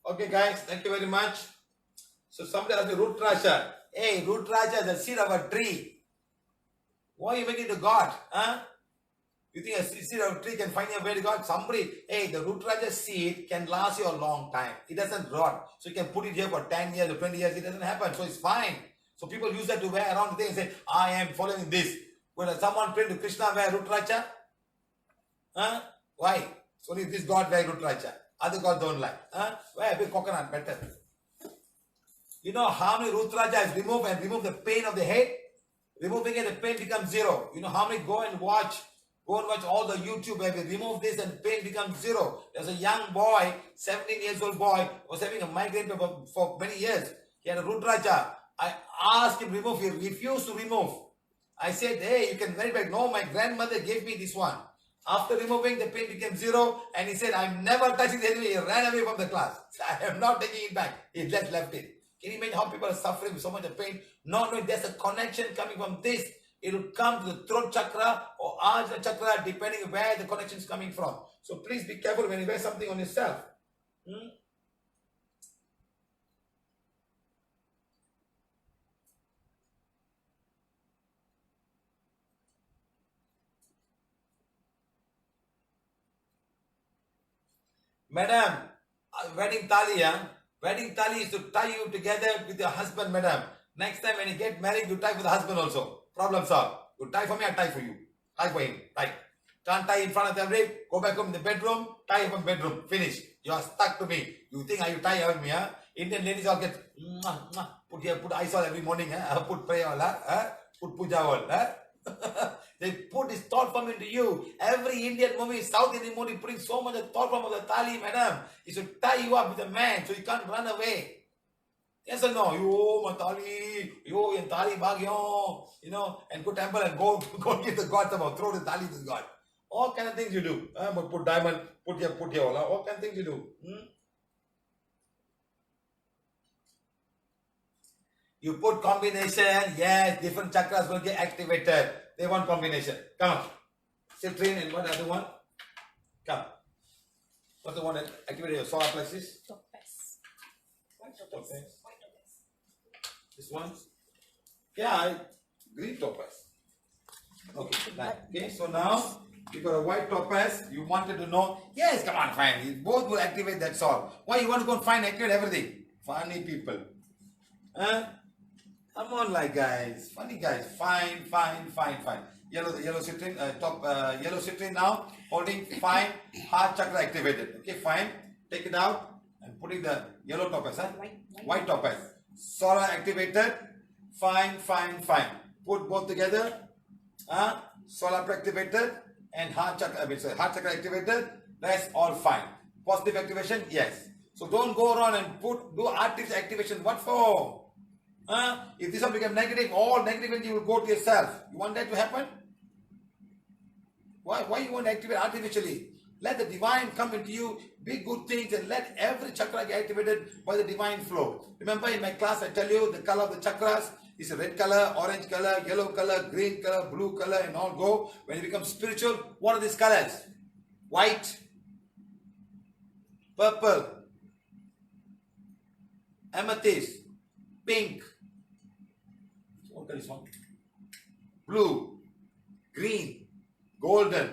Okay, guys, thank you very much. So somebody asked me, root raja. Hey, root raja, the seed of a tree. Why are you making to God? Huh? You think a seed of a tree can find your way to God? Somebody, hey, the root raja seed can last you a long time. It doesn't rot. So you can put it here for 10 years or 20 years. It doesn't happen. So it's fine. So people use that to wear around the thing and say, I am following this. When someone prayed to Krishna, wear root raja? Huh? Why? So only this God wear root raja. Other gods don't like. Huh? Wear a big coconut better. You know how many root raja is removed and remove the pain of the head? Removing it, the pain becomes zero. You know how many go and watch all the YouTube where we remove this and pain becomes zero. There's a young boy, 17 years old boy, was having a migraine for many years. He had a root raja. I asked him to remove. He refused to remove. I said, hey, you can wear it back. No, my grandmother gave me this one. After removing, the pain became zero. And he said, I'm never touching it anyway. He ran away from the class. I am not taking it back. He just left it. Can you imagine how people are suffering with so much of pain? Not knowing there's a connection coming from this. It will come to the throat chakra or Ajna chakra, depending on where the connection is coming from. So please be careful when you wear something on yourself. Madam, wedding tali, wedding tali is to tie you together with your husband, madam. Next time when you get married, you tie for the husband also. Problem solved. You tie for me, I tie for you. Tie for him. Tie. Can't tie in front of the rib, go back home in the bedroom, tie from bedroom. Finish. You are stuck to me. You think you tie on me, Indian ladies all get put here, put ice all every morning, put prayer all, put puja all, They put this thought form into you. Every Indian movie, South Indian movie, putting so much of thought form of the tali, madam. It should tie you up with a man so you can't run away. Yes or no? You, my tali, you, and tali bhagyo, and go temple and go give the God some, throw the tali to the God. All kind of things you do. Put diamond, put here, all kind of things you do. You put combination, yes, different chakras will get activated. They want combination. Come on. Citrine and what other one? Come. What's the one that activated your solar plexus? Topaz. Topaz. This one? Yeah, green topaz. Okay, nice. Okay, so now you got a white topaz. You wanted to know. Yes, come on, fine. You both will activate that salt. Why you want to go and find activate everything? Funny people. Come on, like guys. Funny guys. Fine. Yellow citrine, yellow citrine now. Holding fine. Heart chakra activated. Okay, fine. Take it out and putting the yellow topaz. White topaz. Solar activated. Fine. Put both together. Solar activated and heart chakra activated. That's all fine. Positive activation, yes. So don't go around and do artificial activation. What for? If this one become negative, all negativity will go to yourself. You want that to happen? Why you want to activate artificially? Let the divine come into you, be good things, and let every chakra get activated by the divine flow. Remember in my class I tell you the color of the chakras is a red color, orange color, yellow color, green color, blue color, and all go. When you become spiritual, what are these colors? White, purple, amethyst, pink, what color is one? Blue, green, golden.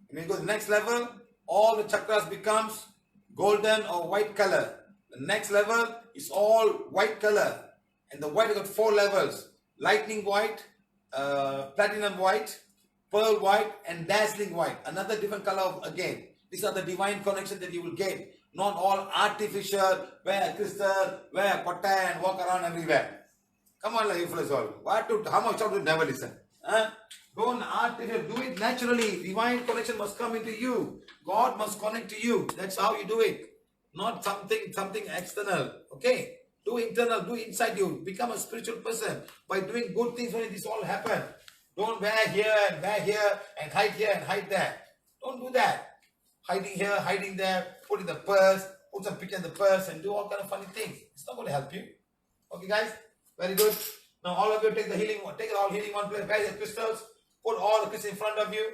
When you go to the next level, all the chakras becomes golden or white color. The next level is all white color. And the white has got 4 levels. Lightning white, platinum white, pearl white, and dazzling white. Another different color again. These are the divine connections that you will get. Not all artificial, wear a crystal, wear a kotta and walk around everywhere. Come on, you fellas all. How much of you never listen? Huh? Don't artificial, do it naturally. Divine connection must come into you. God must connect to you. That's how you do it. Not something external. Okay? Do internal, do inside you. Become a spiritual person. By doing good things, when this all happen. Don't wear here and hide there. Don't do that. Hiding here, hiding there, put in the purse, put some picture in the purse and do all kind of funny things. It's not going to help you. Okay guys? Very good. Now all of you take the healing one. Take all healing one place. Where are the crystals? Put all the crystals in front of you.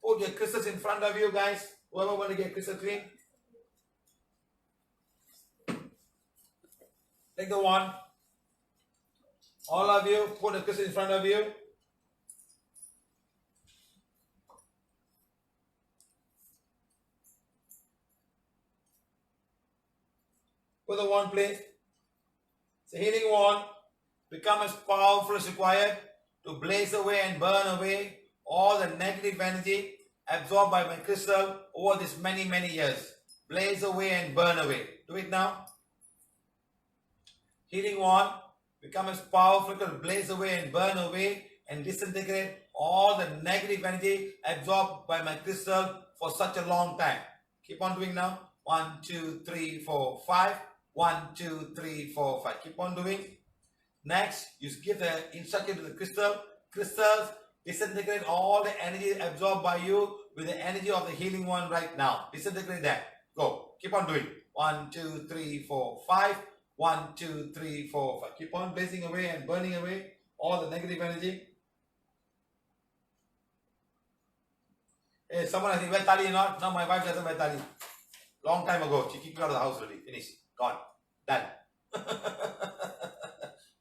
Put your crystals in front of you guys. Whoever want to get crystal clean. Take the one. All of you, put the crystal in front of you. Put the one place. It's a healing wand. Become as powerful as required to blaze away and burn away all the negative energy absorbed by my crystal over these many years. Blaze away and burn away. Do it now. Healing wand. Become as powerful to blaze away and burn away and disintegrate all the negative energy absorbed by my crystal for such a long time. Keep on doing now. 1, 2, 3, 4, 5. 1, 2, 3, 4, 5. Keep on doing. Next, you give the instruction to the crystal. Crystals disintegrate all the energy absorbed by you with the energy of the healing one right now. Disintegrate that. Go. Keep on doing. 1, 2, 3, 4, 5. 1, 2, 3, 4, 5. Keep on blazing away and burning away all the negative energy. Hey, someone has been wear tali or not? No, my wife doesn't wear tali. Long time ago, she kicked me out of the house already. Finish. Gone. Done.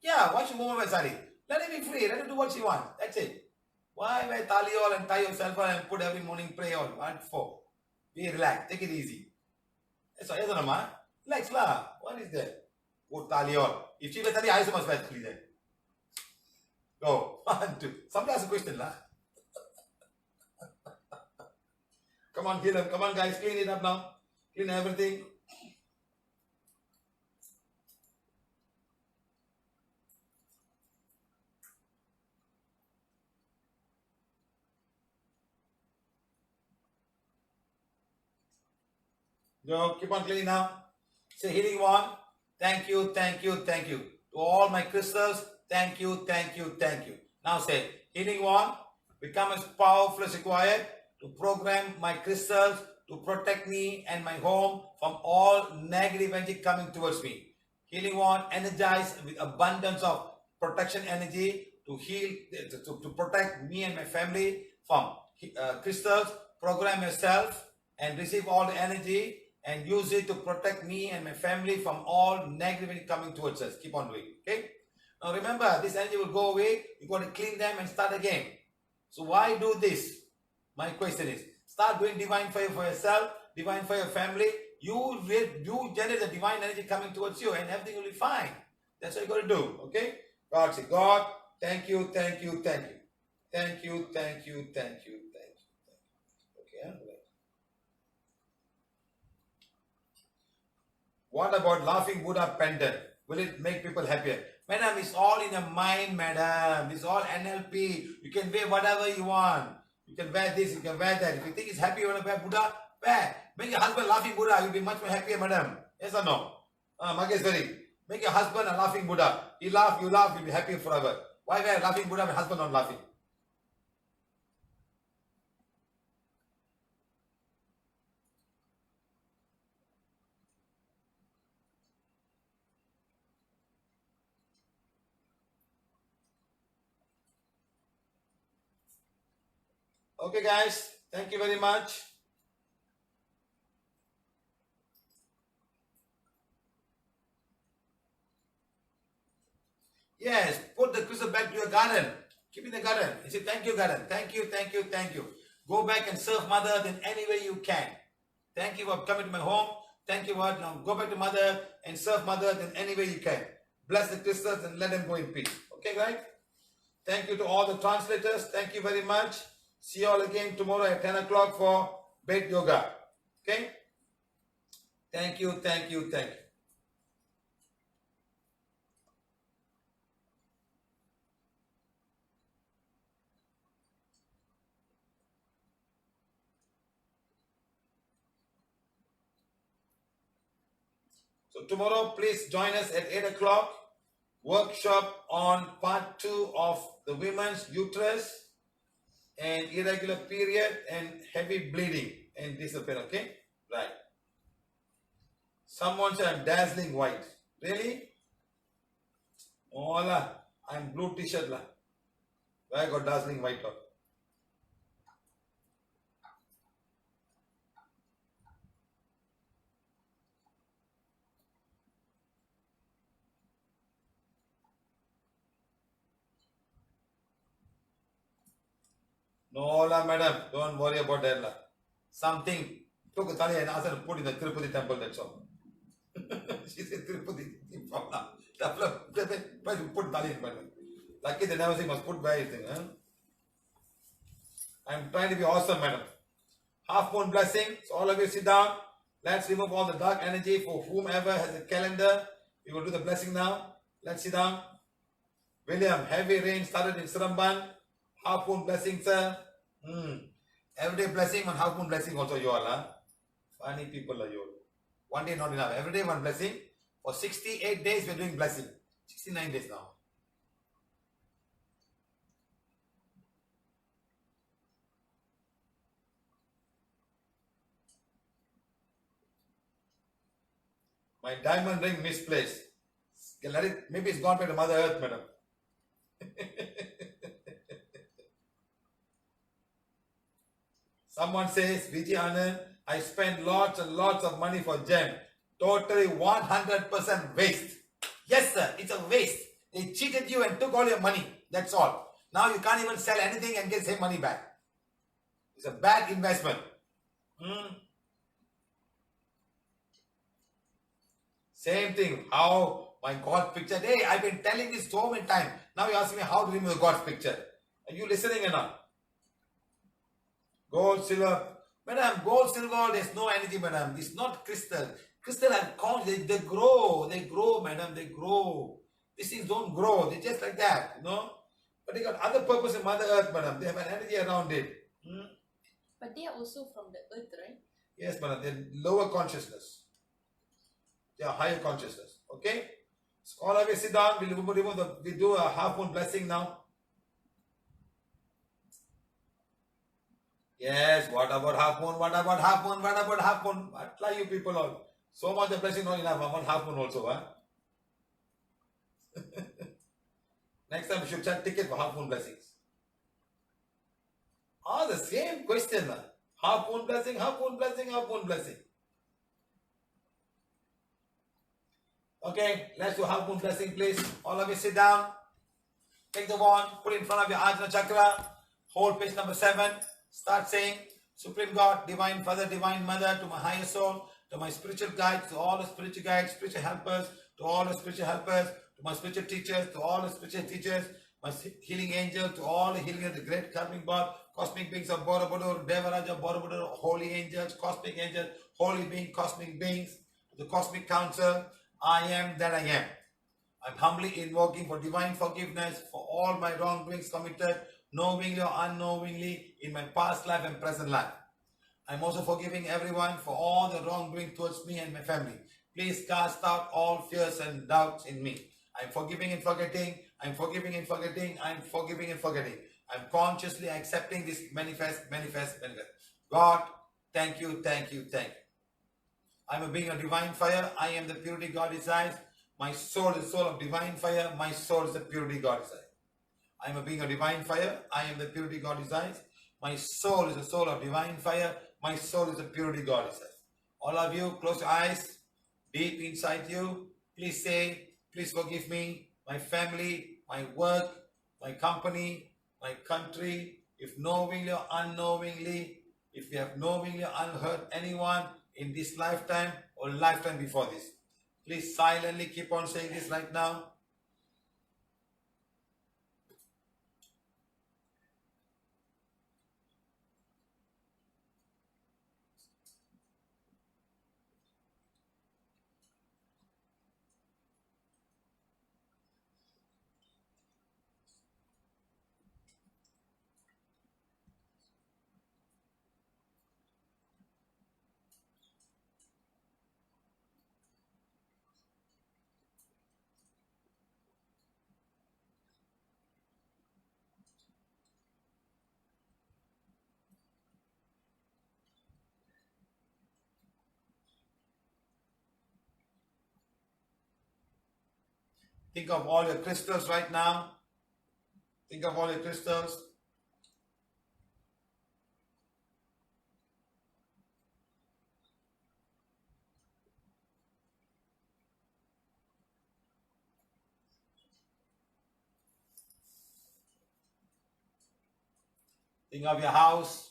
Yeah, why should woman wear sari? Let her be free. Let her do what she wants. That's it. Why wear tali all and tie yourself on and put every morning pray all? What for? Be relaxed. Take it easy. That's all. Yes or no, ma? Relax lah. What is that? Put tali all. If she wear tali, I also must wear tali then. Go. 1, 2. Somebody ask a question lah. Come on, kill them. Come on, guys. Clean it up now. Clean everything. Go, keep on cleaning now. Say healing one. Thank you, thank you, thank you. To all my crystals, thank you, thank you, thank you. Now say, healing one, become as powerful as required to program my crystals to protect me and my home from all negative energy coming towards me. Healing one, energize with abundance of protection energy to heal, to protect me and my family from crystals. Program yourself and receive all the energy and use it to protect me and my family from all negativity coming towards us. Keep on doing. Okay? Now remember, this energy will go away. You got to clean them and start again. So why do this? My question is, start doing divine fire for yourself, divine for your family. You generate the divine energy coming towards you and everything will be fine. That's what you got to do. Okay? God say, God, thank you, thank you, thank you. Thank you, thank you, thank you, thank you. Okay? What about laughing Buddha pendant? Will it make people happier? Madam, it's all in your mind, madam. It's all NLP. You can wear whatever you want. You can wear this, you can wear that. If you think it's happy, you want to wear Buddha, wear. Make your husband laughing Buddha, you'll be much more happier, madam. Yes or no? Mageshwari, make your husband a laughing Buddha. He laugh, you laugh, you'll be happy forever. Why wear laughing Buddha when husband not laughing? Okay, guys. Thank you very much. Yes, put the crystal back to your garden. Keep in the garden. You say, thank you, garden. Thank you, thank you, thank you. Go back and serve Mother Earth in any way you can. Thank you for coming to my home. Thank you for now. Go back to Mother Earth and serve Mother Earth in any way you can. Bless the crystals and let them go in peace. Okay, right? Thank you to all the translators. Thank you very much. See you all again tomorrow at 10 o'clock for Bed Yoga. Okay? Thank you, thank you, thank you. So tomorrow, please join us at 8 o'clock. Workshop on part 2 of the women's uterus and irregular period and heavy bleeding and disappear. Okay? Right. Someone said I'm dazzling white. Really? Oh, la. I'm blue t-shirt. La. Why I got dazzling white on? No, la, madam. Don't worry about that. La. Something took a tali and asked her to put in the Tirupati temple. That's all. She said Tirupati. Put tali in. Lucky they never say must put by anything. Huh? I'm trying to be awesome, madam. Half moon blessing. So all of you sit down. Let's remove all the dark energy for whomever has a calendar. We will do the blessing now. Let's sit down. William, heavy rain started in Siramban. Half moon blessing, sir. Everyday blessing and half moon blessing also you all. Huh? Funny people are you. One day not enough. Every day one blessing. For 68 days we are doing blessing. 69 days now. My diamond ring misplaced. Let it, maybe it's gone back to Mother Earth, madam. Someone says, Vijay Anand, I spent lots and lots of money for gem. Totally 100% waste. Yes, sir, it's a waste. They cheated you and took all your money. That's all. Now you can't even sell anything and get the same money back. It's a bad investment. Same thing. How my God picture. Hey, I've been telling this so many times. Now you ask me how to remove God's picture. Are you listening or not? Gold, silver. Madam, gold, silver, there's no energy, madam. It's not crystal. Crystal have conscious. They grow. They grow, madam. They grow. These things don't grow. They're just like that, you know. But they got other purpose in Mother Earth, madam. They have an energy around it. But they are also from the earth, right? Yes, madam. They're lower consciousness. They are higher consciousness. Okay? So all of you sit down. We do a half moon blessing now. Yes, what about half moon? What about half moon? What about half moon? What lie you people all? So much of blessing not enough. I want half moon also, huh? Next time we should check ticket for half moon blessings. Ah, the same question. Half moon blessing, half moon blessing, half moon blessing. Okay, let's do half moon blessing, please. All of you sit down. Take the wand, put it in front of your Ajna Chakra. Hold page number 7. Start saying, Supreme God, Divine Father, Divine Mother, to my higher soul, to my spiritual guides, to all the spiritual guides, spiritual helpers, to all the spiritual helpers, to my spiritual teachers, to all the spiritual teachers, my healing angel, to all the healing of the great cosmic God, cosmic beings of Borobudur, Devaraja, Borobudur, holy angels, cosmic angels, holy beings, cosmic beings, to the cosmic council, I am that I am. I'm humbly invoking for divine forgiveness for all my wrongdoings committed, knowingly or unknowingly, in my past life and present life. I'm also forgiving everyone for all the wrongdoing towards me and my family. Please cast out all fears and doubts in me. I'm forgiving and forgetting. I'm forgiving and forgetting. I'm forgiving and forgetting. I'm consciously accepting this manifest. God, thank you, thank you, thank you. I'm a being of divine fire. I am the purity God desires. My soul is the soul of divine fire. My soul is the purity God desires. I am a being of divine fire. I am the purity God desires. My soul is a soul of divine fire. My soul is a purity God, he says. All of you, close your eyes. Deep inside you, please say, please forgive me, my family, my work, my company, my country, if knowingly or unknowingly, if we have knowingly or unhurt anyone in this lifetime or lifetime before this. Please silently keep on saying this right now. Think of all your crystals right now. Think of all your crystals. Think of your house.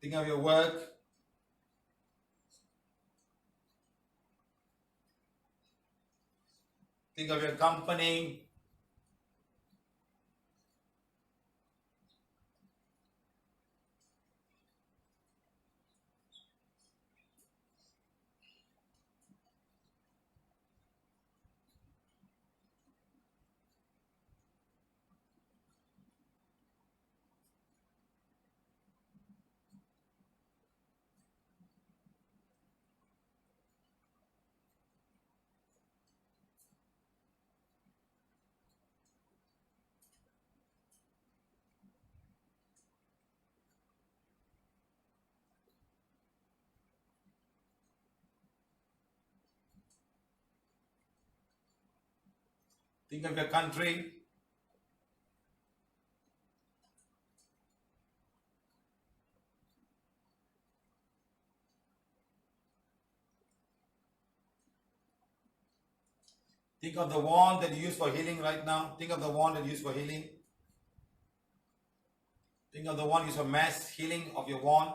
Think of your work. Think of your company. Think of your country. Think of the wand that you use for healing right now. Think of the wand that you use for healing. Think of the one used for mass healing of your wand.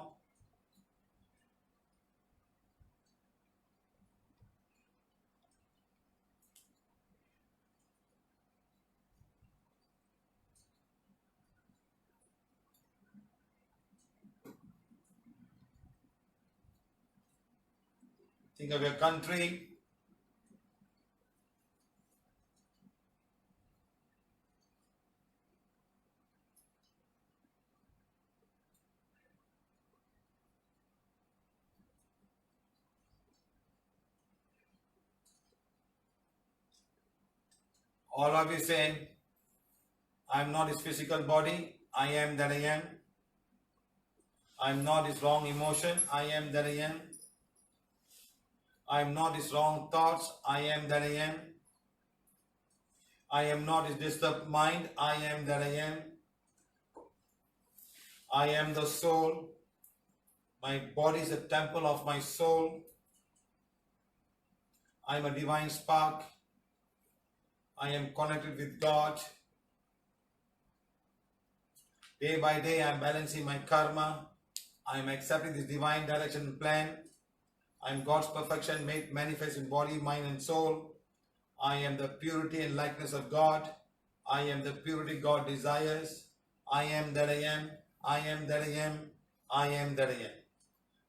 Think of your country. All of you saying, I am not his physical body. I am that I am. I am not his wrong emotion. I am that I am. I am not his wrong thoughts. I am that I am. I am not his disturbed mind. I am that I am. I am the soul. My body is a temple of my soul. I am a divine spark. I am connected with God. Day by day, I am balancing my karma. I am accepting this divine direction and plan. I am God's perfection made manifest in body, mind, and soul. I am the purity and likeness of God. I am the purity God desires. I am that I am. I am that I am. I am that I am.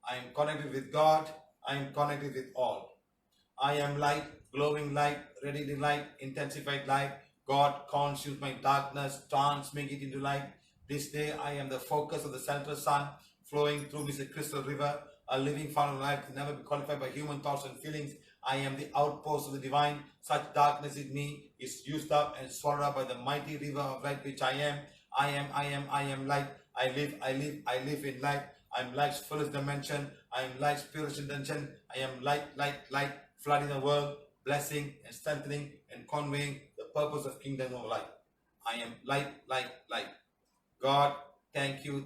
I am connected with God. I am connected with all. I am light, glowing light, radiating light, intensified light. God consumes my darkness, transmute it into light. This day I am the focus of the central sun, flowing through me as a crystal river, a living fountain of life, never be qualified by human thoughts and feelings. I am the outpost of the divine. Such darkness in me is used up and swallowed up by the mighty river of light which I am. I am light. I live in light. I'm light's fullest dimension. I am light's purest intention. I am light, flooding the world, blessing and strengthening and conveying the purpose of kingdom of light. I am light. God, thank you.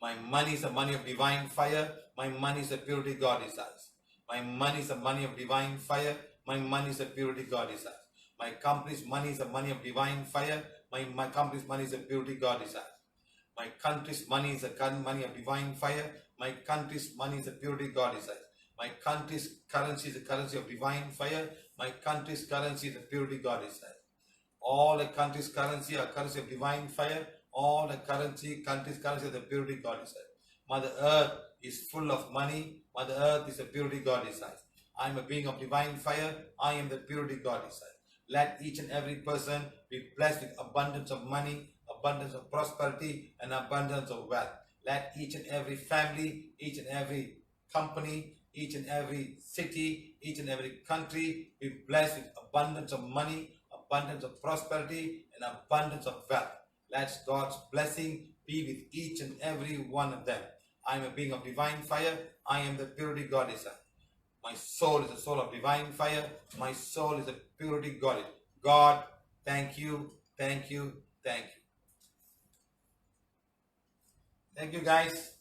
My money is the money of divine fire. My money is the purity God desires. My money is the money of divine fire. My money is the purity God desires. My company's money is the money of divine fire. My company's money is the purity God desires. My country's money is the money of divine fire. My country's money is the purity God desires. My country's currency is the currency of divine fire. My country's currency is the purity God desires. All the country's currency are currency of divine fire. All the country's currency of the purity God desires. Mother Earth is full of money. Mother Earth is the purity God desires. I am a being of divine fire. I am the purity God desires. Let each and every person be blessed with abundance of money, abundance of prosperity, and abundance of wealth. Let each and every family, each and every company, each and every city, each and every country be blessed with abundance of money, abundance of prosperity, and abundance of wealth. Let God's blessing be with each and every one of them. I am a being of divine fire. I am the purity God desires. My soul is a soul of divine fire. My soul is a purity God. God, thank you. Thank you, guys.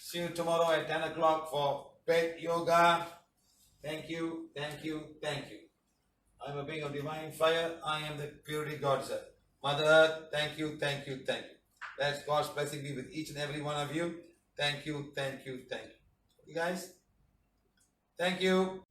See you tomorrow at 10 o'clock for Bed Yoga. Thank you. I'm a being of divine fire. I am the purity God, sir. Mother Earth, thank you. Let God's blessing be with each and every one of you. Thank you. You guys, thank you.